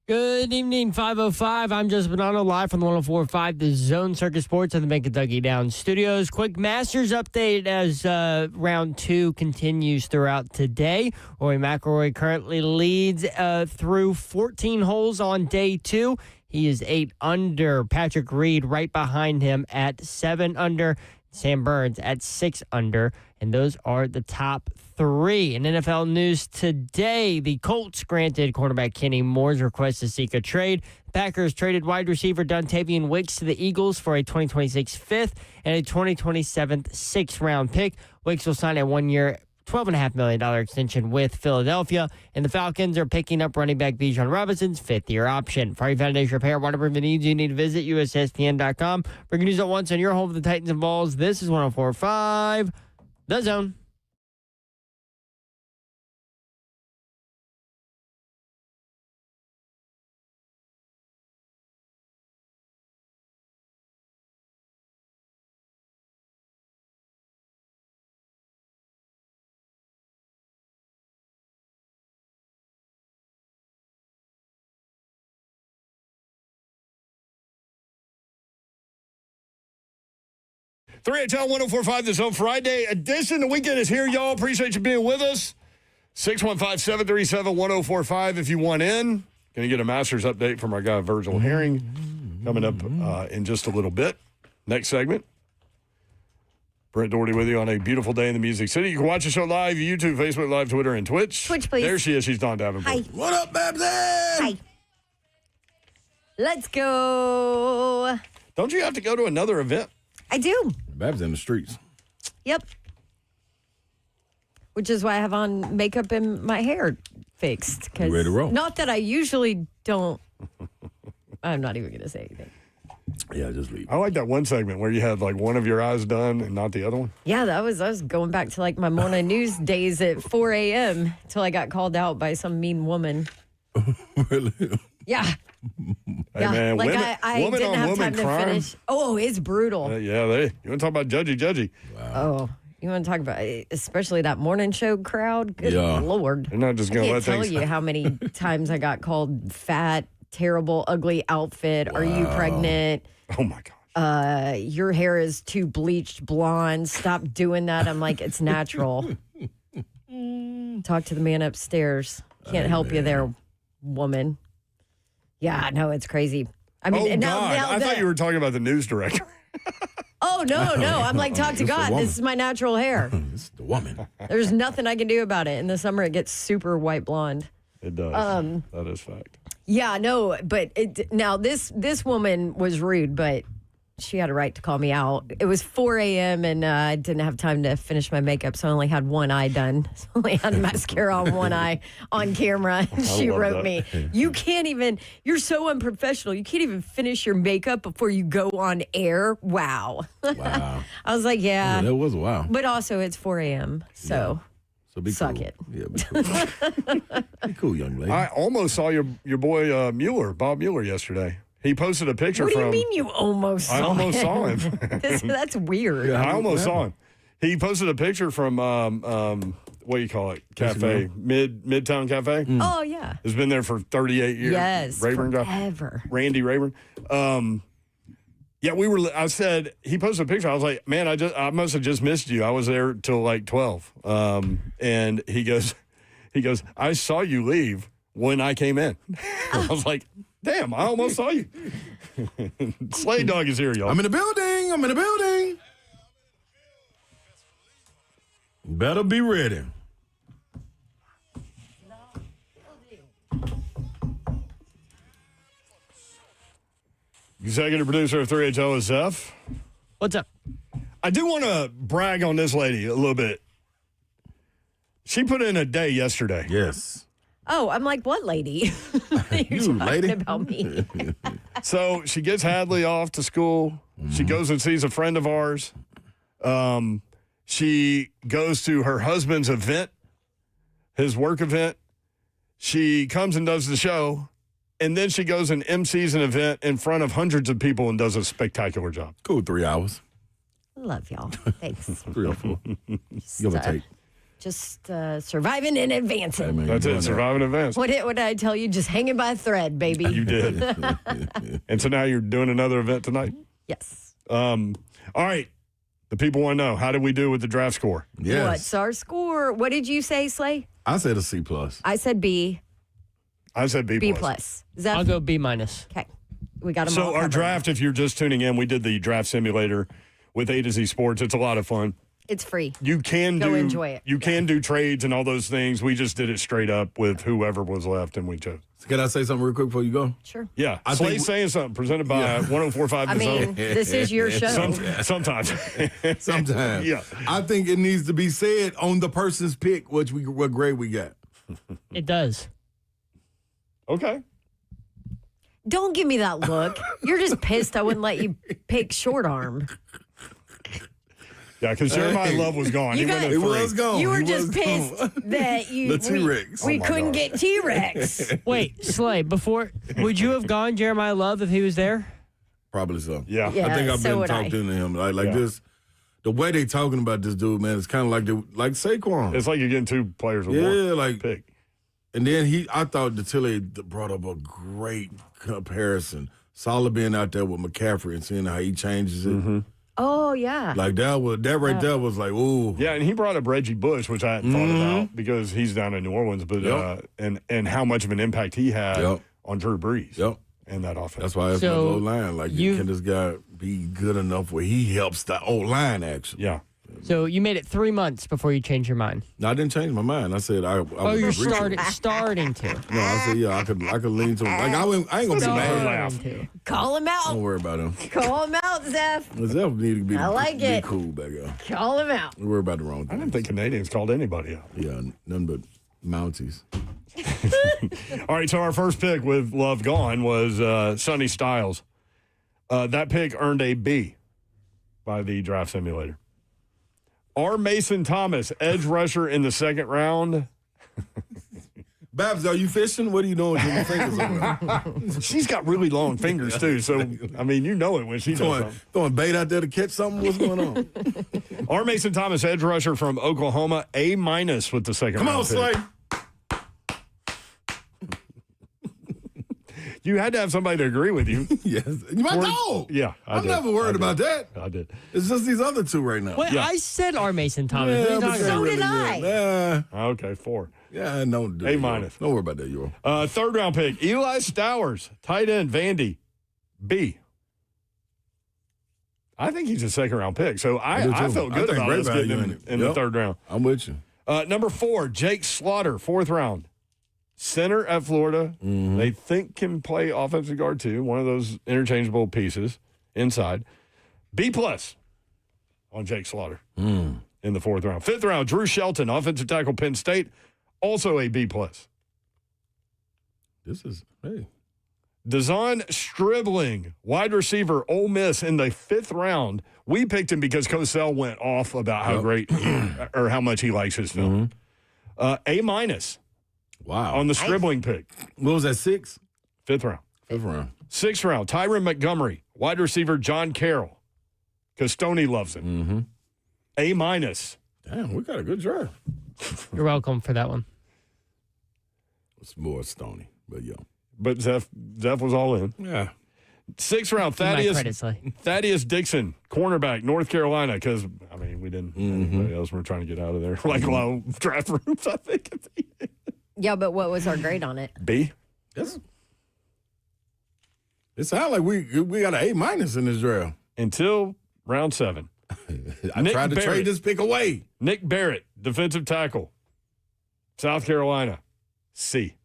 Good evening, 505. I'm Joseph Bonanno, live from the 104.5, the Zone Circus Sports of the Kentucky Downs Studios. Quick Masters update as round 2 continues throughout today. Rory McIlroy currently leads through 14 holes on day 2. He is 8 under. Patrick Reed right behind him at 7 under. Sam Burns at 6 under. And those are the top 3. In NFL news today, the Colts granted cornerback Kenny Moore's request to seek a trade. The Packers traded wide receiver Dontavian Wicks to the Eagles for a 2026 5th and a 2027 6th-round pick. Wicks will sign a 1-year, $12.5 million extension with Philadelphia. And the Falcons are picking up running back Bijan Robinson's 5th-year option. For your foundation repair, waterproofing needs, you need to visit USSTN.com. Breaking news at once on your home for the Titans and Vols. This is 104.5. The Zone. HL 104.5, the Zone Friday edition. The weekend is here, y'all. Appreciate you being with us. 615-737-1045 if you want in. Going to get a Masters update from our guy Virgil Herring coming up in just a little bit. Next segment. Brent Doherty with you on a beautiful day in the Music City. You can watch the show live, YouTube, Facebook Live, Twitter, and Twitch. Twitch, please. There she is. She's Dawn Davenport. Hi. What up, Babs? Hi. Let's go. Don't you have to go to another event? I do. Babs in the streets. Yep. Which is why I have on makeup and my hair fixed. You ready to roll? Not that I usually don't. I'm not even going to say anything. Yeah, just leave. I like that one segment where you had like one of your eyes done and not the other one. Yeah, I was going back to like my morning news days at 4 a.m. till I got called out by some mean woman. Really? Yeah. Hey, Yeah, man, like women, I woman didn't on have woman time to crime. finish. Oh, it's brutal. Yeah, you want to talk about judgy? Oh, you want to talk about especially that morning show crowd? Good Yeah. Lord. They're not just I going to can't let tell things. you how many times I got called fat, terrible, ugly outfit. Are you pregnant? Oh my gosh. Your hair is too bleached blonde. Stop doing that. I'm like, it's natural. Talk to the man upstairs. Can't help you there, woman. Yeah, no, it's crazy. I mean, Oh now, God! now I the- thought you were talking about the news director. Oh, no. I'm like, talk to It's a God. woman. This is my natural hair. It's the woman. There's nothing I can do about it. In the summer, it gets super white blonde. It does. That is fact. Yeah, no, but now this woman was rude, but she had a right to call me out. It was 4 a.m. and I didn't have time to finish my makeup, so I only had one eye done. So I only had mascara on one eye on camera. And she love wrote that. me, you're so unprofessional. You can't even finish your makeup before you go on air. Wow. Wow. I was like, Yeah, yeah. that was a wow. But also it's 4 a.m., so So be suck cool. it. Yeah, be cool. Be cool, young lady. I almost saw your boy Mueller, Bob Mueller, yesterday. He posted a picture What do you from. mean you almost saw I almost him? saw him. That's weird. Yeah. I almost saw him. He posted a picture from what do you call it? Cafe, Midtown Cafe. Oh, yeah. Has been there for 38 years. Yes, Rayburn guy, forever. Randy Rayburn. Yeah, I said he posted a picture. I was like, man, I must have just missed you. I was there till like 12. And he goes, I saw you leave when I came in. I was like, damn, I almost saw you. Slade Dog is here, y'all. I'm in the building. Better be ready. Executive producer of 3HL is Zeph. What's up? I do want to brag on this lady a little bit. She put in a day yesterday. Yes. Oh, I'm like, what lady? You're You, talking lady. about me. So she gets Hadley off to school. She goes and sees a friend of ours. She goes to her husband's event, his work event. She comes and does the show. And then she goes and MCs an event in front of hundreds of people and does a spectacular job. Cool, 3 hours. Love y'all. Thanks. 3 or 4. Give or take. Just surviving and advancing. Hey, man, That's you're it. doing Surviving advance. What did I tell you? Just hanging by a thread, baby. You did. And so now you're doing another event tonight? Yes. All right. The people want to know, how did we do with the draft score? that. Yes. What's our score? What did you say, Slay? I said a C plus. I said B. I said B+. B plus. Is that I'll go B minus. okay? We got them all So our covered. draft, if you're just tuning in, we did the draft simulator with A to Z Sports. It's a lot of fun. It's free. You can Go enjoy it. You can do trades and all those things. We just did it straight up with whoever was left, and we chose. Can I say something real quick before you go? Sure. Yeah, I Slay's think saying something. Presented by 104.5 I The mean, Zone. this is your show. Sometimes. Sometimes. Yeah. I think it needs to be said on the person's pick what grade we got. It does. Okay. Don't give me that look. You're just pissed I wouldn't let you pick short arm. Yeah, because Jeremiah Love was gone. You He went got- at It three. was gone. You were He just was pissed gone. that you The T-Rex. we Oh my couldn't God. get T-Rex. Wait, Slay, would you have gone Jeremiah Love if he was there? Probably so. Yeah. Yeah. I think I've so been would talked I. into him. Like Yeah. this, the way they talking about this dude, man, it's kind of like Saquon. It's like you're getting two players with one Yeah, like, pick. and then I thought the Tilly brought up a great comparison. Solid being out there with McCaffrey and seeing how he changes it. Oh yeah. Like that right there was like, ooh. Yeah, and he brought up Reggie Bush, which I hadn't thought about because he's down in New Orleans, but Yep. and how much of an impact he had Yep. on Drew Brees Yep. and that offense. That's why I asked So, my O-line. Like, you- can this guy be good enough where he helps the O-line actually? Yeah. So you made it 3 months before you changed your mind. No, I didn't change my mind. I said I Oh, would you're agree to it. starting to. No, I said yeah, I could lean to him. Like I ain't gonna be mad. Starting to. Call him Don't out. worry about him. Call him out, Zeph. Zeph need to be, I like be it. cool back there. Call him out. Don't worry about the wrong I thing. didn't think Canadians called anybody out. Yeah, nothing but Mounties. All right, so our first pick with Love gone was Sonny Styles. That pick earned a B by the draft simulator. R. Mason Thomas, edge rusher in the second round. Babs, are you fishing? What are you doing with your fingers over there? She's got really long fingers, too. So, I mean, you know it when she does something. Throwing bait out there to catch something? What's going on? R. Mason Thomas, edge rusher from Oklahoma, A- with the second Come round on, pick. Slay. You had to have somebody to agree with you. Yes. My Or- dog. Yeah, I I'm did. never worried about that. I did. It's just these other two right now. Wait, Yeah. I said R. Mason Thomas. What are you but talking they about? So did I. good. Okay, 4. Yeah, don't do A-. that. Don't worry about that, Euro. Third round pick, Eli Stowers, tight end, Vandy, B. I think he's a second round pick, so I do too. felt I good think about great us getting value him in it. in the Yep. third round. I'm with you. Number 4, Jake Slaughter, fourth round. Center at Florida. Mm-hmm. They think can play offensive guard too. One of those interchangeable pieces inside. B+ on Jake Slaughter in the fourth round. Fifth round, Drew Shelton, offensive tackle, Penn State, also a B+. This is, hey. Dazon Stribling, wide receiver, Ole Miss in the fifth round. We picked him because Cosell went off about how great or how much he likes his film. A- Wow. on the Stribling pick, What was that, 6? fifth round. Fifth round. Sixth round, Tyron Montgomery, wide receiver, John Carroll, because Stoney loves him. A-. Damn, we got a good draft. You're welcome for that one. It's more Stony, but yo. But Zeph was all in. Yeah. Sixth round, Give my credit, Slay. Thaddeus Dixon, cornerback, North Carolina, because, I mean, we didn't anybody else were trying to get out of there. Like a lot of draft rooms, I think. Yeah, but what was our grade on it? B. Yes. It sounds like we got an A- in this draft. Until round 7. I Nick tried to Barrett. trade this pick away. Nick Barrett, defensive tackle, South Carolina, C.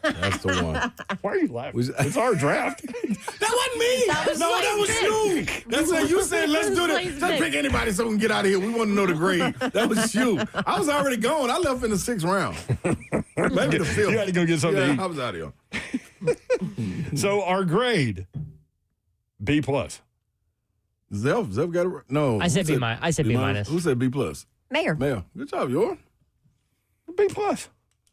That's the one. Why are you laughing? Was- It's our draft. That wasn't me. was that was Slay's you. That's it. You said, let's do this. Slay's Let's pick. pick anybody so we can get out of here. We want to know the grade. That was you. I was already gone. I left in the 6th round. Maybe the 5th. You had to go get something Yeah, to I was out of here. eat. So our grade, B+. Zeph got it. No. I said who B minus. I said B minus. Who said B+? plus? Mayor. Mayor. Good job, Yor. B+.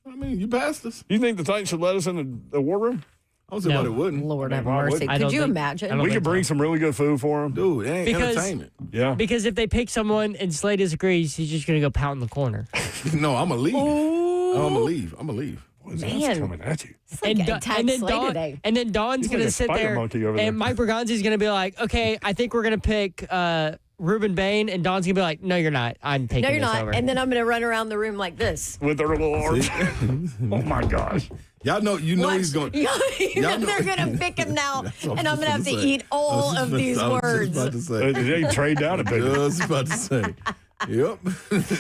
I mean, you passed us. You think the Titans should let us in the war room? I don't see No. why they wouldn't. Lord have why mercy. wouldn't- I Could don't you think- imagine? I don't We think could bring so. some really good food for them. Dude, it ain't Because- entertainment. Yeah. Because if they pick someone and Slay disagrees, he's just going to go pout in the corner. No, I'm going to leave. I'm going to leave. I'm going to leave. What's Man. coming at you? It's like attack Slay today. And then Dawn's He's going like to a sit spider there, monkey over there. and Mike Bergonzi's going to be like, okay, I think we're going to pick Ruben Bain, and Dawn's going to be like, no, you're not. I'm taking No, you're this not. over. And then I'm going to run around the room like this. With their little arms. Oh, my gosh. Y'all know, What? he's going. You know know- they're going to pick him now, That's what and I I'm was going to have just to say. eat all of these I was words. just about to say. They trade down a bit. Just about to say. Yep.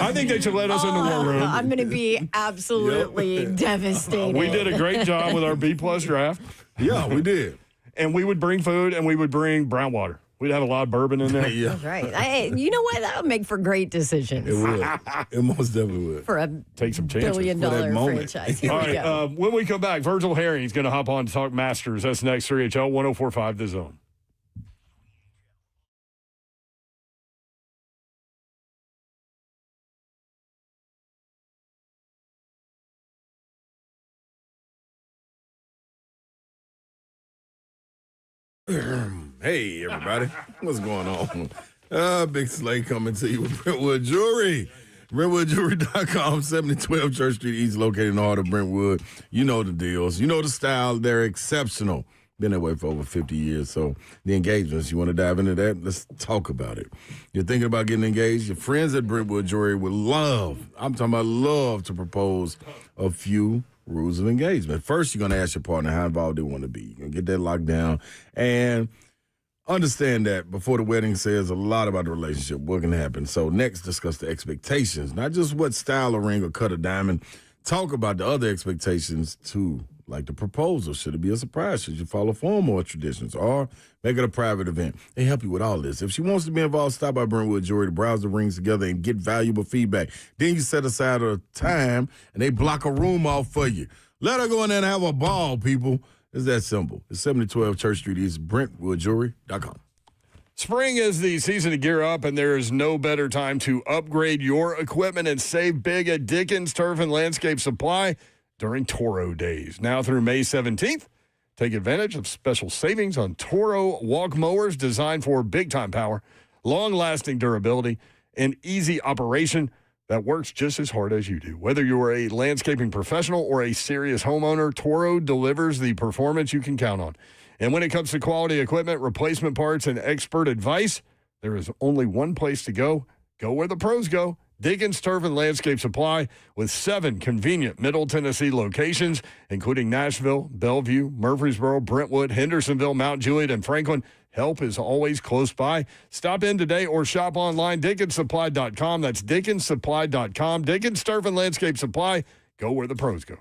I think they should let us in the war room. I'm going to be absolutely devastated. We did a great job with our B-plus draft. Yeah, we did. And we would bring food, and we would bring brown water. We'd have a lot of bourbon in there. Yeah, That's right. You know what? That'll make for great decisions it would. It most definitely would. for a Take some chances. billion-dollar moment. franchise. Here All we right, go. when we come back, Virgil Herring is going to hop on to talk Masters. That's next, 3HL 1045 The Zone. Hey, everybody. What's going on? Big Slay coming to you with Brentwood Jewelry. BrentwoodJewelry.com, 7012 Church Street East, located in the heart of Brentwood. You know the deals. You know the style. They're exceptional. Been that way for over 50 years. So the engagements, you want to dive into that? Let's talk about it. You're thinking about getting engaged? Your friends at Brentwood Jewelry would love, I'm talking about love, to propose a few rules of engagement. First, you're going to ask your partner how involved they want to be. You're going to get that locked down. And understand that before the wedding says a lot about the relationship, what can happen. So next, discuss the expectations, not just what style of ring or cut of diamond. Talk about the other expectations too, like the proposal. Should it be a surprise? Should you follow formal traditions or make it a private event? They help you with all this. If she wants to be involved, stop by Brentwood Jewelry to browse the rings together and get valuable feedback. Then you set aside a time and they block a room off for you. Let her go in there and have a ball, people. It's that simple. It's 7012 Church Street East, BrentwoodJewelry.com. Spring is the season to gear up, and there is no better time to upgrade your equipment and save big at Dickens Turf and Landscape Supply during Toro Days. Now through May 17th, take advantage of special savings on Toro walk mowers designed for big-time power, long-lasting durability, and easy operation that works just as hard as you do. Whether you're a landscaping professional or a serious homeowner, Toro delivers the performance you can count on. And when it comes to quality equipment, replacement parts, and expert advice, there is only one place to go. Go where the pros go. Dickens Turf and Landscape Supply, with 7 convenient Middle Tennessee locations, including Nashville, Bellevue, Murfreesboro, Brentwood, Hendersonville, Mount Juliet, and Franklin. Help is always close by. Stop in today or shop online, DickensSupply.com. That's DickensSupply.com. Dickens Turf and Landscape Supply. Go where the pros go.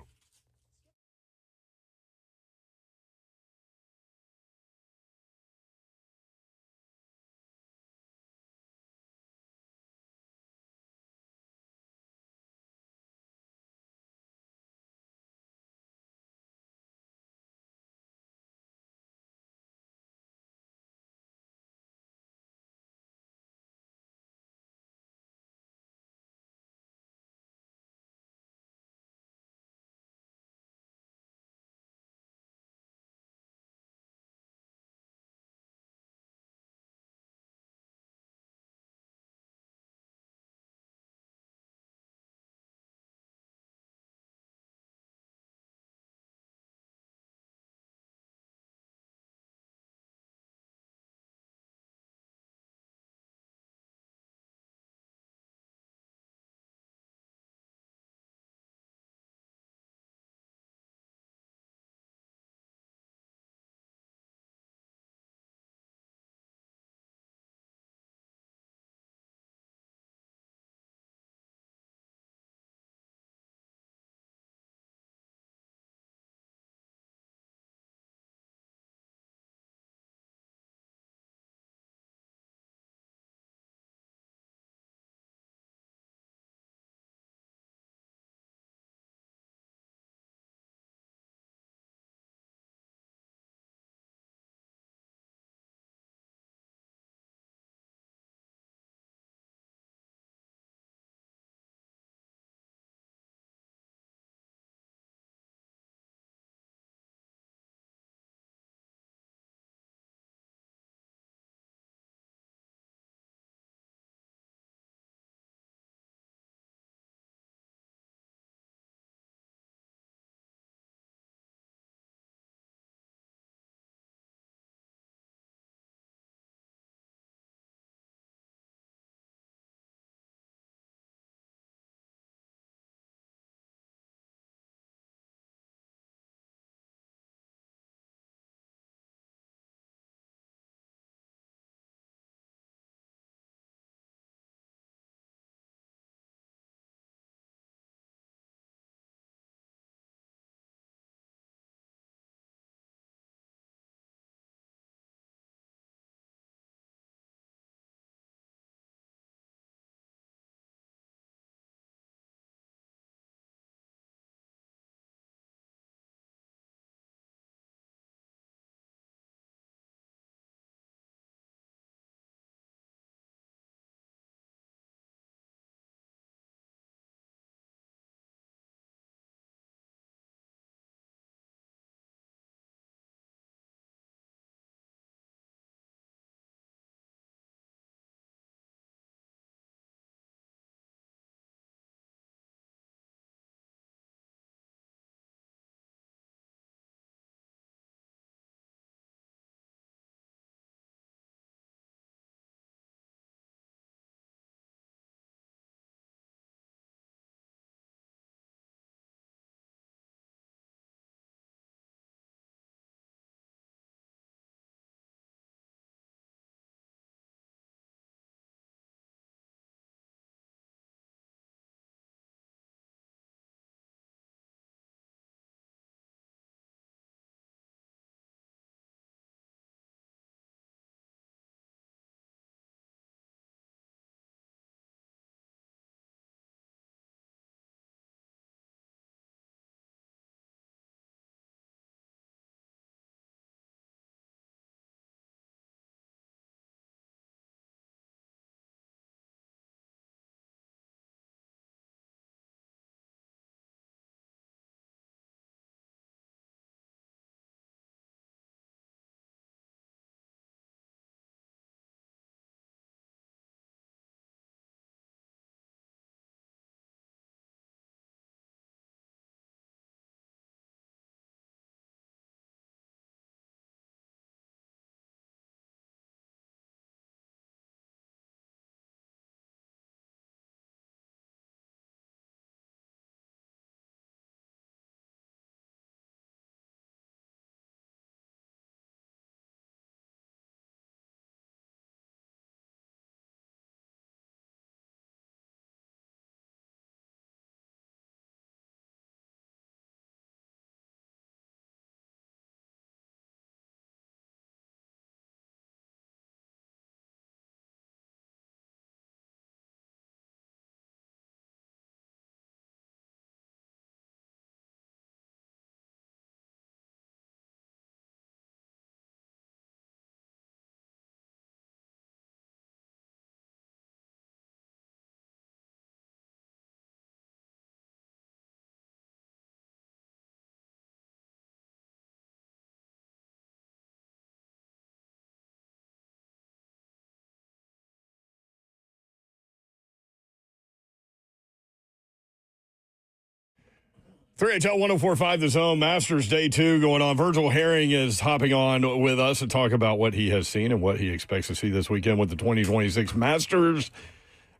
3HL 1045, The Zone, Masters Day 2 going on. Virgil Herring is hopping on with us to talk about what he has seen and what he expects to see this weekend with the 2026 Masters.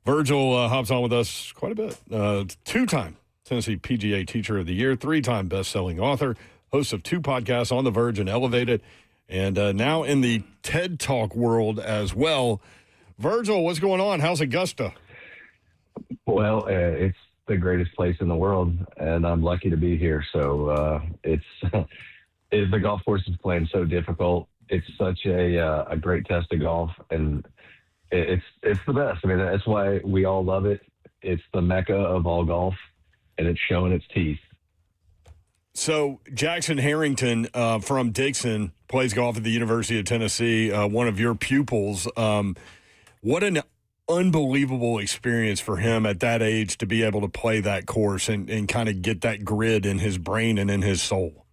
Virgil hops on with us quite a bit. Two-time Tennessee PGA Teacher of the Year, three-time best-selling author, host of two podcasts on The Verge and Elevated, and now in the TED Talk world as well. Virgil, what's going on? How's Augusta? Well, it's the greatest place in the world, and I'm lucky to be here. So it's the golf course is playing so difficult. It's such a great test of golf, and it's the best. I mean, that's why we all love it. It's the mecca of all golf, and it's showing its teeth. So Jackson Harrington from Dixon plays golf at the University of Tennessee, one of your pupils. What an unbelievable experience for him at that age to be able to play that course and kind of get that grid in his brain and in his soul.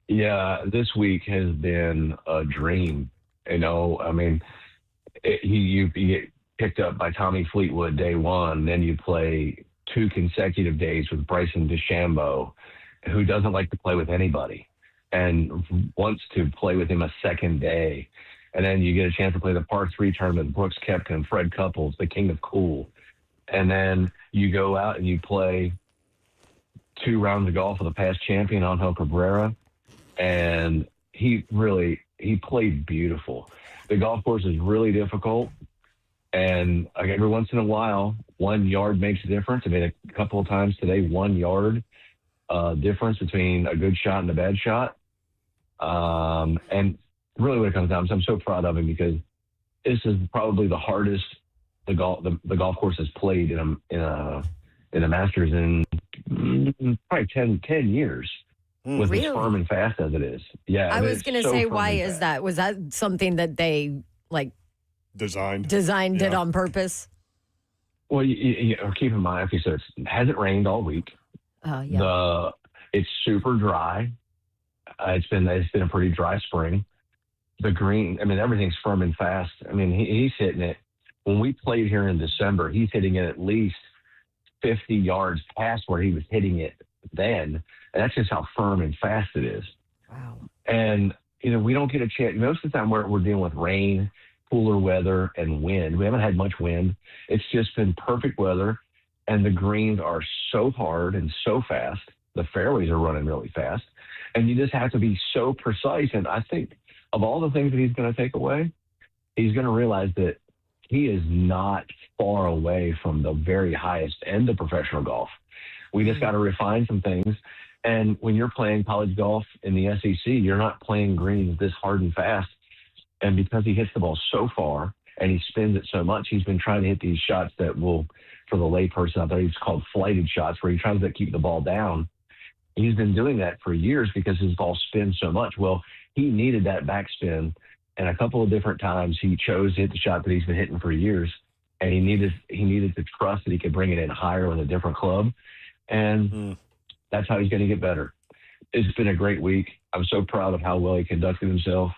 Yeah, this week has been a dream. You know, I mean, you get picked up by Tommy Fleetwood day one, then you play 2 consecutive days with Bryson DeChambeau, who doesn't like to play with anybody and wants to play with him a second day. And then you get a chance to play the par 3 tournament, Brooks Koepka and Fred Couples, the king of cool. And then you go out and you play 2 rounds of golf with a past champion, Angel Cabrera. And he played beautiful. The golf course is really difficult. And every once in a while, 1 yard makes a difference. I mean, a couple of times today, 1 yard difference between a good shot and a bad shot. And really what it comes down to, I'm so proud of him because this is probably the hardest the golf course has played in a Masters in probably 10 years with Really? as firm and fast as it is. Yeah. I was going to say, why is fast. that? Was that something that they Designed it on purpose? Well, you keep in mind, okay, so it hasn't rained all week. Yeah. It's super dry. It's been a pretty dry spring. The green, I mean, everything's firm and fast. I mean, he's hitting it. When we played here in December, he's hitting it at least 50 yards past where he was hitting it then. And that's just how firm and fast it is. Wow. And, we don't get a chance. Most of the time we're dealing with rain, cooler weather, and wind. We haven't had much wind. It's just been perfect weather. And the greens are so hard and so fast. The fairways are running really fast. And you just have to be so precise. And I think of all the things that he's going to take away, he's going to realize that he is not far away from the very highest end of professional golf. We just got to refine some things. And when you're playing college golf in the SEC, you're not playing greens this hard and fast. And because he hits the ball so far and he spins it so much, he's been trying to hit these shots that will, for the layperson out there, it's called flighted shots, where he tries to keep the ball down. He's been doing that for years because his ball spins so much. Well, he needed that backspin, and a couple of different times he chose to hit the shot that he's been hitting for years, and he needed to trust that he could bring it in higher with a different club, and that's how he's going to get better. It's been a great week. I'm so proud of how well he conducted himself.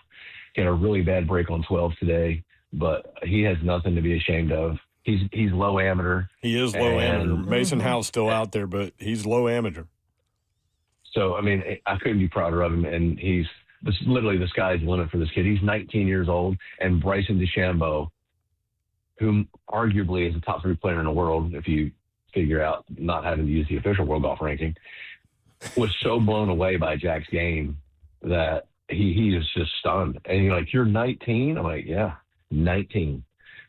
He had a really bad break on 12 today, but he has nothing to be ashamed of. He's low amateur. He is low amateur. Mason Howe's still out there, but he's low amateur. So, I mean, I couldn't be prouder of him, and literally the sky's the limit for this kid. He's 19 years old, and Bryson DeChambeau, who arguably is a top 3 player in the world, if you figure out not having to use the official world golf ranking, was so blown away by Jack's game that he is just stunned. And you're like, you're 19? I'm like, yeah, 19.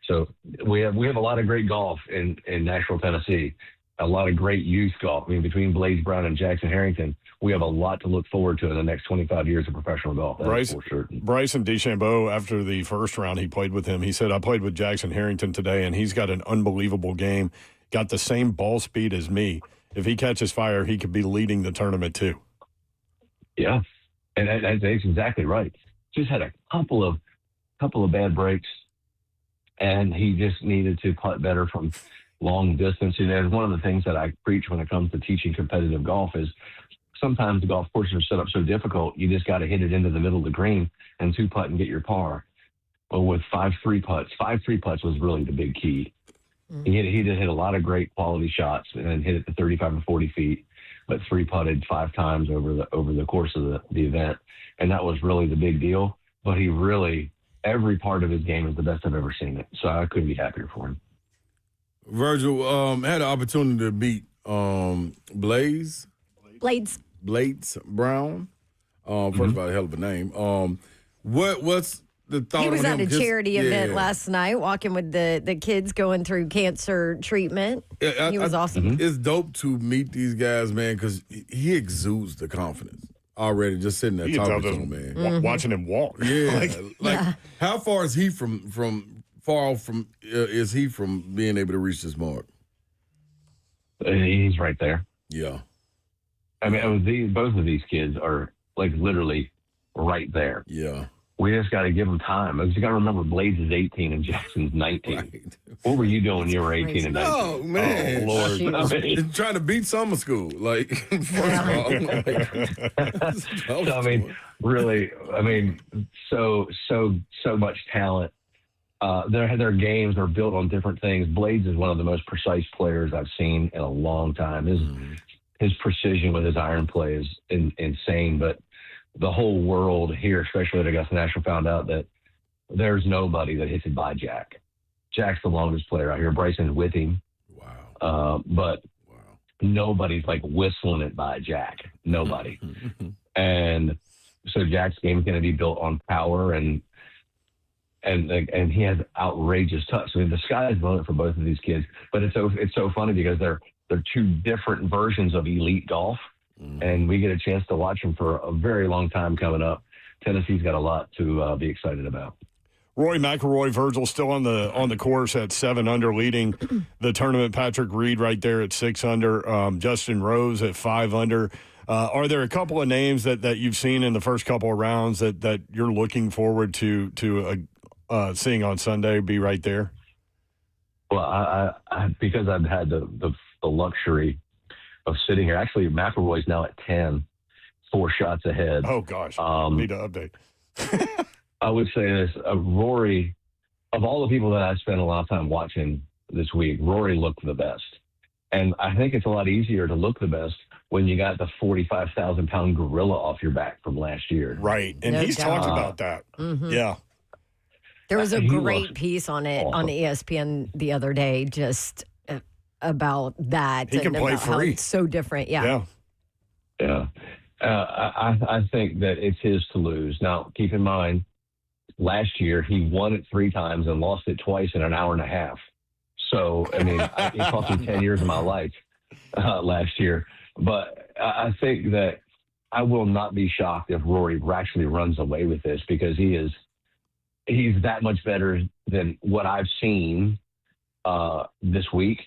So we have a lot of great golf in Nashville, Tennessee. A lot of great youth golf. I mean, between Blaze Brown and Jackson Harrington, we have a lot to look forward to in the next 25 years of professional golf. That's for certain. Bryson DeChambeau, after the first round he played with him, he said, I played with Jackson Harrington today, and he's got an unbelievable game, got the same ball speed as me. If he catches fire, he could be leading the tournament too. Yeah, and that's exactly right. Just had a couple of bad breaks, and he just needed to putt better from long distance. And one of the things that I preach when it comes to teaching competitive golf is sometimes the golf courses are set up so difficult, you just got to hit it into the middle of the green and 2-putt and get your par. Well, with 5-3 putts was really the big key. He did hit a lot of great quality shots and hit it to 35 and 40 feet. but 3-putted 5 times over the course of the event, and that was really the big deal. But he really, every part of his game is the best I've ever seen it. So I couldn't be happier for him. Virgil had an opportunity to beat Blades Brown. First of all, a hell of a name. What's the thought? He was on at him? a charity event last night, walking with the kids going through cancer treatment. He was awesome. It's dope to meet these guys, man, because he exudes the confidence already. Just sitting there talking to him, man. Watching him walk. Yeah, how far is he from is he from being able to reach this mark? He's right there. Yeah. I mean, both of these kids are like literally right there. Yeah. We just got to give them time. You got to remember, Blades is 18 and Jackson's 19. Right. What were you doing when you were 18 and 19? Oh, man. Oh, Lord. Shoot. I mean, Trying to beat summer school. Like, first of all. I mean, really, so much talent. Their games are built on different things. Blades is one of the most precise players I've seen in a long time. His precision with his iron play is insane, but the whole world here, especially at Augusta National, found out that there's nobody that hits it by Jack. Jack's the longest player out here. Bryson's with him. Wow. But nobody's like whistling it by Jack. Nobody. And so Jack's game is going to be built on power and he has outrageous touch. I mean, the sky is the limit for both of these kids. But it's so funny because they're two different versions of elite golf. And we get a chance to watch them for a very long time coming up. Tennessee's got a lot to be excited about. Rory McIlroy, Virgil still on the course at 7 under, leading the tournament. Patrick Reed right there at 6 under. Justin Rose at 5 under. Are there a couple of names that you've seen in the first couple of rounds that you're looking forward to seeing on Sunday be right there? Well, I because I've had the luxury of sitting here. Actually, McIlroy's now at 10, 4 shots ahead. Oh, gosh. Need to update. I would say this. Rory, of all the people that I spent a lot of time watching this week, Rory looked the best. And I think it's a lot easier to look the best when you got the 45,000-pound gorilla off your back from last year. Right. And No he's doubt. talked about that. Yeah. There was a He great looked piece on it on awesome. ESPN the other day, just about that. He can and play about how free. it's so different. Yeah. Yeah. I think that it's his to lose. Now, keep in mind, last year he won it 3 times and lost it twice in an hour and a half. So, I mean, it cost me 10 years of my life last year. But I think that I will not be shocked if Rory actually runs away with this because he's that much better than what I've seen this week.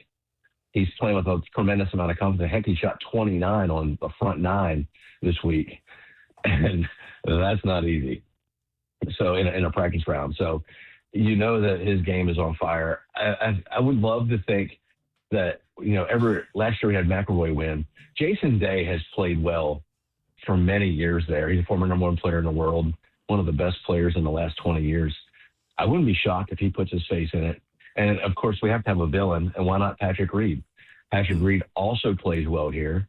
He's playing with a tremendous amount of confidence. Heck, he shot 29 on the front 9 this week, and that's not easy. So in a practice round, so you know that his game is on fire. I would love to think that last year we had McIlroy win. Jason Day has played well for many years there. He's a former #1 player in the world, one of the best players in the last 20 years. I wouldn't be shocked if he puts his face in it. And, of course, we have to have a villain, and why not Patrick Reed? Patrick Reed also plays well here,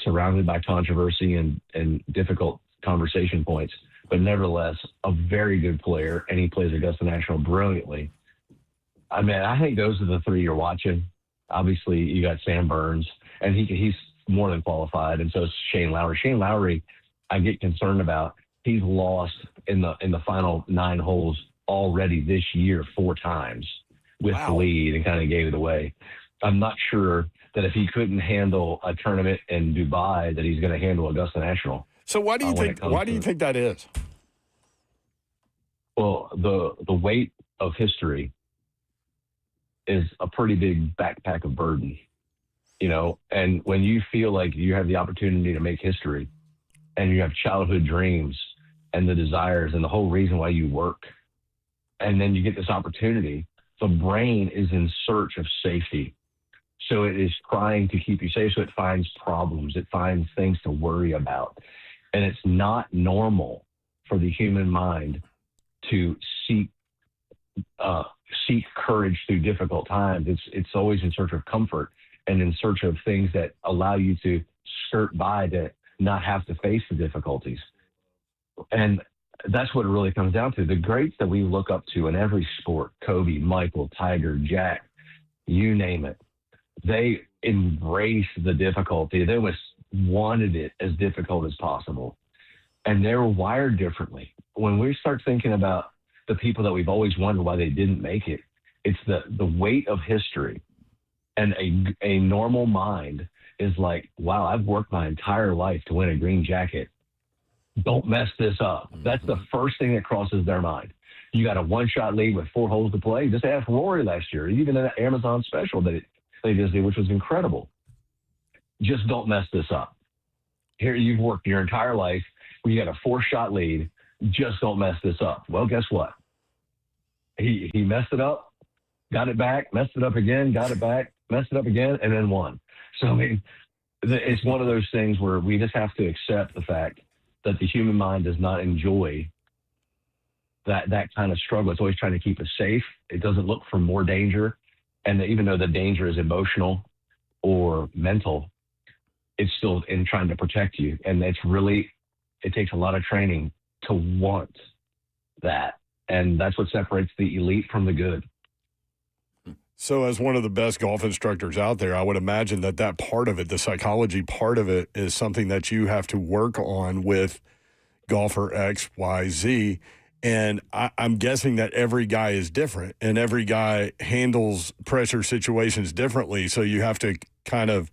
surrounded by controversy and difficult conversation points, but nevertheless, a very good player, and he plays Augusta National brilliantly. I mean, I think those are the 3 you're watching. Obviously, you got Sam Burns, and he's more than qualified, and so is Shane Lowry. Shane Lowry, I get concerned about. He's lost in the final 9 holes already this year 4 times with the lead and kind of gave it away. I'm not sure that if he couldn't handle a tournament in Dubai, that he's going to handle Augusta National. So why do you think that is? Well, the weight of history is a pretty big backpack of burden, and when you feel like you have the opportunity to make history and you have childhood dreams and the desires and the whole reason why you work, and then you get this opportunity, the brain is in search of safety. So it is trying to keep you safe. So it finds problems. It finds things to worry about. And it's not normal for the human mind to seek courage through difficult times. It's always in search of comfort and in search of things that allow you to skirt by to not have to face the difficulties. And that's what it really comes down to. The greats that we look up to in every sport, Kobe, Michael, Tiger, Jack, you name it, they embraced the difficulty. They wanted it as difficult as possible. And they were wired differently. When we start thinking about the people that we've always wondered why they didn't make it, it's the weight of history. And a normal mind is like, wow, I've worked my entire life to win a green jacket. Don't mess this up. That's the first thing that crosses their mind. You got a one-shot lead with 4 holes to play. Just ask Rory last year, even in that Amazon special that they just did, which was incredible. Just don't mess this up. Here, you've worked your entire life. You got a 4-shot lead. Just don't mess this up. Well, guess what? He messed it up, got it back, messed it up again, got it back, messed it up again, and then won. So, I mean, it's one of those things where we just have to accept the fact that the human mind does not enjoy that kind of struggle. It's always trying to keep us safe. It doesn't look for more danger. And even though the danger is emotional or mental, it's still in trying to protect you. And it takes a lot of training to want that. And that's what separates the elite from the good. So as one of the best golf instructors out there, I would imagine that part of it, the psychology part of it, is something that you have to work on with golfer X, Y, Z. And I'm guessing that every guy is different and every guy handles pressure situations differently. So you have to kind of,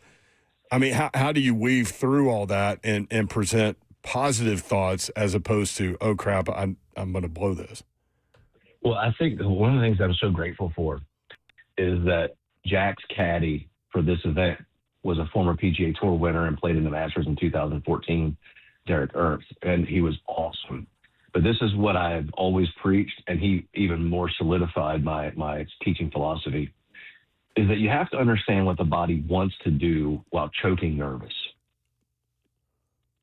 I mean, how do you weave through all that and present positive thoughts as opposed to, oh, crap, I'm going to blow this? Well, I think one of the things I'm so grateful for is that Jack's caddy for this event was a former PGA Tour winner and played in the Masters in 2014, Derek Ernst, and he was awesome. But this is what I've always preached, and he even more solidified my teaching philosophy, is that you have to understand what the body wants to do while choking nervous.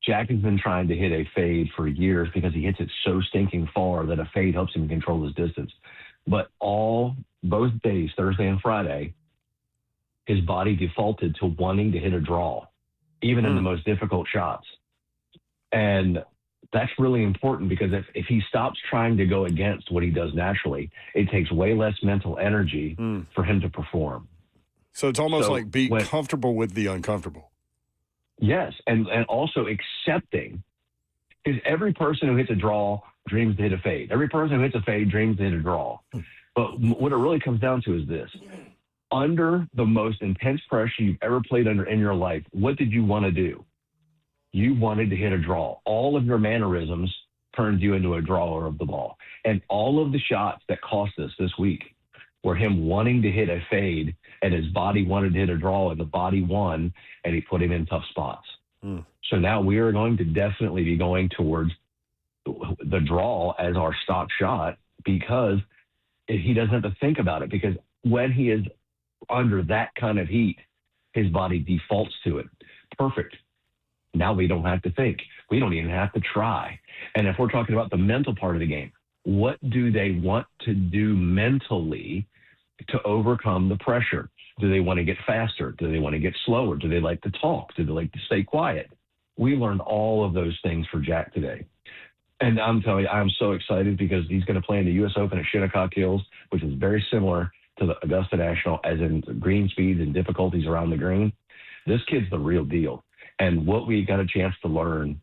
Jack has been trying to hit a fade for years because he hits it so stinking far that a fade helps him control his distance. But both days, Thursday and Friday, his body defaulted to wanting to hit a draw, even in the most difficult shots. And that's really important because if he stops trying to go against what he does naturally, it takes way less mental energy for him to perform. So it's almost like be comfortable with the uncomfortable. Yes, and also accepting. Because every person who hits a draw dreams to hit a fade. Every person who hits a fade dreams to hit a draw. But what it really comes down to is this. Under the most intense pressure you've ever played under in your life, what did you want to do? You wanted to hit a draw. All of your mannerisms turned you into a drawer of the ball. And all of the shots that cost us this week were him wanting to hit a fade, and his body wanted to hit a draw, and the body won, and he put him in tough spots. So now we are going to definitely be going towards the draw as our stock shot because he doesn't have to think about it, because when he is under that kind of heat, his body defaults to it. Perfect. Now we don't have to think. We don't even have to try. And if we're talking about the mental part of the game, what do they want to do mentally to overcome the pressure? Do they want to get faster? Do they want to get slower? Do they like to talk? Do they like to stay quiet? We learned all of those things for Jack today. And I'm telling you, I'm so excited because he's going to play in the U.S. Open at Shinnecock Hills, which is very similar to the Augusta National, as in green speeds and difficulties around the green. This kid's the real deal. And what we got a chance to learn,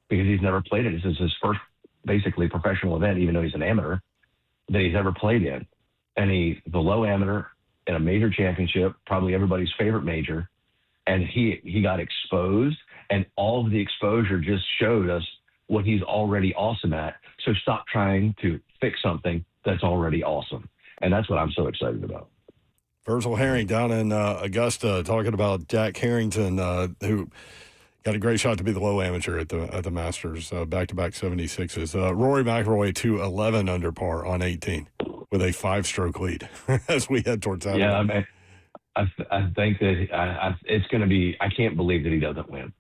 because he's never played it, this is his first basically professional event, even though he's an amateur, that he's ever played in. And he's the low amateur in a major championship, probably everybody's favorite major. And he got exposed, and all of the exposure just showed us what he's already awesome at. So stop trying to fix something that's already awesome. And that's what I'm so excited about. Virgil Herring down in Augusta talking about Jack Harrington, who got a great shot to be the low amateur at the Masters, back-to-back 76s. Rory McIlroy to 11 under par on 18 with a 5-stroke lead as we head towards Saturday. Yeah, I mean, I think that it's going to be. I can't believe that he doesn't win.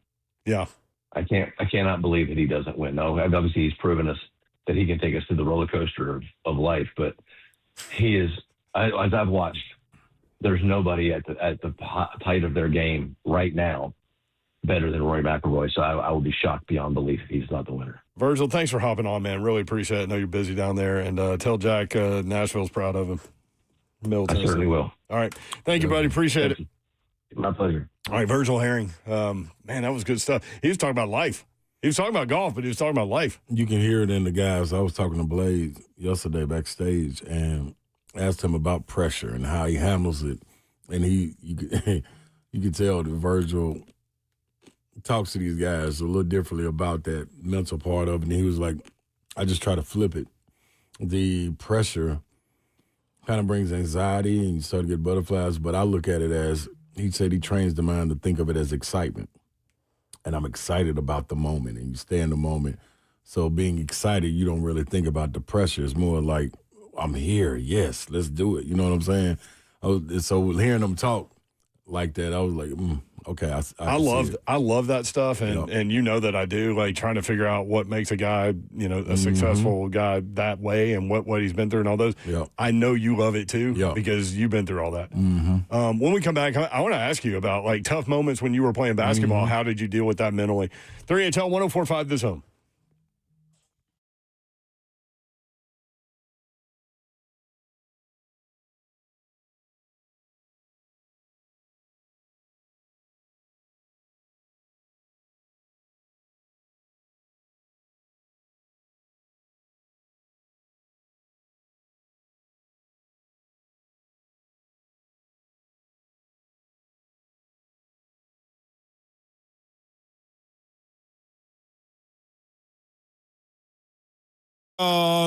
Yeah, I cannot believe that he doesn't win. No, obviously he's proven us that he can take us to the roller coaster of life. But he is, as I've watched, there's nobody at the height of their game right now better than Rory McIlroy. So I would be shocked beyond belief if he's not the winner. Virgil, thanks for hopping on, man. Really appreciate it. I know you're busy down there. And tell Jack Nashville's proud of him. Middle I certainly will. All right. Thank you, buddy. Appreciate it. My pleasure. All right, Virgil Herring. Man, that was good stuff. He was talking about life. He was talking about golf, but he was talking about life. You can hear it in the guys. I was talking to Blaze yesterday backstage and asked him about pressure and how he handles it. And you could tell that Virgil talks to these guys a little differently about that mental part of it. And he was like, I just try to flip it. The pressure kind of brings anxiety and you start to get butterflies, but I look at it as, he said he trains the mind to think of it as excitement. And I'm excited about the moment, and you stay in the moment. So being excited, you don't really think about the pressure. It's more like, I'm here, yes, let's do it. You know what I'm saying? So hearing them talk like that, I was like, okay. I love that stuff, and you know that I do, like trying to figure out what makes a guy, a successful guy that way, and what he's been through and all those. Yep. I know you love it too, Yep. because you've been through all that. When we come back, I want to ask you about like tough moments when you were playing basketball. How did you deal with that mentally? 3HL 1045 this home.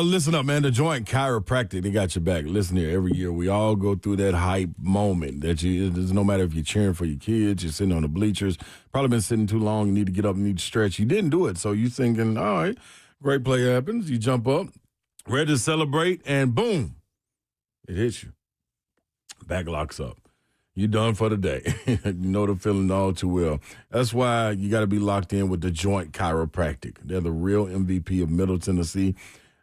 Listen up, man. The Joint Chiropractic, they got your back. Listen here, every year we all go through that hype moment that no matter if you're cheering for your kids, you're sitting on the bleachers, probably been sitting too long, you need to get up, you need to stretch. You didn't do it, so you thinking, all right, great play happens. You jump up, ready to celebrate, and boom, it hits you. Back locks up. You're done for the day. You know the feeling all too well. That's why you got to be locked in with the Joint Chiropractic. They're the real MVP of Middle Tennessee.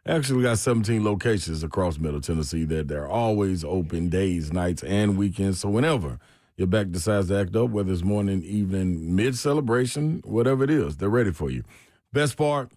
Actually, we got 17 locations across Middle Tennessee that they're always open days, nights, and weekends. So whenever your back decides to act up, whether it's morning, evening, mid-celebration, whatever it is, they're ready for you. Best part,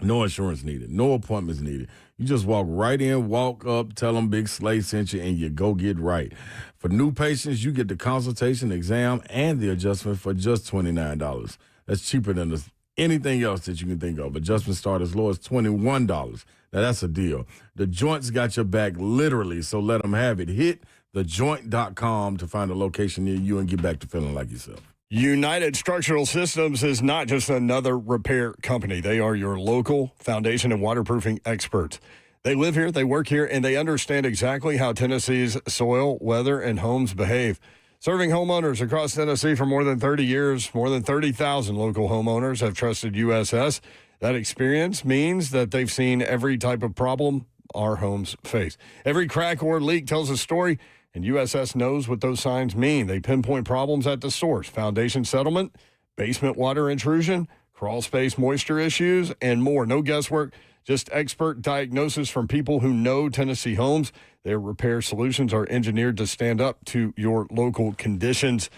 no insurance needed, no appointments needed. You just walk right in, walk up, tell them Big Slay sent you, and you go get right. For new patients, you get the consultation, exam, and the adjustment for just $29. That's cheaper than anything else that you can think of. Adjustments start as low as $21. Now, that's a deal. The Joint's got your back literally, so let them have it. Hit thejoint.com to find a location near you and get back to feeling like yourself. United Structural Systems is not just another repair company. They are your local foundation and waterproofing experts. They live here, they work here, and they understand exactly how Tennessee's soil, weather, and homes behave. Serving homeowners across Tennessee for more than 30 years, more than 30,000 local homeowners have trusted USS. That experience means that they've seen every type of problem our homes face. Every crack or leak tells a story, and USS knows what those signs mean. They pinpoint problems at the source: foundation settlement, basement water intrusion, crawl space moisture issues, and more. No guesswork, just expert diagnosis from people who know Tennessee homes. Their repair solutions are engineered to stand up to your local conditions.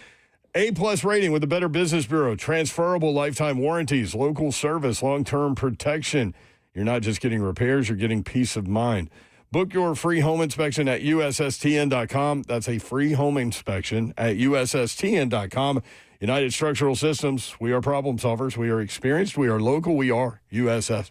A-plus rating with the Better Business Bureau, transferable lifetime warranties, local service, long-term protection. You're not just getting repairs, you're getting peace of mind. Book your free home inspection at USSTN.com. That's a free home inspection at USSTN.com. United Structural Systems, we are problem solvers. We are experienced. We are local. We are USS.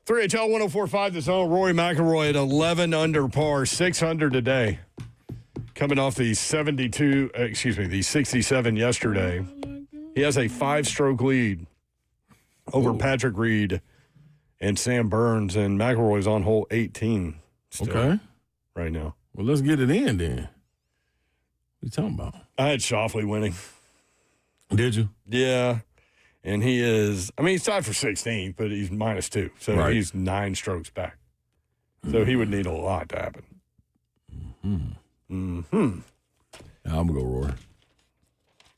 3HL 104.5 The Zone. Rory McIlroy at 11 under par, 600 today. Coming off the 67 yesterday. He has a 5-stroke lead over Patrick Reed and Sam Burns, and McIlroy's on hole 18 still right now. Well, let's get it in then. What you talking about? I had Schauffele winning. Did you? Yeah. And he's tied for 16th, but he's -2. So he's 9 strokes back. So he would need a lot to happen. I'm going to go Rory.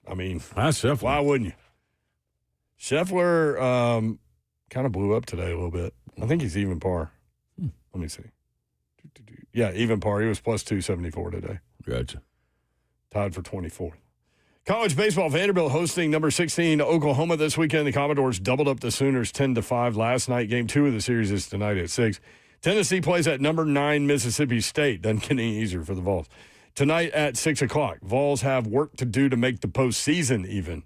I mean, That's Scheffler. Why wouldn't you? Scheffler kind of blew up today a little bit. I think he's even par. Let me see. Yeah, even par. He was plus 274 today. Gotcha. Tied for 24th. College baseball, Vanderbilt hosting number 16 Oklahoma this weekend. The Commodores doubled up the Sooners 10-5 last night. Game 2 of the series is tonight at 6. Tennessee plays at number 9 Mississippi State. Doesn't get any easier for the Vols. Tonight at 6 o'clock. Vols have work to do to make the postseason even.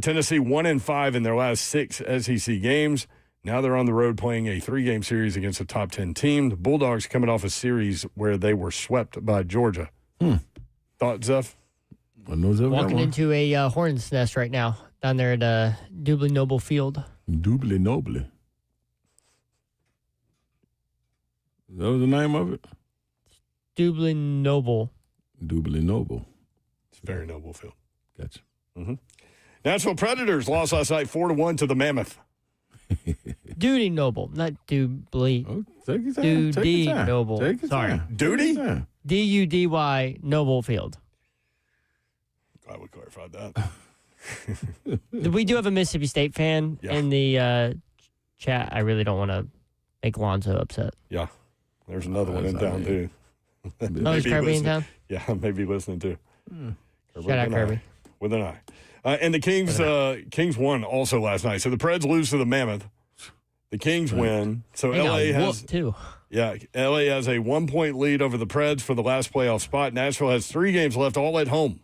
Tennessee 1-5 in their last 6 SEC games. Now they're on the road playing a 3-game series against a top 10 team. The Bulldogs coming off a series where they were swept by Georgia. Thoughts, Zeph? Walking into a hornet's nest right now down there at Dublin Noble Field. Dublin Noble. That was the name of it? Dublin Noble. Dublin Noble. It's a very noble field. Gotcha. Nashville Predators lost last night 4-1 to the Mammoth. Duty Noble, not Dublin. Oh, take your time. Dudy Noble. Take your Sorry. time. Duty? Dudy Noble Field. Glad we clarified that. We do have a Mississippi State fan in the chat. I really don't want to make Lonzo upset. Yeah. There's another one in town, too. Oh, is Kirby in town? Yeah, maybe listening, too. Shout out Kirby. With an eye. And the Kings won also last night. So the Preds lose to the Mammoth. The Kings win. So They LA got has whooped, too. Yeah, LA has a 1-point lead over the Preds for the last playoff spot. Nashville has 3 games left, all at home.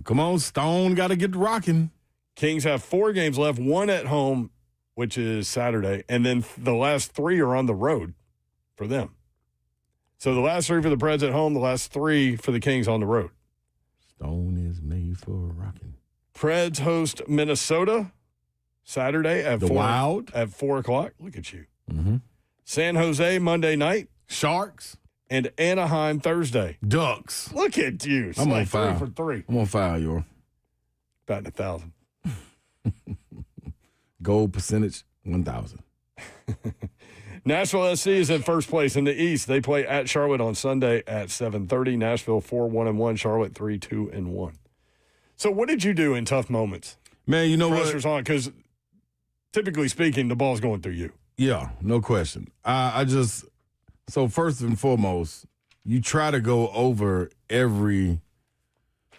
Come on, Stone. Got to get rocking. Kings have 4 games left, 1 at home, which is Saturday, and then the last 3 are on the road for them. So the last 3 for the Preds at home, the last 3 for the Kings on the road. Stone is made for rocking. Preds host Minnesota Saturday at the 4, Wild at 4 o'clock. Look at you. Mm-hmm. San Jose Monday night. Sharks. And Anaheim Thursday. Ducks. Look at you. I'm on fire. 3 for 3. I'm on fire, y'all. Batting 1,000. Goal percentage, 1,000. Nashville SC is in first place in the East. They play at Charlotte on Sunday at 7:30. Nashville 4-1-1. Charlotte 3-2-1. So what did you do in tough moments? Man, you know Pressure's what? on because typically speaking, the ball's going through you. Yeah, no question. So first and foremost, you try to go over every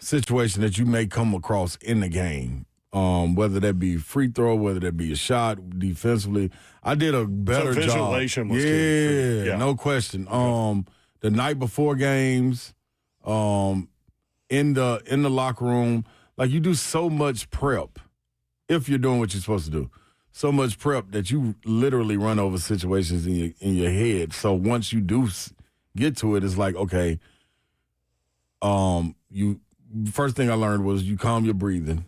situation that you may come across in the game, whether that be free throw, whether that be a shot defensively. I did a better job. Visualization was good. Yeah, no question. The night before games, in the locker room, like you do so much prep if you're doing what you're supposed to do. So much prep that you literally run over situations in your head. So once you do get to it, it's like, okay, first thing I learned was you calm your breathing,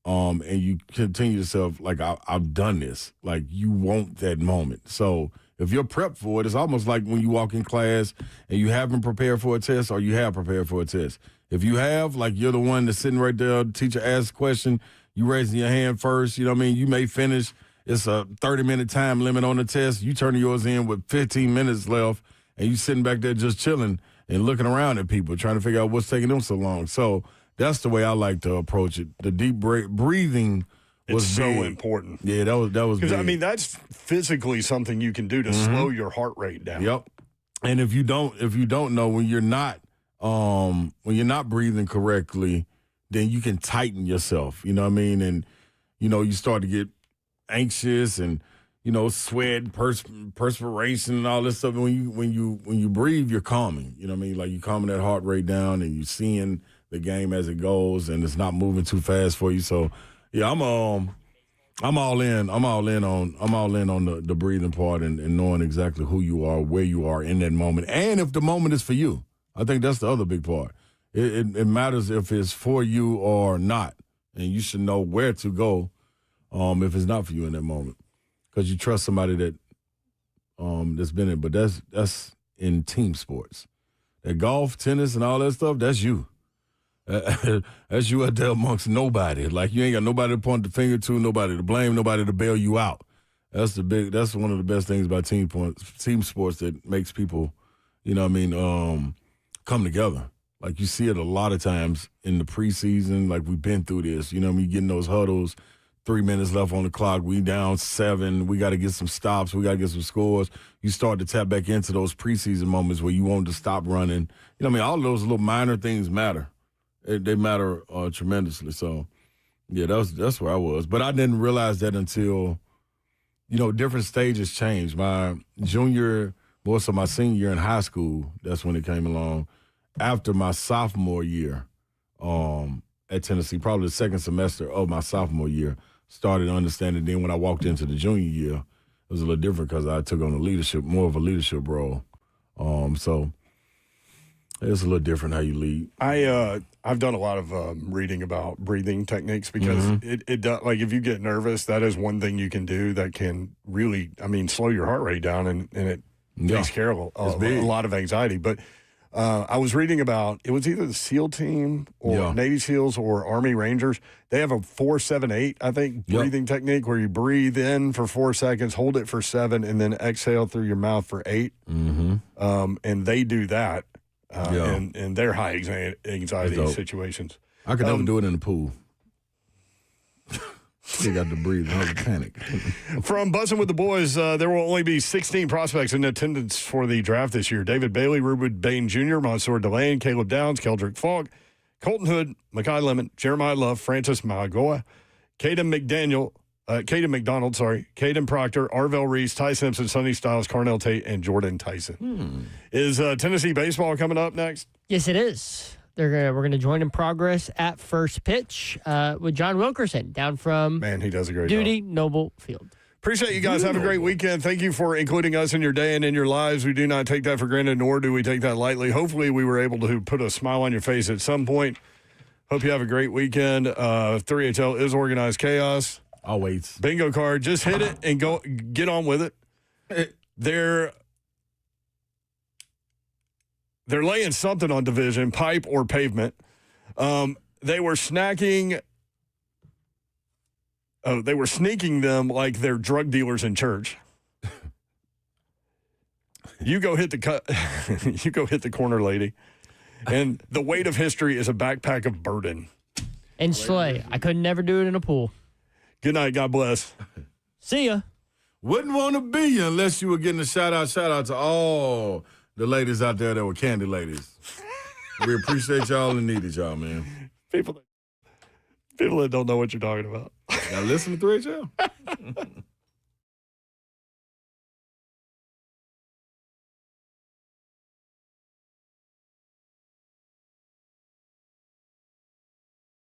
and you continue yourself like I've done this. Like you want that moment. So if you're prepped for it, it's almost like when you walk in class and you haven't prepared for a test or you have prepared for a test. If you have, like you're the one that's sitting right there, the teacher asks a question, you raising your hand first, you know what I mean? You may finish. It's a 30-minute time limit on the test. You turn yours in with 15 minutes left, and you sitting back there just chilling and looking around at people, trying to figure out what's taking them so long. So that's the way I like to approach it. The deep breathing was so big. important. Yeah, that was because big. I mean that's physically something you can do to slow your heart rate down. Yep. And if you don't know when you're not breathing correctly, then you can tighten yourself. You know what I mean? And you start to get anxious and sweat, perspiration, and all this stuff. When you breathe, you're calming. You know what I mean? Like you're calming that heart rate down, and you're seeing the game as it goes, and it's not moving too fast for you. So yeah, I'm all in. I'm all in on the breathing part and knowing exactly who you are, where you are in that moment, and if the moment is for you. I think that's the other big part. It matters if it's for you or not, and you should know where to go if it's not for you in that moment, because you trust somebody that that's been in. But that's in team sports. That golf, tennis, and all that stuff, that's you. That's you out there amongst nobody. Like, you ain't got nobody to point the finger to, nobody to blame, nobody to bail you out. That's one of the best things about team sports that makes people, come together. Like, you see it a lot of times in the preseason. Like, we've been through this. You getting those huddles, 3 minutes left on the clock. We down 7. We got to get some stops. We got to get some scores. You start to tap back into those preseason moments where you want to stop running. All of those little minor things matter. They matter tremendously. So, yeah, that's where I was. But I didn't realize that until, different stages changed. My my senior year in high school, that's when it came along. After my sophomore year at Tennessee, probably the second semester of my sophomore year, started understanding. Then when I walked into the junior year, it was a little different because I took on more of a leadership role. So it's a little different how you lead. I've done a lot of reading about breathing techniques because it does, like, if you get nervous, that is one thing you can do that can really, slow your heart rate down, and it takes care of a lot of anxiety. But I was reading about, it was either the SEAL team or Navy SEALs or Army Rangers. They have a 4-7-8, I think, breathing technique where you breathe in for 4 seconds, hold it for 7, and then exhale through your mouth for 8. And they do that. In their high anxiety situations. I could never do it in the pool. You got to breathe. I was panic. From Buzzing with the Boys, there will only be 16 prospects in attendance for the draft this year. David Bailey, Ruben Bain Jr., Mansour Delane, Caleb Downs, Keldrick Falk, Colton Hood, Makai Lemon, Jeremiah Love, Francis Magoa, Caden McDonald, Caden Proctor, Arvell Reese, Ty Simpson, Sonny Styles, Carnell Tate, and Jordan Tyson. Is Tennessee baseball coming up next? Yes, it is. We're gonna join in progress at first pitch with John Wilkerson down from he does a great Duty job. Noble Field. Appreciate you guys. Have a great weekend. Thank you for including us in your day and in your lives. We do not take that for granted, nor do we take that lightly. Hopefully, we were able to put a smile on your face at some point. Hope you have a great weekend. 3HL is organized chaos. Always. Bingo card. Just hit it and go. Get on with it. They're laying something on division, pipe or pavement. They were snacking. Oh, they were sneaking them like they're drug dealers in church. You go hit the corner lady, and the weight of history is a backpack of burden. And Slay, I could never do it in a pool. Good night. God bless. See ya. Wouldn't want to be you unless you were getting a shout out to all the ladies out there that were candy ladies. We appreciate y'all and needed y'all, man. People that don't know what you're talking about. Now listen to 3HL.